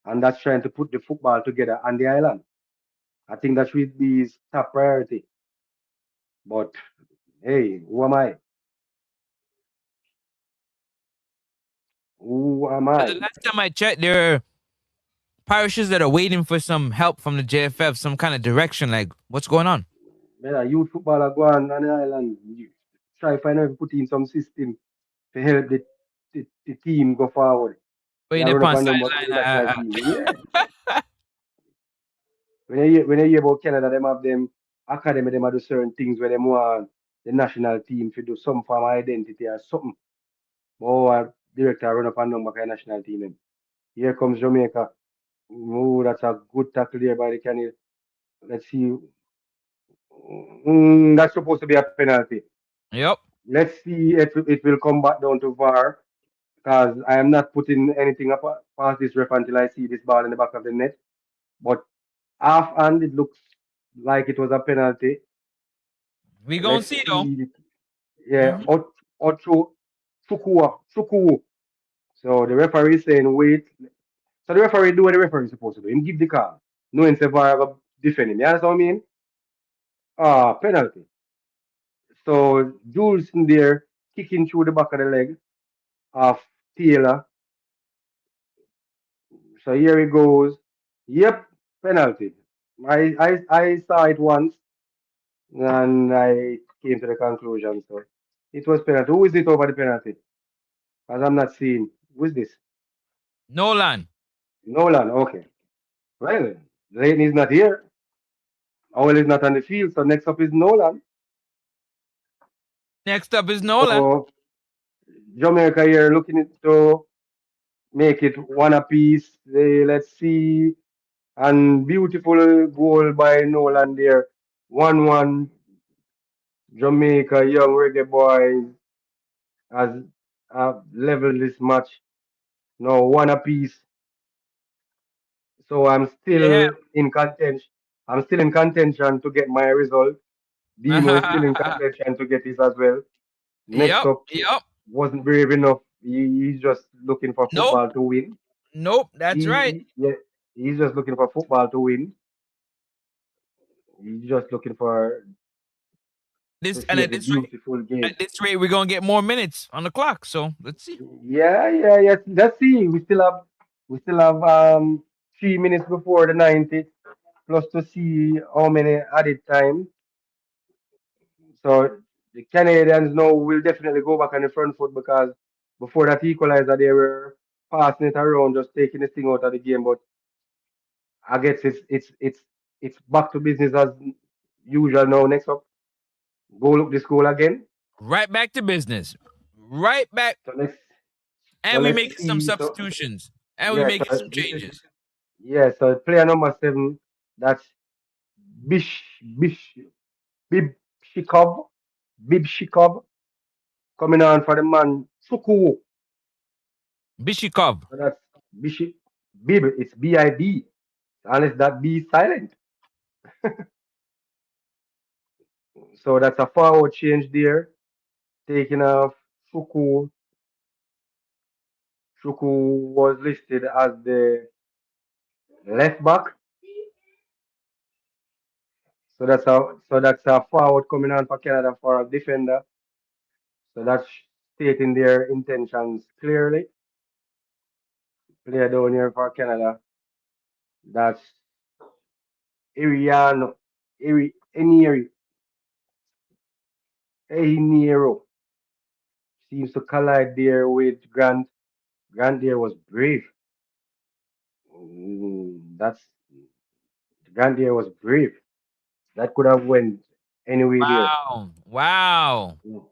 And that's trying to put the football together on the island. I think that should be his top priority. But hey, who am I? Who am But the I? last time I checked, there are parishes that are waiting for some help from the JFF, some kind of direction. Like, what's going on? Man, a youth footballer go on the island. You try find out put in some system to help the team go forward. They Waiting run up upon a number to the national sideline. team. Yeah. When you hear about Canada, them have them academy, them have do certain things where them want the national team to do some form of identity or something. Oh, our director run up and down back at the national team. Them. Here comes Jamaica. Oh, that's a good tackle there by the Canadian. Let's see. That's supposed to be a penalty. Yep. Let's see if it will come back down to VAR because I am not putting anything up past this ref until I see this ball in the back of the net. But half-hand, it looks like it was a penalty. We gonna Let's see though. see. Yeah, Mhm. Ocho Fuku. So the referee is saying wait. So the referee do what the referee is supposed to do. Him give the call. Knowing say VAR go defend him. You understand what I mean? Ah, penalty. So Jules in there kicking through the back of the leg of Taylor. So here he goes. Yep, penalty. I saw it once and I came to the conclusion. So it was penalty. Who is it over the penalty? As I'm not seeing. Who is this? Nolan. Nolan. Okay. Well, Leighton is not here. Owl is not on the field. So next up is Nolan. Next up is Nolan. So Jamaica here looking to make it one apiece. Let's see. And beautiful goal by Nolan there. 1-1. Jamaica, young reggae boys has leveled this match. Now one apiece. So I'm Yeah. still in contention. I'm still in contention to get my result. Demo is still in contention to get his as well. Next Yep. up Yep. wasn't brave enough. He's just looking for Nope. football to win. Nope. That's right. Yeah, he's just looking for football to win. He's just looking for to This and see the beautiful at game. this rate, we're gonna get more minutes on the clock. So let's see. Yeah. Let's see. We still have 3 minutes before the 90th, plus to see how many added time. So the Canadians now will definitely go back on the front foot because before that equalizer they were passing it around, just taking this thing out of the game. But I guess it's back to business as usual now. Next up, go look this goal again. Right back to business. Right back. So let's so And we let's making some see. So substitutions. And we yeah, making so some this is changes. yeah. So player number 7. That's Bish Bish Bibshikov Bibshikov coming on for the man Suku. Bishikov. So that's Bishik Bib. It's BIB. Unless that B is silent. So that's a forward change there. Taking off Shuku. Shuku was listed as the left back. So that's a forward coming on for Canada for a defender. So that's stating their intentions clearly. Player down here for Canada. That's Iriano. Enieri. Eniero. Seems to collide there with Grant. Grant there was brave. That's Grant there was brave. That could have went anyway there. Wow. Wow. Mm.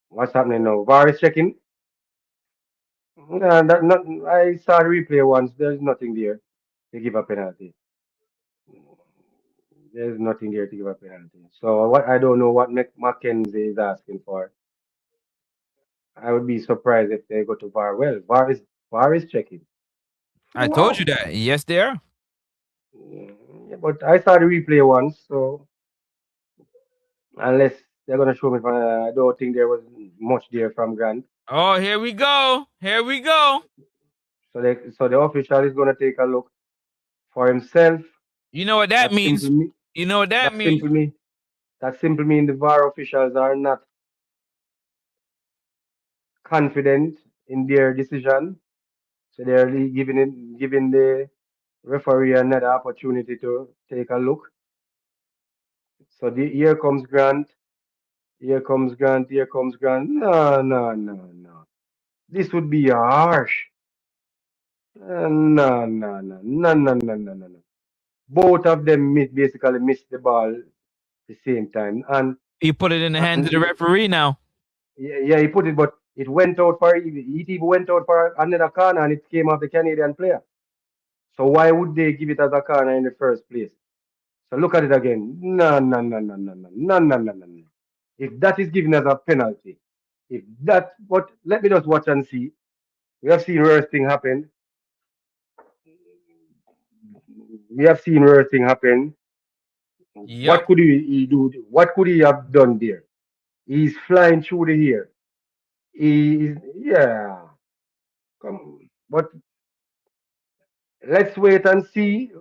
What's happening now? VAR is checking. No, I saw the replay once. There's nothing there to give a penalty. There's nothing there to give a penalty. So what I don't know what Mackenzie is asking for. I would be surprised if they go to VAR. Well, VAR is checking. I told you Wow. that. Yes, they are. Yeah, but I saw the replay once, so unless they're gonna show me, I don't think there was much there from Grant. Oh, here we go. Here we go. So the official is gonna take a look for himself. You know what that That means? simply me. You know what that That means? simply me. That simply mean the VAR officials are not confident in their decision, so they're giving the referee another opportunity to take a look. So here comes Grant. Here comes Grant. Here comes Grant. No, no, no, no. This would be harsh. No, no, no, no, no, no, no, no, no. Both of them basically missed the ball at the same time, You put it in the hands and of the referee now. yeah, yeah, he put it, but it went out for it even went out for another corner, and it came off the Canadian player. So why would they give it as a corner in the first place? So look at it again. No, no, no, no, no, no, no, no, no, no, no. If that is given as a penalty, if that, but let me just watch and see. We have seen worse thing happen. We have seen worse thing happen. Yep. What could he do? What could he have done there? He's flying through the air. He is, yeah. Come, but let's wait and see.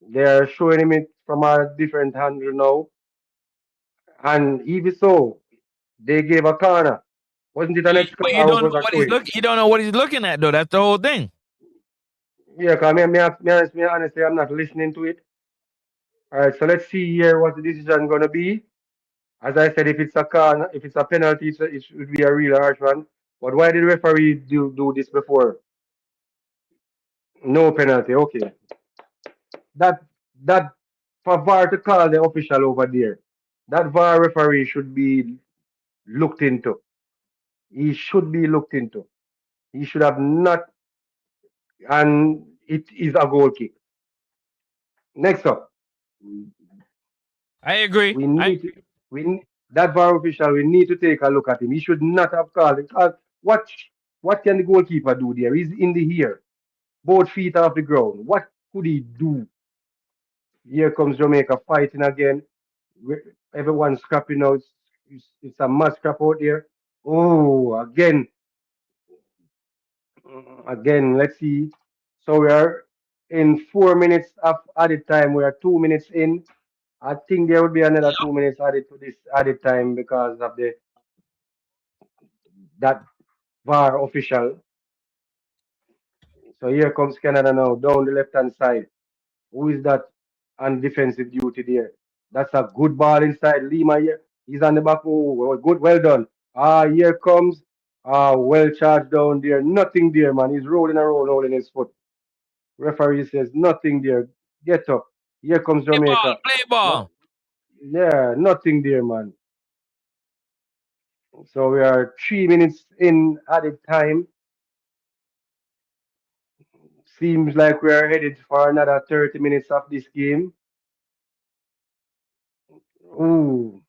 They're showing him it from a different angle now. And even so, they gave a corner. Wasn't it an But you or don't was know a what throw he's in? looking. You don't know what he's looking at though. That's the whole thing. Yeah, because honestly, I'm not listening to it. All right, so let's see here what the decision going to be. As I said, if it's a corner, if it's a penalty, it should be a real harsh one. But why did the referee do this before? No penalty. Okay. That that for VAR to call the official over there, that VAR referee should be looked into. He should be looked into. He should have not, and it is a goal kick. Next up, I agree. we need to, that VAR official. We need to take a look at him. He should not have called it. Because what can the goalkeeper do there? He's in the air, both feet off the ground. What could he do? Here comes Jamaica fighting again. Everyone's scrapping now. It's a must scrap out there. Oh, again, let's see. So we are in 4 minutes of added time. We are 2 minutes in. I think there will be another 2 minutes added to this added time because of the that VAR official. So here comes Canada now down the left hand side. Who is that on defensive duty there? That's a good ball inside. Lima here. He's on the back. Oh, good. Well done. Here comes. Well charged down there. Nothing there, man. He's rolling around, holding his foot. Referee says nothing there. Get up. Here comes Play ball, Jamaica. play What? ball. Yeah, nothing there, man. So we are 3 minutes in added time. Seems like we are headed for another 30 minutes of this game. Ooh,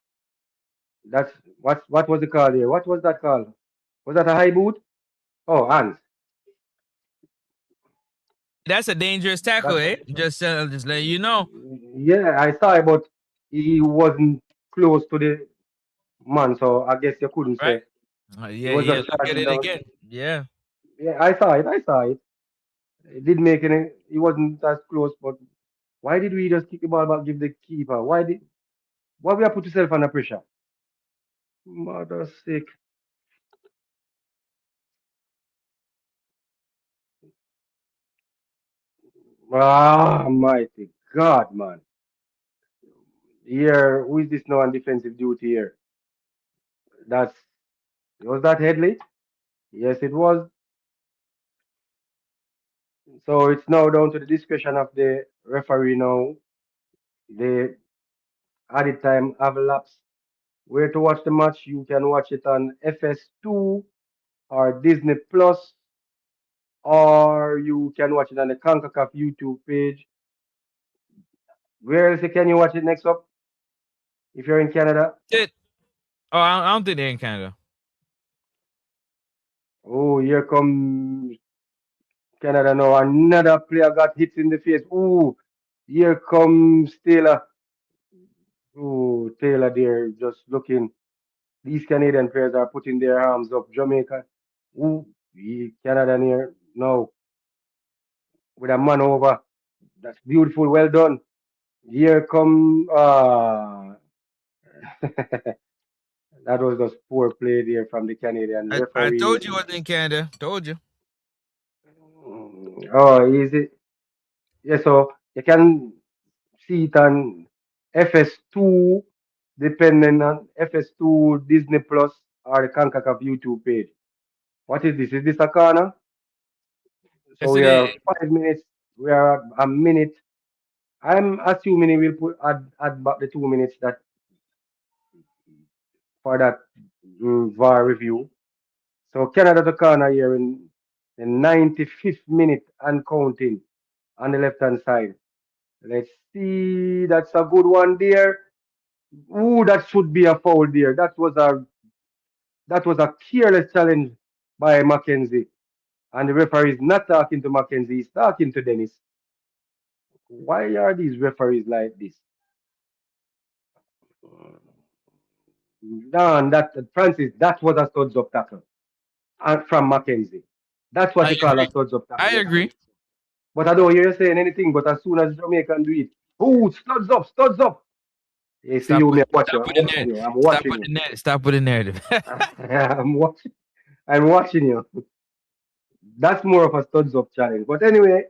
that's what was the call here? What was that call? Was that a high boot? Oh, hands. That's a dangerous tackle, That eh? Just letting you know, yeah, I saw it, but he wasn't close to the man, so I guess you couldn't right? say. He Yeah, was yeah. just Look at charging it down. again. Yeah. Yeah, I saw it. I saw it. It didn't make any. He wasn't as close, but why did we just kick the ball back, give the keeper? Why we have put yourself under pressure? Mother sick. Ah, mighty God, man. Here, who is this now on defensive duty here? That's was that Headley? Yes, it was. So it's now down to the discretion of the referee now. The added time have elapsed. Where to watch the match? You can watch it on FS2 or Disney Plus, or you can watch it on the CONCACAF YouTube page. Where else can you watch it next up? If you're in Canada, It. Oh, I don't think they're in Canada. oh, here comes Canada now. Another player got hit in the face. Ooh, here comes Taylor. Ooh, Taylor there just looking. These Canadian players are putting their arms up. Jamaica. Ooh, Canada here. No, with a man over. That's beautiful. Well done. Here come. That was just poor play there from the Canadian I referee. told you it wasn't in Canada. Told you. Oh, easy. Yeah, so you can see it on FS2, depending on FS2, Disney Plus, or the CONCACAF YouTube page. What is this? Is this a corner? So Yes, we it is. are 5 minutes. We are a minute. I'm assuming he will add back the 2 minutes that for that VAR review. So Canada to corner here in the 95th minute and counting on the left hand side. Let's see. That's a good one there. Ooh, that should be a foul there. That was a careless challenge by Mackenzie. And the referee is not talking to Mackenzie, he's talking to Dennis. Why are these referees like this? Dan, that Francis, that was a studs up tackle from Mackenzie. That's what I you call a agree. studs up tackle I yesterday. agree. But I don't hear you saying anything. But as soon as Jamaican do it, oh, studs up, studs up. You see Stop you, with me watch you. stop I'm with the watching narrative. you. I'm Stop watching with you. the narrative. Stop with the narrative. I'm watching. I'm watching you. That's more of a studs up challenge. But anyway,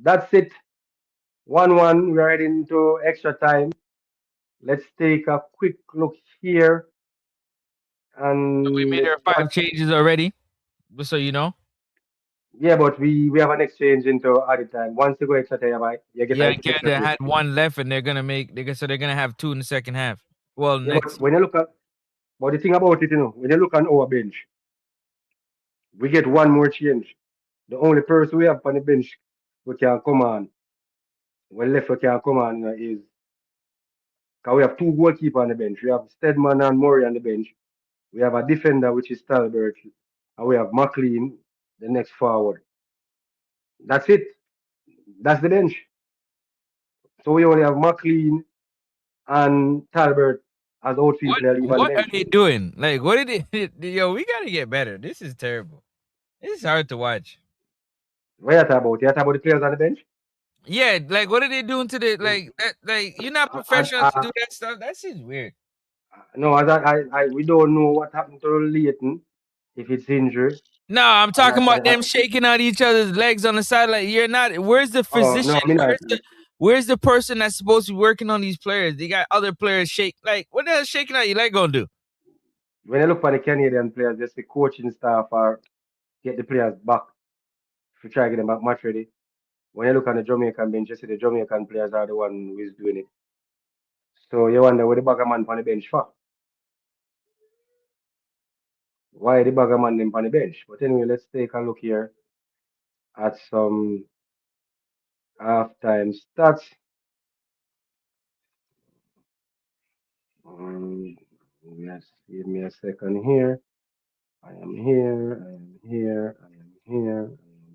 that's it. 1-1. We're heading into extra time. Let's take a quick look here We and made our what. 5 changes already, just so you know. Yeah, but we have an exchange into added time. Once you go extra time, you get Yeah, an and extra Canada change. had one left, and they're gonna have two in the second half. Well, Yeah, but next. when you look at but the thing about it, when you look on our bench, we get one more change. The only person we have on the bench we can come on, when left we can come on is because we have two goalkeepers on the bench. We have Stedman and Murray on the bench. We have a defender which is Talbert, and we have McLean, the next forward. That's it. That's the bench. So we only have McLean and Talbert as outfield What player leave on the what are bench. they doing? Like, what did they? Yo, we gotta get better. This is terrible. This is hard to watch. What you talk about? You talk about the players on the bench? Yeah, like what are they doing to the like that? Like you're not professional to do that stuff. That seems weird. No, as we don't know what happened to Leighton, if it's injury. No, I'm And talking about them shaking out each other's legs on the side. Like you're not. Where's the oh no, physician? I mean not. Where's the person that's supposed to be working on these players? They got other players shake. Like what the hell shaking out your leg gonna do? When you look for the Canadian players, just the coaching staff are get the players back to try to get them back match ready. When you look on the Jamaican bench, you see the Jamaican players are the one who is doing it. So you wonder where the bugger man on the bench for? Why the bugger man them on the bench? But anyway, let's take a look here at some halftime stats. Um, yes, give me a second here. I am here. I am here. I am here.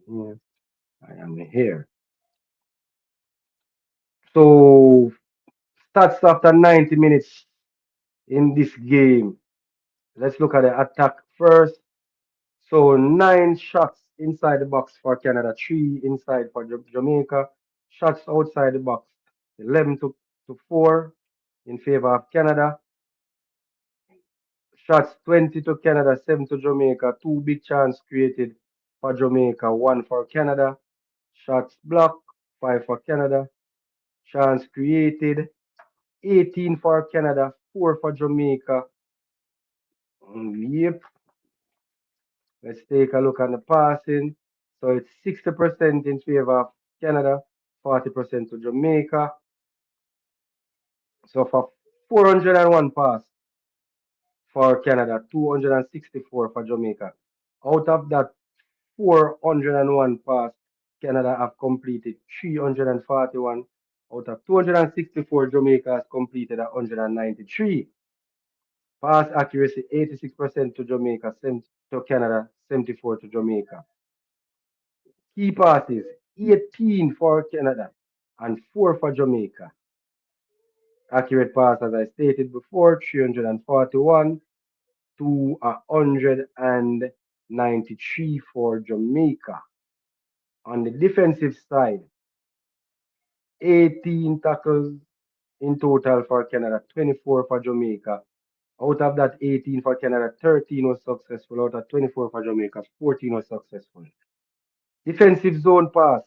I am here. I am here. So stats after 90 minutes in this game. Let's look at the attack first. So 9 shots inside the box for Canada, 3 inside for Jamaica. Shots outside the box, 11 to 4 in favor of Canada. Shots 20 to Canada, 7 to Jamaica. Two big chance created for Jamaica, one for Canada. Shots blocked, 5 for Canada. Chance created, 18 for Canada, 4 for Jamaica. Yep. Let's take a look at the passing. So it's 60% in favor of Canada, 40% to Jamaica. So for 401 pass for Canada, 264 for Jamaica. Out of that 401 pass, Canada have completed 341. Out of 264, Jamaica has completed 193. Pass accuracy 86% to Jamaica, to Canada, 74 to Jamaica. Key passes 18 for Canada and 4 for Jamaica. Accurate pass, as I stated before, 341 to 193 for Jamaica. On the defensive side, 18 tackles in total for Canada, 24 for Jamaica. Out of that 18 for Canada, 13 was successful. Out of 24 for Jamaica, 14 was successful. Defensive zone pass,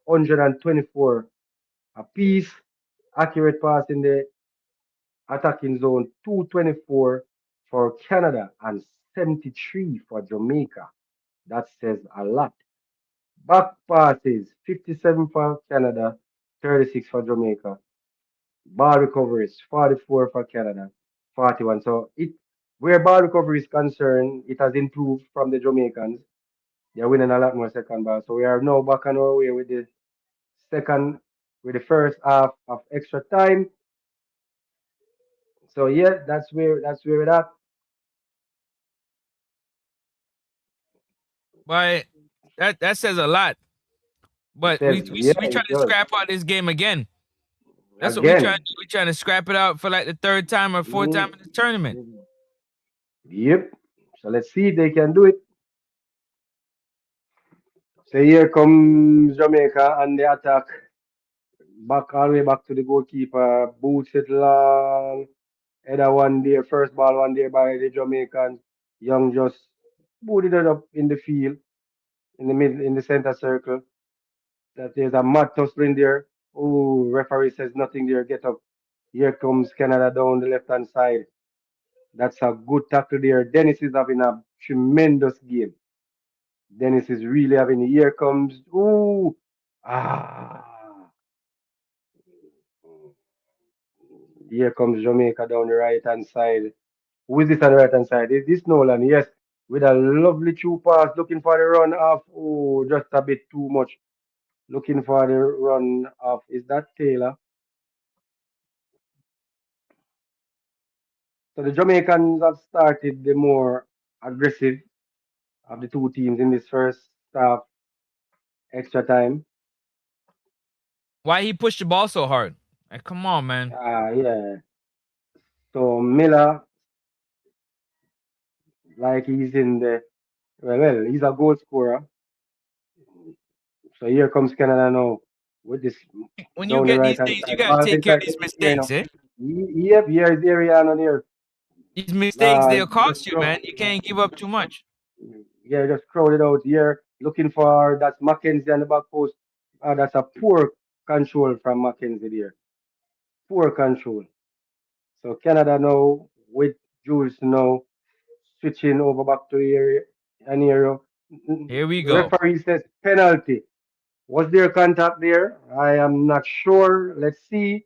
124 apiece. Accurate pass in the attacking zone, 224 for Canada and 73 for Jamaica. That says a lot. Back passes, 57 for Canada, 36 for Jamaica. Ball recoveries, 44 for Canada, 41. So where ball recovery is concerned, it has improved from the Jamaicans. They're winning a lot more second ball. So we are now back on our way second, with the first half of extra time. So yeah, that's where we're at. But that says a lot. It But says, yeah, we try it to does. scrap out this game again. That's what we trying to Again. do. We trying to scrap it out for like the third time or fourth time Mm, in the tournament. yep. So let's see if they can do it. So here comes Jamaica and the attack. Back all the way back to the goalkeeper. Boots it long. Header one there. First ball one there by the Jamaicans. Young just booted it up in the field, in the middle, in the center circle. That there's a mad tussle in there. Oh, referee says nothing there. Get up. Here comes Canada down the left hand side. That's a good tackle there. Dennis is having a tremendous game. Dennis is really having. Here comes. Ooh. Ah. Here comes Jamaica down the right hand side. Who is this on the right hand side? Is this Nolan? Yes. With a lovely true pass. Looking for the run off. Oh, just a bit too much. Looking for the run off. Is that Taylor? So the Jamaicans have started the more aggressive of the two teams in this first half extra time. Why he pushed the ball so hard? Like, come on, man. Yeah. So Miller, like he's in the well, he's a goal scorer. So here comes Canada now with this When you down the get right these hand things, you side. gotta Ball take care of inside these here mistakes, now. eh? Yep, here is Ariane on here. These mistakes they'll Just cost you, man. You can't give up too much. yeah, just crowded out here looking for that's Mackenzie on the back post. That's a poor control from Mackenzie there. Poor control. So Canada now with Jules now switching over back to the area an area. Here we The go. referee says penalty. Was there contact there? I am not sure. Let's see.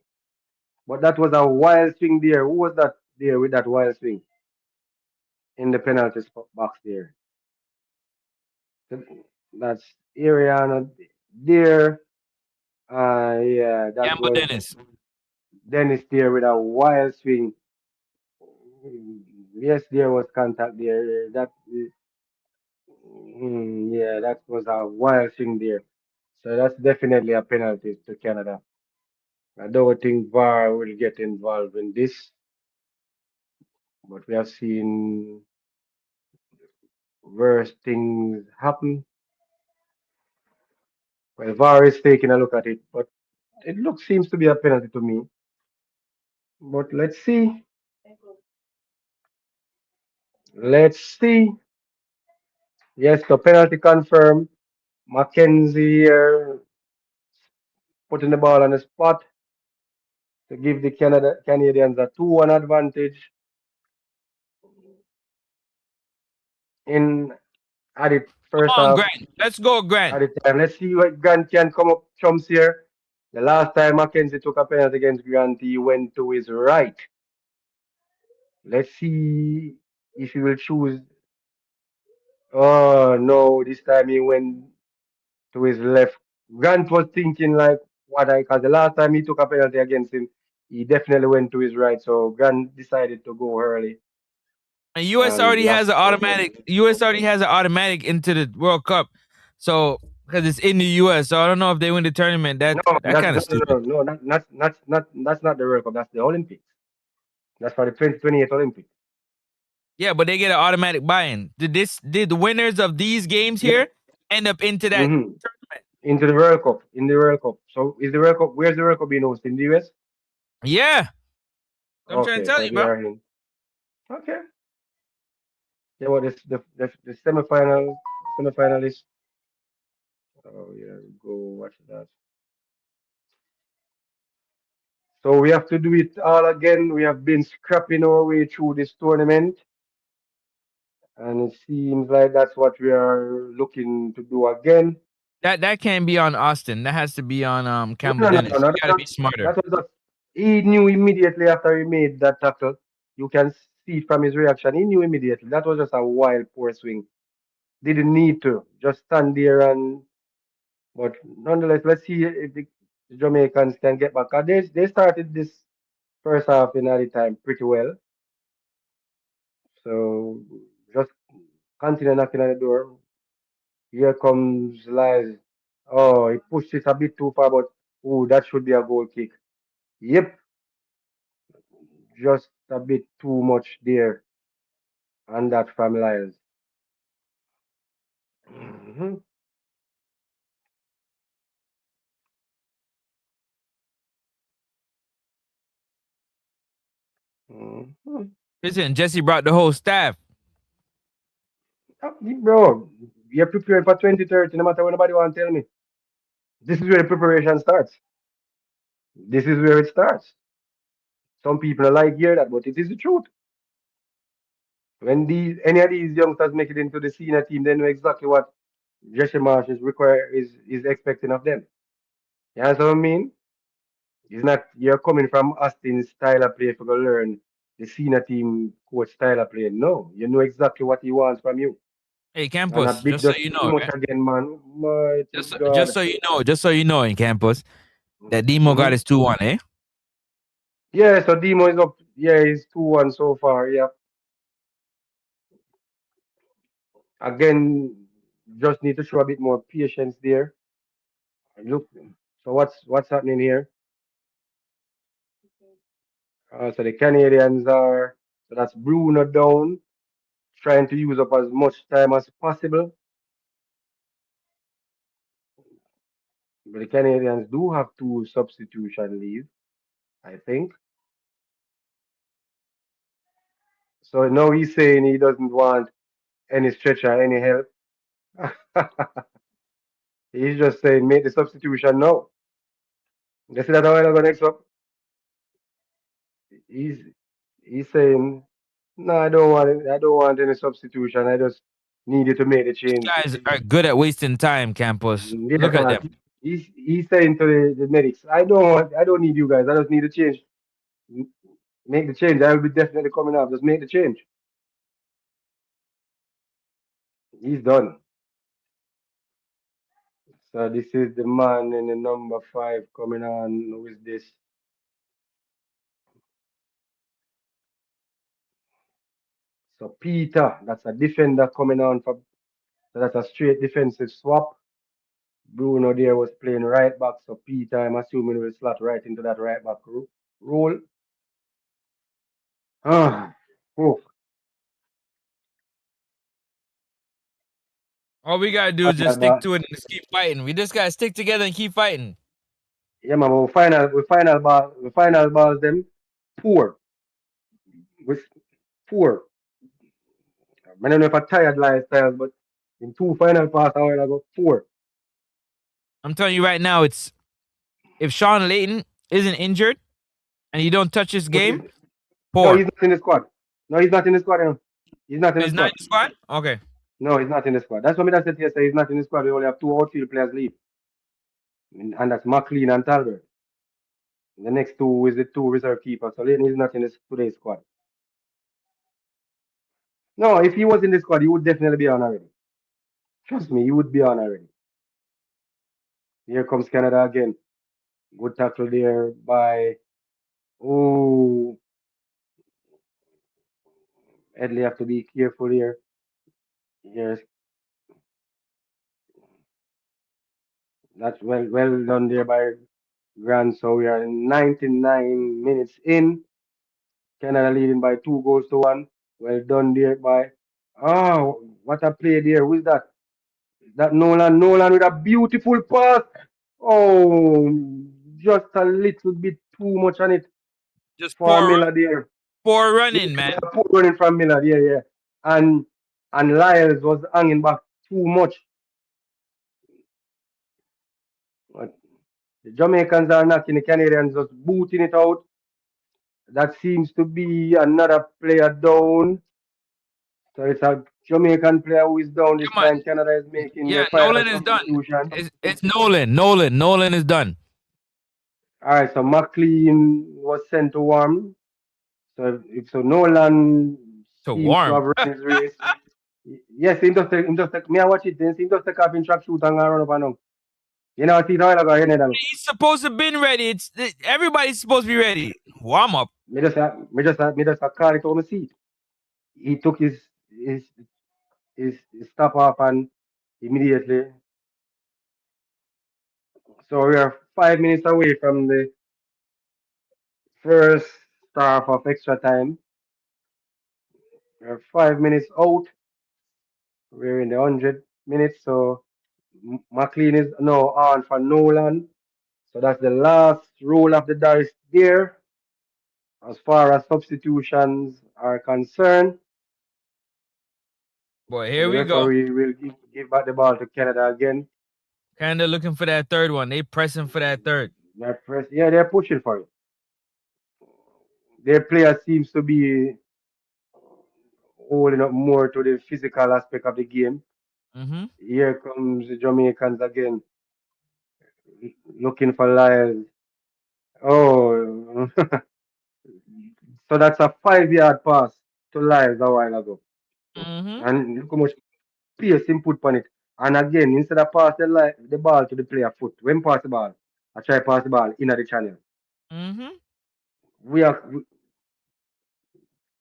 But that was a wild swing there. Who was that there with that wild swing in the penalty box there? Th- That's Ariana there. Yeah, that Gamble was Dennis. Dennis there with a wild swing. Yes, there was contact there. Yeah, that was a wild swing there. So that's definitely a penalty to Canada. I don't think VAR will get involved in this, but we have seen worse things happen. Well, VAR is taking a look at it, but seems to be a penalty to me. But let's see. Let's see. Yes, the penalty confirmed. Mackenzie here putting the ball on the spot to give the Canadians a 2-1 advantage in at the Come first on, half Grant. Let's go, at Grant. the time. Let's see what Grant can come up trumps here. The last time Mackenzie took a penalty against Grant, he went to his right. Let's see if he will choose. Oh no, this time he went to his left. Grant was thinking like what I because the last time he took a penalty against him, he definitely went to his right. So Grant decided to go early And US and already lost has an possession. automatic. US already has an automatic into the World Cup. So because it's in the US, so I don't know if they win the tournament. No, That kind of stupid. that's not the World Cup. That's the Olympics. That's for the 2028 Olympics. Yeah, but they get an automatic buy-in. Did the winners of these games Yeah. here end up into that Mm-hmm. tournament? Into the World Cup. In the World Cup. So is the World Cup? Where's the World Cup being hosted? In the US? Yeah, I'm trying to Okay, tell so you, they bro. are in. Okay. Yeah, well, the semifinalists. Oh yeah, go watch that. So we have to do it all again. We have been scrapping our way through this tournament, and it seems like that's what we are looking to do again. That can't be on Austin. That has to be on No, Campbell no, no, no, Dennis. no. You got to be smarter. That was just, he knew immediately after he made that tackle. You can see from his reaction. He knew immediately. That was just a wild poor swing. Didn't need to just stand there and. But nonetheless, let's see if the Jamaicans can get back. 'Cause they started this first half in the time pretty well. So just continue knocking on the door. Here comes Lies. Oh, he pushed it a bit too far, but oh, that should be a goal kick. Yep, just a bit too much there on that from Lyles. Hmm. Hmm. Listen, Jesse brought the whole staff. Bro, you're prepared for 2030, no matter what nobody want to tell me. This is where the preparation starts. This is where it starts. Some people don't like hear that, but it is the truth. When any of these youngsters make it into the senior team, they know exactly what Jesse Marsh is expecting of them. You understand what I mean? It's not you're coming from Austin's style of play for to learn the senior team coach style of play. No, you know exactly what he wants from you. Hey, And a Campos, bit just so just you too know, much right? again, man. Mighty Just God. so you know, in Campos, that Demo got Hmm. his 2-1, eh? Yeah, so Demo is up. Yeah, he's 2-1 so far. Yeah. Again, just need to show a bit more patience there. Look, so what's happening here? So the Canadians are so that's Bruno down, trying to use up as much time as possible. But the Canadians do have two substitution leave, I think. So now he's saying he doesn't want any stretcher, any help. He's just saying make the substitution now. They see that a while ago next up. He's he's saying, no, I don't want it. I don't want any substitution. I just need you to make the These change. guys are good at wasting time, Campos. Yeah, Look at man. them. He's saying to the medics, I don't need you guys. I just need to change. M- Make the change. I will be definitely coming up. Just make the change. He's done. So this is the man in the number five coming on with this. So Peter, that's a defender coming on for. So that's a straight defensive swap. Bruno there was playing right back. So Peter, I'm assuming will slot right into that right back role. Ah, oh, All we gotta do is just final stick ball. to it and just keep fighting. We just gotta stick together and keep fighting. Yeah, man. We final balls them poor. With poor. I don't know if I tired lifestyles, but in two final pass a while ago, four. I'm telling you right now, it's if Sean Layton isn't injured and you don't touch his But game, no, poor. he's not in the squad. No, he's not in the squad. You know. He's not in the He's not in squad. the squad? Okay. No, he's not in the squad. That's what me that said yesterday. He's not in the squad. We only have two outfield players leave, and that's McLean and Talbot. The next two is the two reserve keepers. So Leighton is not in today's squad. No, if he was in the squad, he would definitely be on already. Trust me, he would be on already. Here comes Canada again. Good tackle there by oh Edley have to be careful here. Yes, that's well done there by Grant. So we are 99 minutes in. Canada leading by 2 goals to 1. Well done there by what a play there. Who's that? That Nolan. Nolan with a beautiful pass. Oh, just a little bit too much on it Just for Miller there. poor Yeah, running, just man. a poor running from Miller. Yeah, yeah. And and Lyles was hanging back too much. But the Jamaicans are knocking the Canadians just booting it out. That seems to be another player down. So it's a Jamaican player who is down this Come on. time. Canada is making Yeah, their final Nolan is done. substitution. It's Nolan. Nolan is done. All right, so McLean was sent to warm. So so Nolan To seems to warm. have run his race. Yes, me I watch it then. He just take off in track shoot and run up and down. You know, see how I go ahead and He's supposed to have been ready. Everybody's supposed to be ready. Warm up. me just call it on the seat. He took his stop off and immediately. So we are 5 minutes away from the first half of extra time. We're 5 minutes out. We're in the 100 minutes. So McLean is now on for Nolan. So that's the last roll of the dice there as far as substitutions are concerned. Boy, So here the we go. referee will give back the ball to Canada again. Kinda looking for that third one. They pressing for that third. They're pushing for it. Their player seems to be holding up more to the physical aspect of the game. Mm-hmm. Here comes the Jamaicans again, looking for Lyles. Oh, so that's a 5 yard pass to Lyles a while ago. Mm-hmm. And look how much pace he put on it. And again, instead of pass the ball to the player foot, when pass the ball, I try pass the ball in the channel. Mm-hmm. We are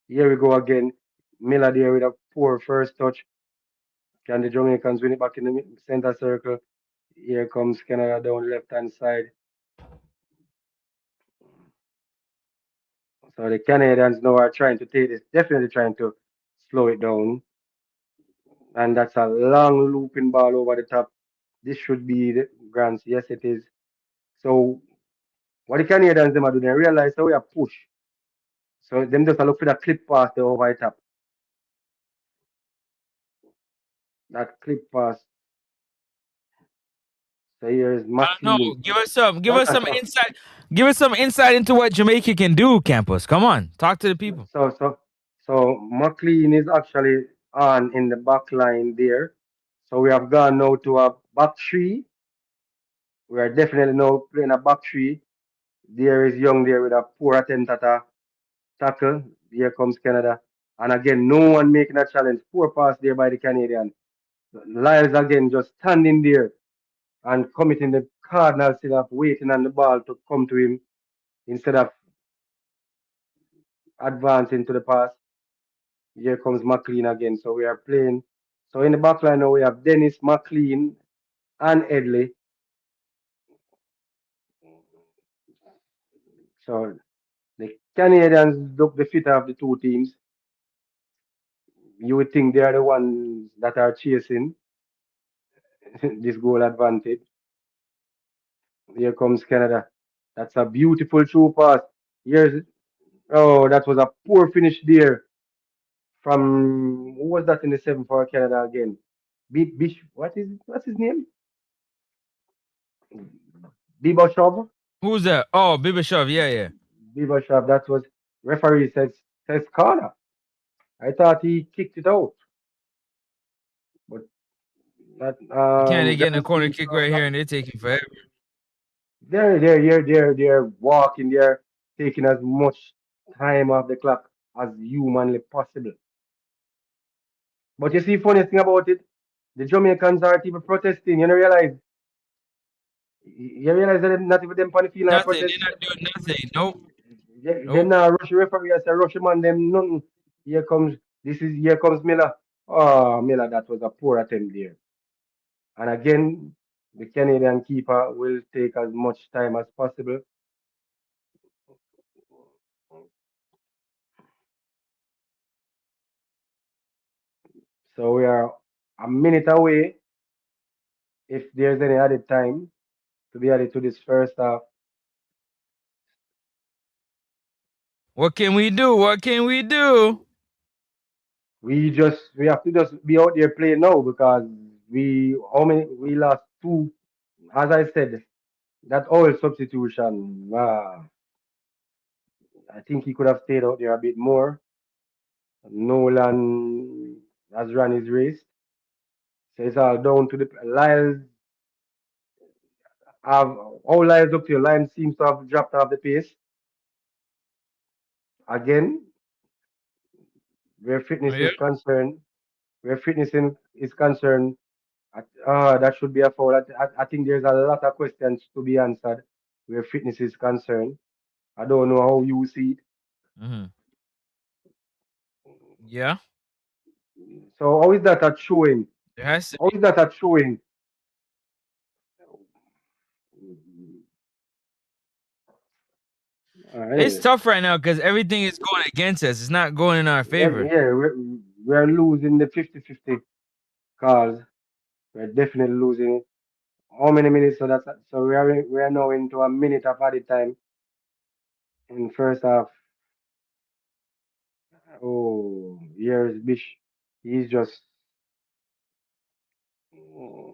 here we go again. Miller there with a poor first touch. Can the Jamaicans win it back in the center circle? Here comes Canada down the left hand side. So the Canadians now are trying to take this, definitely trying to slow it down. And that's a long looping ball over the top. This should be the Grants. Yes, it is. So what the Canadians them are doing, they realize how we are push. So them just a look for that clip pass the over the top. That clip pass. So here's I don't McLean. know. Give us some. Give No, us no, some insight. Give us some insight into what Jamaica can do, Campus. Come on, talk to the people. so McLean is actually on in the back line there. So we have gone now to a back three. We are definitely now playing a back three. There is Young there with a poor attempt at a tackle. Here comes Canada. And again, no one making a challenge. Poor pass there by the Canadian. Lyles again just standing there and committing the cardinal sin of waiting on the ball to come to him instead of advancing to the pass. Here comes McLean again. So we are playing. So in the back line now we have Dennis, McLean, and Edley. So the Canadians look the fitter of the two teams. You would think they are the ones that are chasing this goal advantage. Here comes Canada. That's a beautiful through pass. Here's oh, that was a poor finish there from who was that in the seven for Canada again? Bish, what's his name? Bibashov. Who's that? Oh, Bibashov. Yeah, yeah. Bibashov. That was referee says corner. I thought he kicked it out, but that Canada getting a John corner Steve kick saw right that. here, and they're taking forever. They're walking. They're taking as much time off the clock as humanly possible. But you see, funny thing about it, the Jamaicans are even protesting. You realize that not even them on the field are Nothing. They're protest. not doing nothing. Nope. They Nope. now rush the referee as a rush him on them nothing. Here comes Miller. Oh Miller, that was a poor attempt there. And again, the Canadian keeper will take as much time as possible. So we are a minute away if there's any added time to be added to this first half. What can we do? What can we do? We have to just be out there playing now because we lost two. As I said, that oil substitution. I think he could have stayed out there a bit more. Nolan has run his race, so it's all down to the Lyles. Have all Lyles up to Lyles seems to have dropped off the pace again. Where Oh, fitness yeah. is concerned, where fitness is concerned, that should be a foul. I think there's a lot of questions to be answered where fitness is concerned. I don't know how you see it. Mm-hmm. Yeah. So how is that a showing? There has to How be. is that a showing? It's Anyway, tough right now because everything is going against us. It's not going in our favor. yeah, we're losing the 50-50 calls. We're definitely losing it. How many minutes? So we are now into a minute of added time in first half. Oh, here's Bish. He's just mm,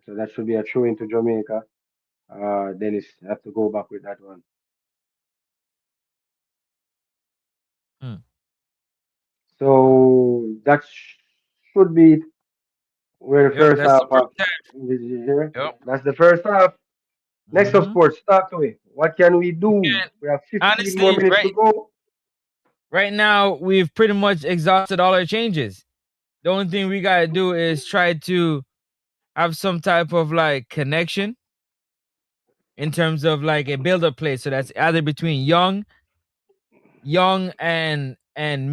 so that should be a throw into Jamaica. Dennis have to go back with that one. Hmm. So that should be where the Yep, first that's the half first of half. here. Yep. That's the first half. Next up, Mm-hmm. sports. Talk to me. What can we do? And We have 15 more honestly, minutes to go. right now we've pretty much exhausted all our changes. The only thing we gotta do is try to have some type of like connection in terms of like a build-up play. So that's either between Young and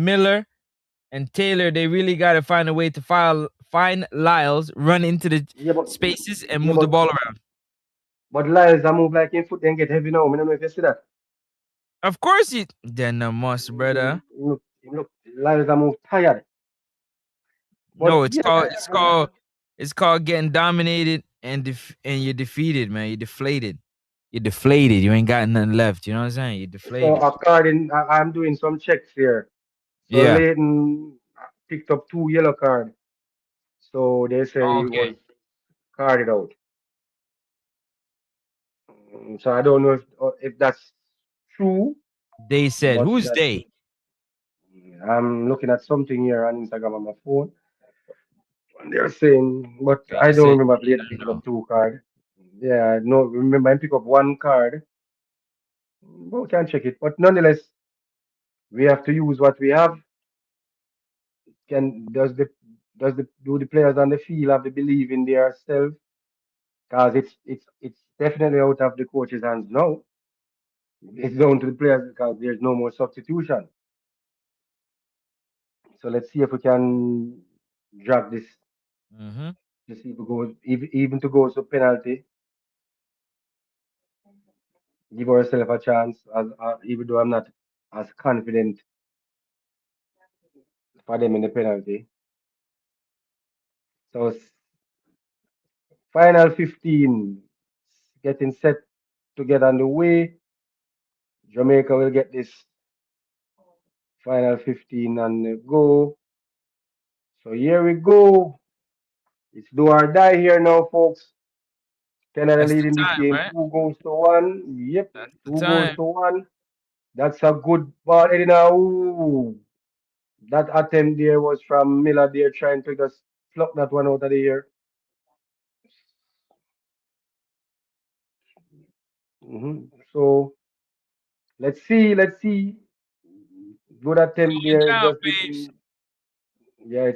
Miller and Taylor. They really gotta find a way to find Lyles, run into the Yeah, but spaces and yeah, move the but ball around. but Lyles, I move like in foot and get heavy now. I don't know if you see that. Of course he then a must, brother. Look, Lyles, I move tired. But No, it's yeah, called it's called getting dominated and and you're defeated, man. You're deflated. You're deflated. You ain't got nothing left. You know what I'm saying? You're so deflated. according, I'm doing some checks here. So Yeah. Leighton picked up two yellow cards. So they say he Okay. was carded out. So I don't know if that's true, They said, but who's that they? I'm looking at something here on Instagram on my phone. They're saying, but I They don't say remember you Blade don't picking know. up two card. Yeah, no, remember I pick up one card, but we can check it. But nonetheless, we have to use what we have. Can does the do the players on the field have the belief in their self? Because it's definitely out of the coach's hands now. It's down to the players because there's no more substitution. So let's see if we can drag this Mm-hmm. to see if we go even to go to penalty, give ourselves a chance. As even though I'm not as confident for them in the penalty. So final 15 getting set to get on the way. Jamaica will get this final 15 on the go. So here we go. It's do or die here now, folks. Canada That's the leading this time, game right? 2 goals to 1. Yep, That's the 2 goals time. to 1. That's a good ball, Eddie. Now, ooh, that attempt there was from Miller there trying to just pluck that one out of the air. So let's see. Good attempt Going there. down, Just babes. didn't. Yeah,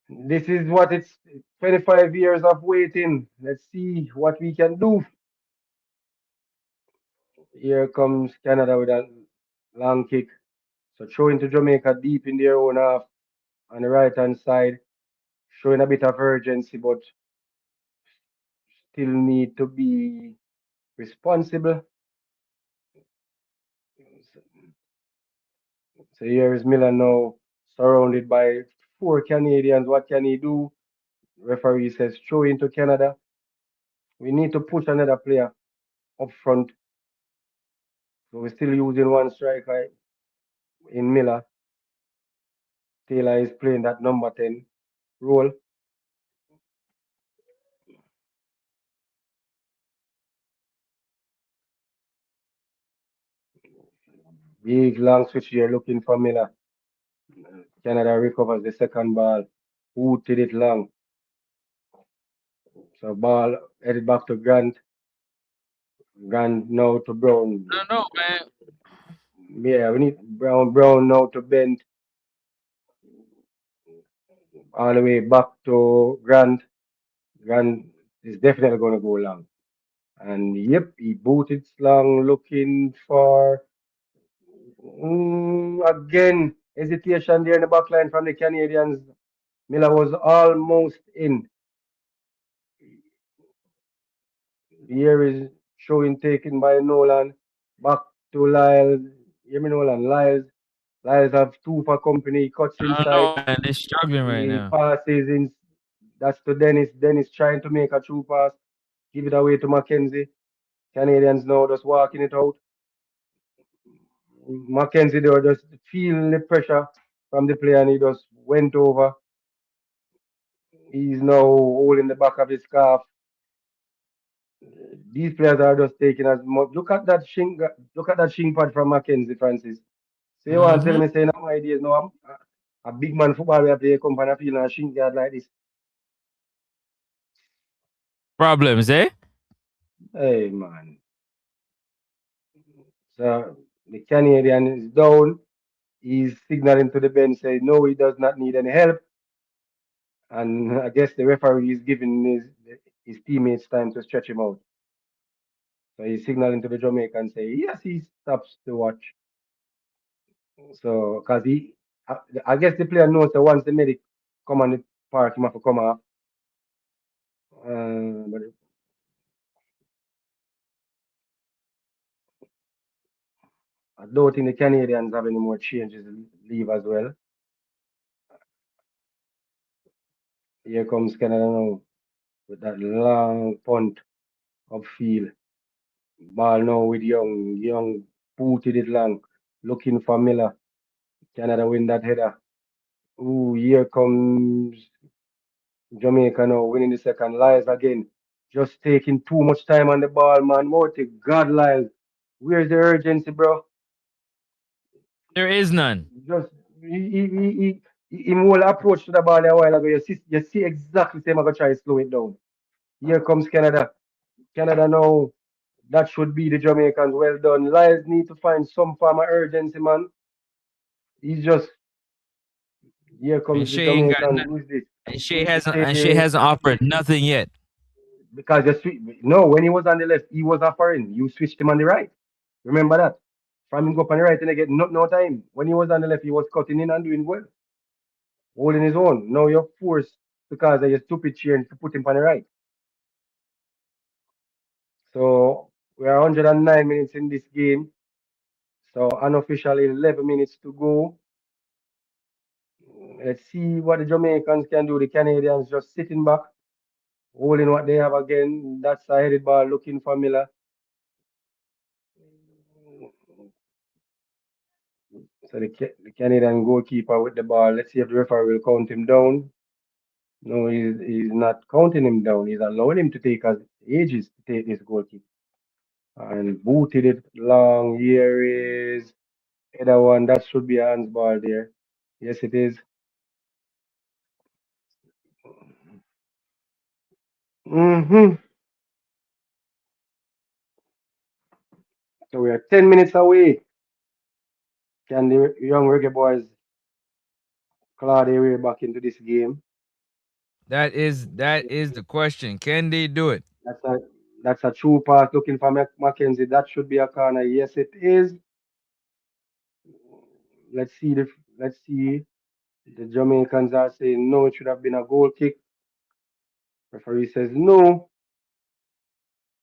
this is what it's 25 years of waiting. Let's see what we can do. Here comes Canada with a long kick. So throwing to Jamaica deep in their own half on the right hand side, showing a bit of urgency, but still need to be responsible. So here is Miller now surrounded by four Canadians. What can he do? Referee says throw into Canada. We need to push another player up front. So we're still using one striker in Miller. Taylor is playing that number 10 role. Big long switch here looking for Miller. Canada recovers the second ball. Who did it long? So ball headed back to Grant. Grant now to Brown. I don't know, man. Yeah, we need Brown now to bend all the way back to Grant. Grant is definitely going to go long. And yep, he booted long looking for again hesitation there in the back line from the Canadians. Miller was almost in. Here is showing taken by Nolan. Back to Lyles. Hear me, Nolan. Lyles. Lyles have two for company. Cuts I don't inside. know, man. They're struggling right He now. passes in. That's to Dennis. Dennis trying to make a true pass. Give it away to Mackenzie. Canadians now just walking it out. Mackenzie, they were just feeling the pressure from the player and he just went over. He's now holding the back of his scarf. These players are just taking as much. Look at that shin pad from Mackenzie Francis. So you want to tell Mm-hmm. me saying my ideas now a big man football we play come from a field and a shin guard like this. Problems, eh? Hey man. So the Canadian is down. He's signaling to the bench saying no, he does not need any help. And I guess the referee is giving his teammates time to stretch him out. So he's signaling to the Jamaican say yes, he stops to watch. So because I, I guess the player knows that once the medic come on the park, he have to come off. But I don't think the Canadians have any more changes leave as well. Here comes Canada now with that long punt upfield. Ball now with Young. Young booted it long, looking for Miller. Canada win that header. Ooh, here comes Jamaica now winning the second. Lyles again. Just taking too much time on the ball, man. More to God, Lyles. Where's the urgency, bro? There is none. Just he Him whole approach to the ball a while ago, you see exactly same I go try to slow it down. Here comes Canada. Canada now, that should be the Jamaicans. Well done. Lyles need to find some form of urgency, man. He's just, here And comes the Shea ain't got Jamaicans. nothing. Who is this? And Shea Shea, hasn't offered nothing yet. because no, when he was on the left, he was offering. You switched him on the right. Remember that? From him go up on the right and they get no time. When he was on the left, he was cutting in and doing well, holding his own. Now you're forced because of your stupid change to put him on the right. So we are 109 minutes in this game. So unofficially 11 minutes to go. Let's see what the Jamaicans can do. The Canadians just sitting back, holding what they have again. That's a headed ball looking for Miller. So the Canadian goalkeeper with the ball. Let's see if the referee will count him down. No, he's not counting him down. He's allowing him to take as ages to take this goal kick. And booted it long. Here is header one. That should be a handball there. Yes, it is. Mm-hmm. So we are 10 minutes away. Can the young reggae boys claw their way back into this game? That is the question. Can they do it? That's a that's a true pass looking for Mackenzie. That should be a corner. Yes, it is. Let's see let's see. The Jamaicans are saying no, it should have been a goal kick. Referee says no.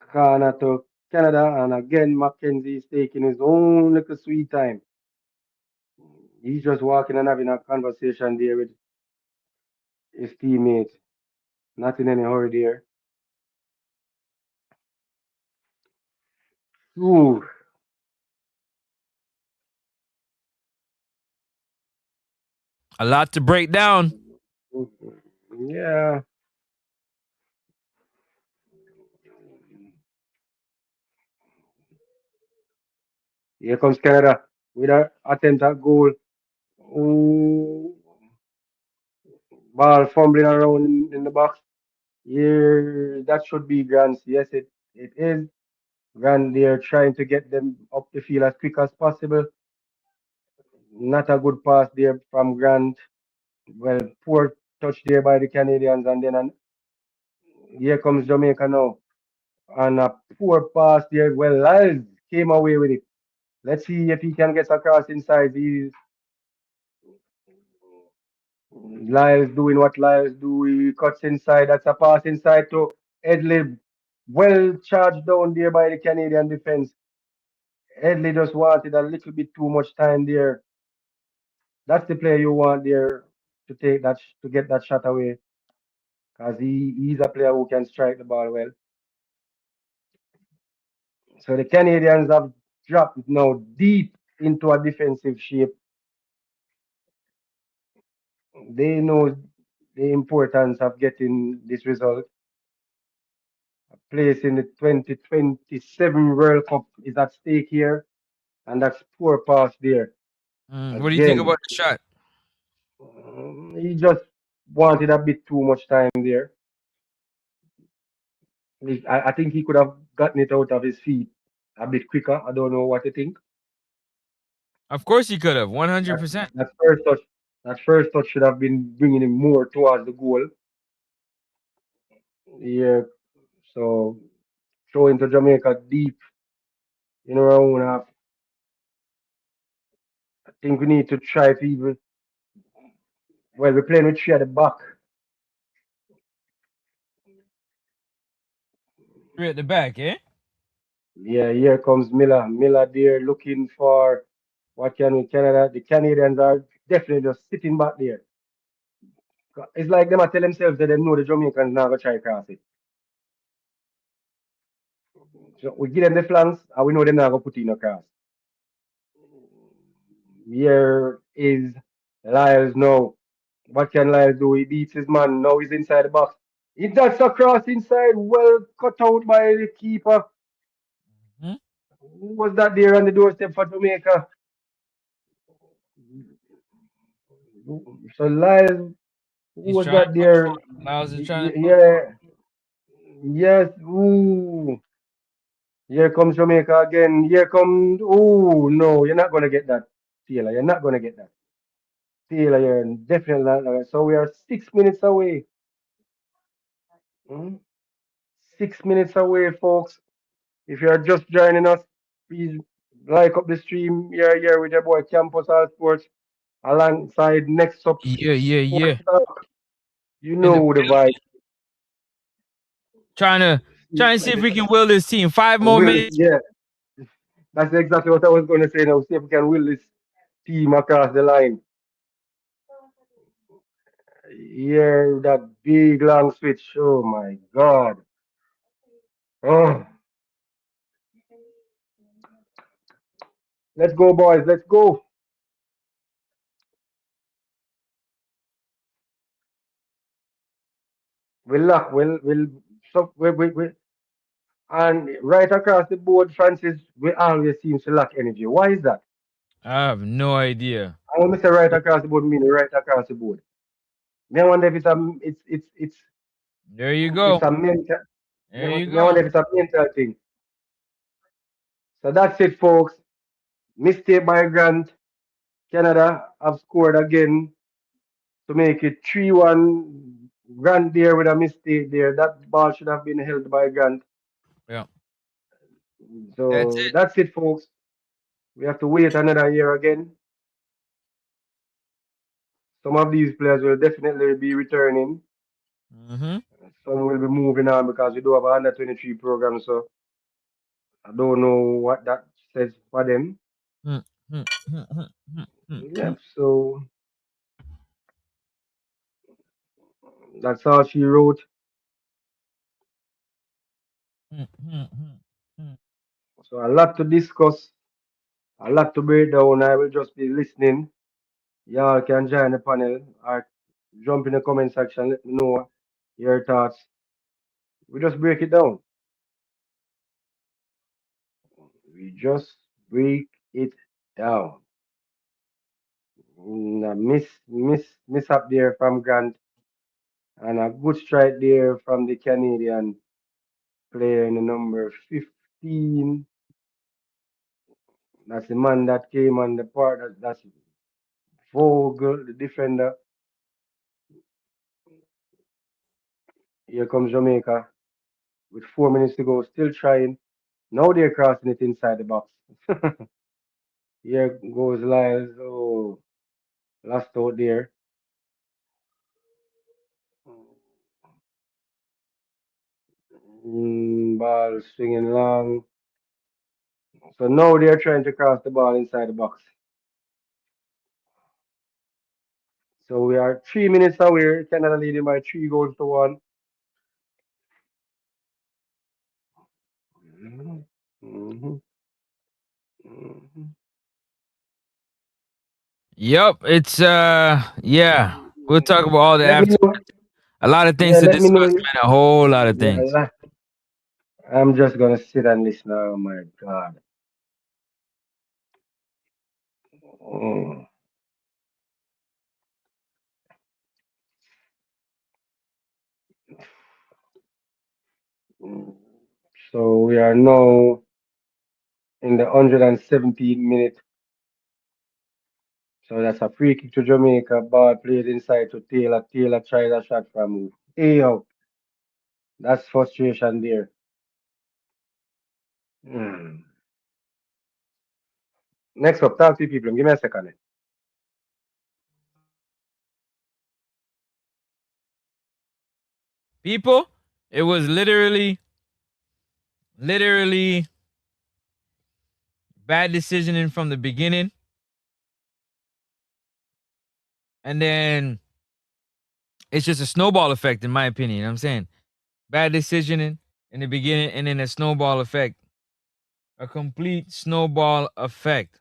Corner to Canada, and again Mackenzie is taking his own little sweet time. He's just walking and having a conversation there with his teammates. Not in any hurry there. Ooh. A lot to break down. Yeah. Here comes Canada with an attempt at goal. Ooh. Ball fumbling around in the box. Here, that should be Grant. Yes, it is. Grant, they're trying to get them up the field as quick as possible. Not a good pass there from Grant. Well, poor touch there by the Canadians. And then here comes Jamaica now. And a poor pass there. Well, Lyles came away with it. Let's see if he can get across inside. Lyles doing what Lyles do. He cuts inside. That's a pass inside to Edley. Well charged down there by the Canadian defense. Edley just wanted a little bit too much time there. That's the player you want there to take to get that shot away, because he's a player who can strike the ball well. So the Canadians have dropped now deep into a defensive shape. They know the importance of getting this result. A place in the 2027 World Cup is at stake here, and that's poor pass there. What do you think Again, about the shot? he just wanted a bit too much time there. I think he could have gotten it out of his feet a bit quicker. I don't know what you think. Of course he could have. That, 100%. that first touch, that first touch should have been bringing him more towards the goal. Yeah, so throw into Jamaica deep in our own half. I think we need to try to even. Well, we're playing with three at the back. Three at the back, eh? Yeah, here comes Miller. Miller there looking for what can we Canada. The Canadians are definitely just sitting back there. It's like them are tell themselves that they know the Jamaicans now gonna try cross it. So we give them the flanks and we know they're not gonna put in a cross. Here is Lyles now. What can Lyles do? He beats his man. Now he's inside the box. He does a cross inside. Well cut out by the keeper. Hmm? Who was that there on the doorstep for Jamaica? So Lyle, who He's was trying to that push there? for it. Lyles is trying to push for Yeah, yes. Ooh, here comes Jamaica again. Here comes. Ooh, no, you're not gonna get that, Taylor. You're not gonna get that, Taylor. You're definitely not. So we are 6 minutes away. Hmm? 6 minutes away, folks. If you are just joining us, please like up the stream. You're here with your boy Campus All Sports alongside Next Up it. Yeah, yeah, Sports yeah. Talk. You In the know the vibe. trying to see if we can will this team. 5 more Will, minutes. yeah, that's exactly what I was going to say now. See if we can will this team across the line. Yeah, that big long switch. Oh my God. Oh, let's go, boys. Let's go. We'll lock. We'll. So we. And right across the board, Francis, we always seem to lack energy. Why is that? I have no idea. I want to say right across the board, meaning right across the board. Me I wonder if There you it's go. a mental. There you Me I wonder go. if it's a mental thing. So that's it, folks. Mistake by Grant. Canada have scored again to make it 3-1. Grant there with a mistake there. That ball should have been held by Grant. Yeah. That's So it. that's it, folks. We have to wait another year again. Some of these players will definitely be returning. Mm-hmm. Some will be moving on because we do have a under 23 program. So I don't know what that says for them. Mm, mm, mm, mm, mm, mm, mm, Yep. So that's all she wrote. mm, mm, mm, mm. So a lot to discuss, a lot to break down. I will just be listening. Y'all can join the panel or jump in the comment section. Let me know your thoughts. We just break it down. We just break it down. A miss up there from Grant and a good strike there from the Canadian player in the number 15. That's the man that came on the part. That's Vogel, the defender. Here comes Jamaica with 4 minutes to go, still trying. Now they're crossing it inside the box. Here goes Lyles. Oh, lost out there. Ball swinging long. So now they're trying to cross the ball inside the box. So we are 3 minutes away. Canada leading by 3 goals to 1. Mhm, mhm, mhm. Yep. It's yeah. We'll talk about all the Let me after. know. A lot of things Yeah, to let me know. discuss, man. A whole lot of Yeah, things. I'm just gonna sit and listen. Oh my God. Mm, mm. So we are now in the 117th minute. So that's a free kick to Jamaica. Ball played inside to Taylor. Taylor tries a shot from way out. That's frustration there. Mm. Next up, talk to people. Give me a second. People, it was literally bad decisioning from the beginning. And then it's just a snowball effect, in my opinion. You know what I'm saying? Bad decisioning in the beginning and then a snowball effect. A complete snowball effect.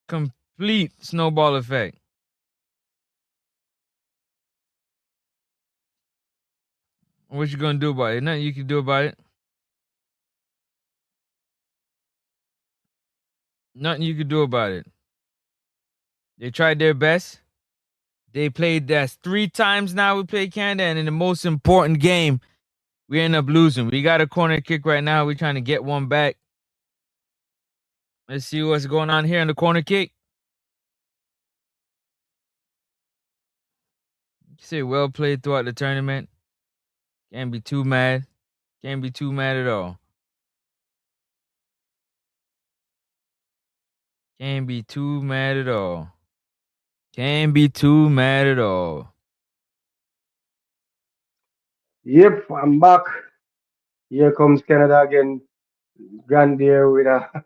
Complete snowball effect. What you gonna do about it? Nothing you can do about it. Nothing you could do about it. They tried their best. They played that 3 times now. We played Canada, and in the most important game, we end up losing. We got a corner kick right now. We're trying to get one back. Let's see what's going on here in the corner kick. You say well played throughout the tournament. Can't be too mad. Can't be too mad at all. Can't be too mad at all. Can't be too mad at all. Yep, I'm back. Here comes Canada again. Grand there with a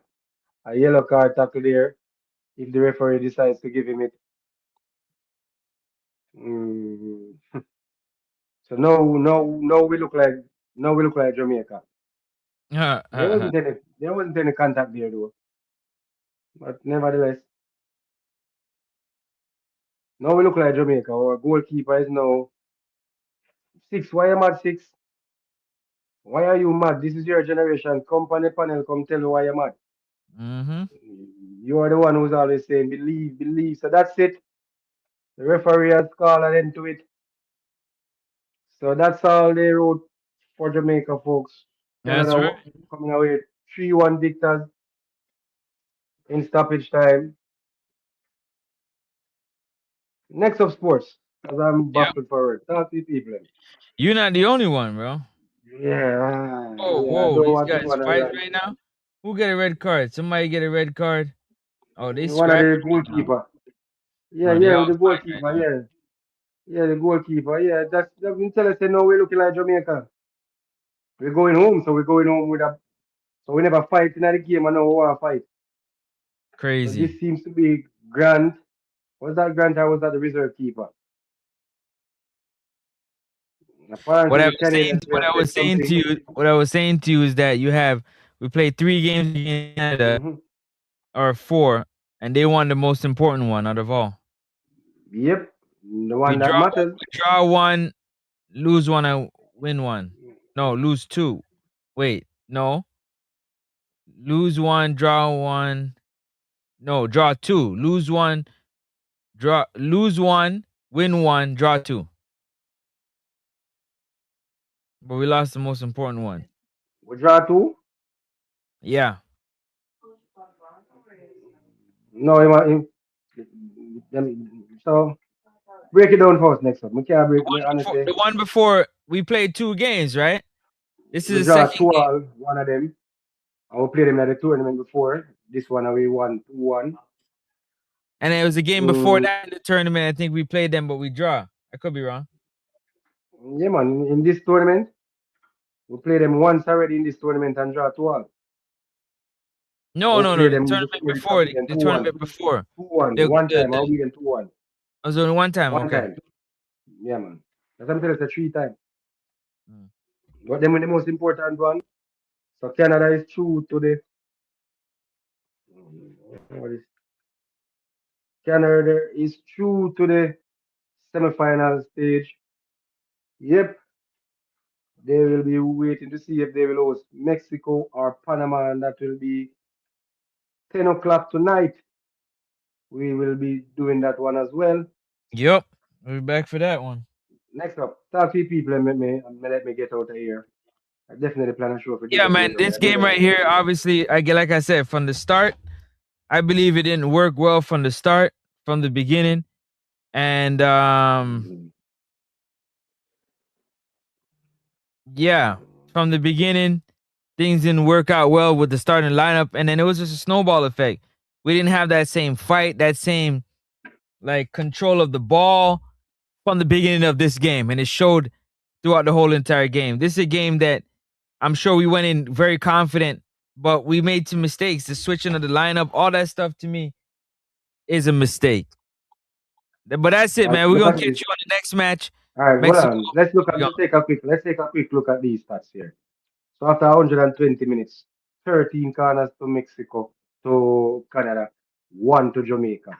yellow card tackle there. If the referee decides to give him it. Mm. So now we look like Jamaica. There wasn't any contact there though. But nevertheless, now we look like Jamaica. Our goalkeeper is now six. Why am I mad six? Why are you mad? This is your generation. Come on the panel, come tell me why you're mad. Mm-hmm. You are the one who's always saying believe, believe. So that's it. The referee has called an end to it. So that's all they wrote for Jamaica, folks. That's Canada right. coming away 3-1 victors in stoppage time. Next up, sports. As I'm Yeah. baffled for it. Talk to the people. You're not the only one, bro. Yeah, Oh, yeah. I whoa. don't These want to go guys on a fight rant. right now? Who get a red card? Somebody get a red card? Oh, they One of scrapping the right now. goalkeeper. Yeah, No, they yeah, all with the fighting right goalkeeper. now. Yeah, yeah, the goalkeeper. Yeah, that's been tell us. Say, no, we're looking like Jamaica. We're going home, so we're going home with a. So we never fight in the game, and now we want to fight. So Crazy. this seems to be Grant. Was that Grant or was that the reserve keeper? What Apparently, I the was saying, Canadians have said something. what I was saying to you is that we played 3 games against Canada Hmm. or 4, and they won the most important one out of all. Yep, the We one that draw, matters. we draw one, lose one, and win one. No, lose two. Wait, no, lose one, draw one. No, draw two, lose one, win one, draw two. But we lost the most important one. We draw two. Yeah. No, so break it down first next up. We can't break. Me honestly, The one before we played 2 games, right? This we is the draw second two game. all. One of them. I will play them at the tournament before. This one we won 2-1. And it was a game before Mm, that in the tournament. I think we played them, but we draw. I could be wrong. yeah, man. In this tournament, we played them once already in this tournament and draw 2-all. I No, will no, play no. The them tournament before this and before, beat them the 2-1. tournament before. 2-1. The, One the, time, I'll the, beat them 2-1. it was only one time. One Okay. time. Yeah, man. That's what I'm telling you, it's a 3 time. Mm. But then with the most important one, so Canada is true to the what is Canada is true to the semi-final stage. Yep, they will be waiting to see if they will host Mexico or Panama, and that will be 10 o'clock tonight. We will be doing that one as well. Yep. We'll be back for that one. Next up, talk to people and let me get out of here. I definitely plan a show for Yeah, DJ man. Blaze away. This I know game you right know. here, obviously, like I said, from the start, I believe it didn't work well from the start, from the beginning. And Mhm. yeah, from the beginning, things didn't work out well with the starting lineup, and then it was just a snowball effect. We didn't have that same fight, that same like control of the ball from the beginning of this game, and it showed throughout the whole entire game. This is a game that I'm sure we went in very confident, but we made some mistakes. The switching of the lineup, all that stuff to me is a mistake. But that's it, man. We're Look gonna at catch this. you on the next match. All right, hold Mexico. on. Let's look at We let's take a quick look at these stats here. So after 120 minutes, 13 corners to Mexico, to Canada, one to Jamaica,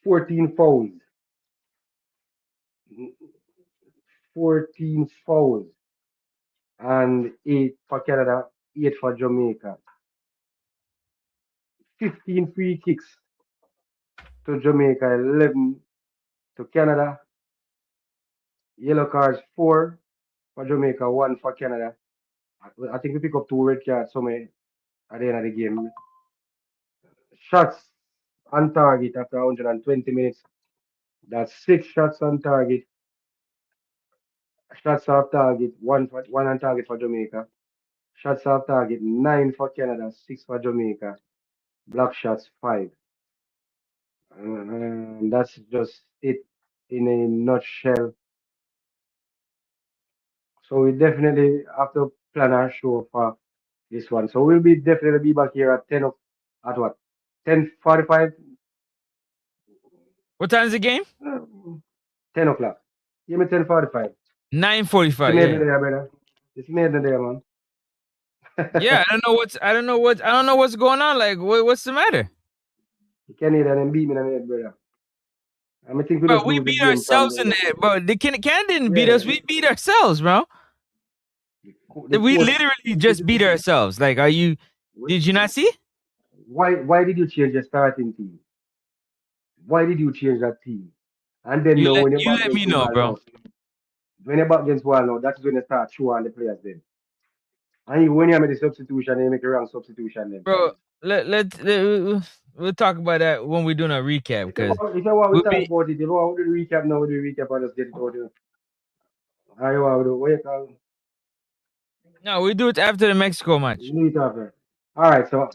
14 fouls, 14 fouls, and eight for Canada, eight for Jamaica. 15 free kicks to Jamaica, 11 to Canada. Yellow cards, 4 for Jamaica, 1 for Canada. I think we pick up 2 red cards somewhere at the end of the game. Shots on target after 120 minutes. That's 6 shots on target. Shots off target, one on target for Jamaica. Shots off target, 9 for Canada, 6 for Jamaica. Block shots, 5. That's just it in a nutshell. So we definitely have to plan our show for this one. So we'll be definitely be back here at at what? 10:45? What time is the game? 10 o'clock. Give me 10:45. It's 9:45. made in Yeah. there, brother. It's made in there, man. Yeah. I don't know what's going on. Like, what's the matter? You can't hear that and beat me in the head, brother. I think we Bro, just we lose the beat game from ourselves in the there, bro. The Can didn't beat yeah, us. We beat ourselves, bro. the We coach. literally just beat ourselves. Like, are you? Did you not see? Why did you change the starting team? Why did you change that team? And then now when you're You back let me against know, wall bro. now, when you're back against wall now, that's when you start showing the players then. And you, when you make the substitution, you make a wrong substitution then. Bro, we'll talk about that when we're doing a recap because If you want we'll to talk be about it, you know, we do the recap now, we do the recap and just get it out. How you want to do? What you call no, we do it after the Mexico match. New it after. All right, so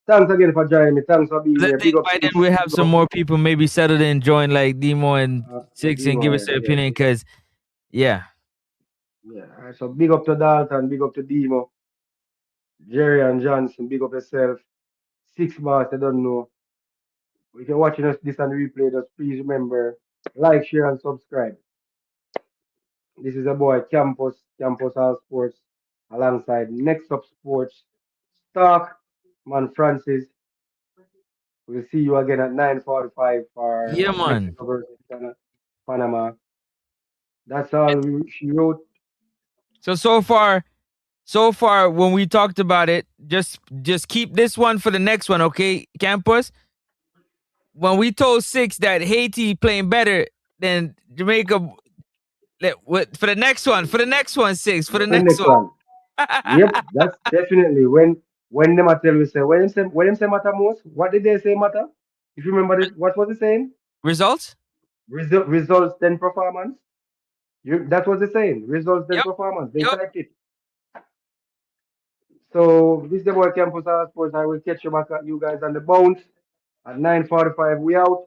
thanks again for joining me. Thanks for being 'Cause I here. think Big up by then Six. we have Big some up more people maybe settled in, join like Demo and Six, and give Demo. us their Yeah. opinion. Because yeah, Yeah. All right, so big up to Dalton, big up to Demo, Jerry and Johnson, big up yourself. Six bars, I don't know. If you're watching us this on replay, just please remember like, share, and subscribe. This is a boy Campus All Sports, alongside Next Up Sports, Stark, Man Francis. We'll see you again at 9:45 for yeah, man. Mexico versus Panama. That's all she wrote. So far when we talked about it, just keep this one for the next one, okay, Campus. When we told Six that Haiti playing better than Jamaica, for the next one, Six, for the The next next one. one. Yep, that's definitely when them tell you say when them say matter most. What did they say matter? If you remember it, what was it saying? Results? Results then performance. That was the saying. Results then Yep, performance. They yep. correct it. So this is the boy Campus Sports. I will catch you back at you guys on the bounce at 9:45. We out.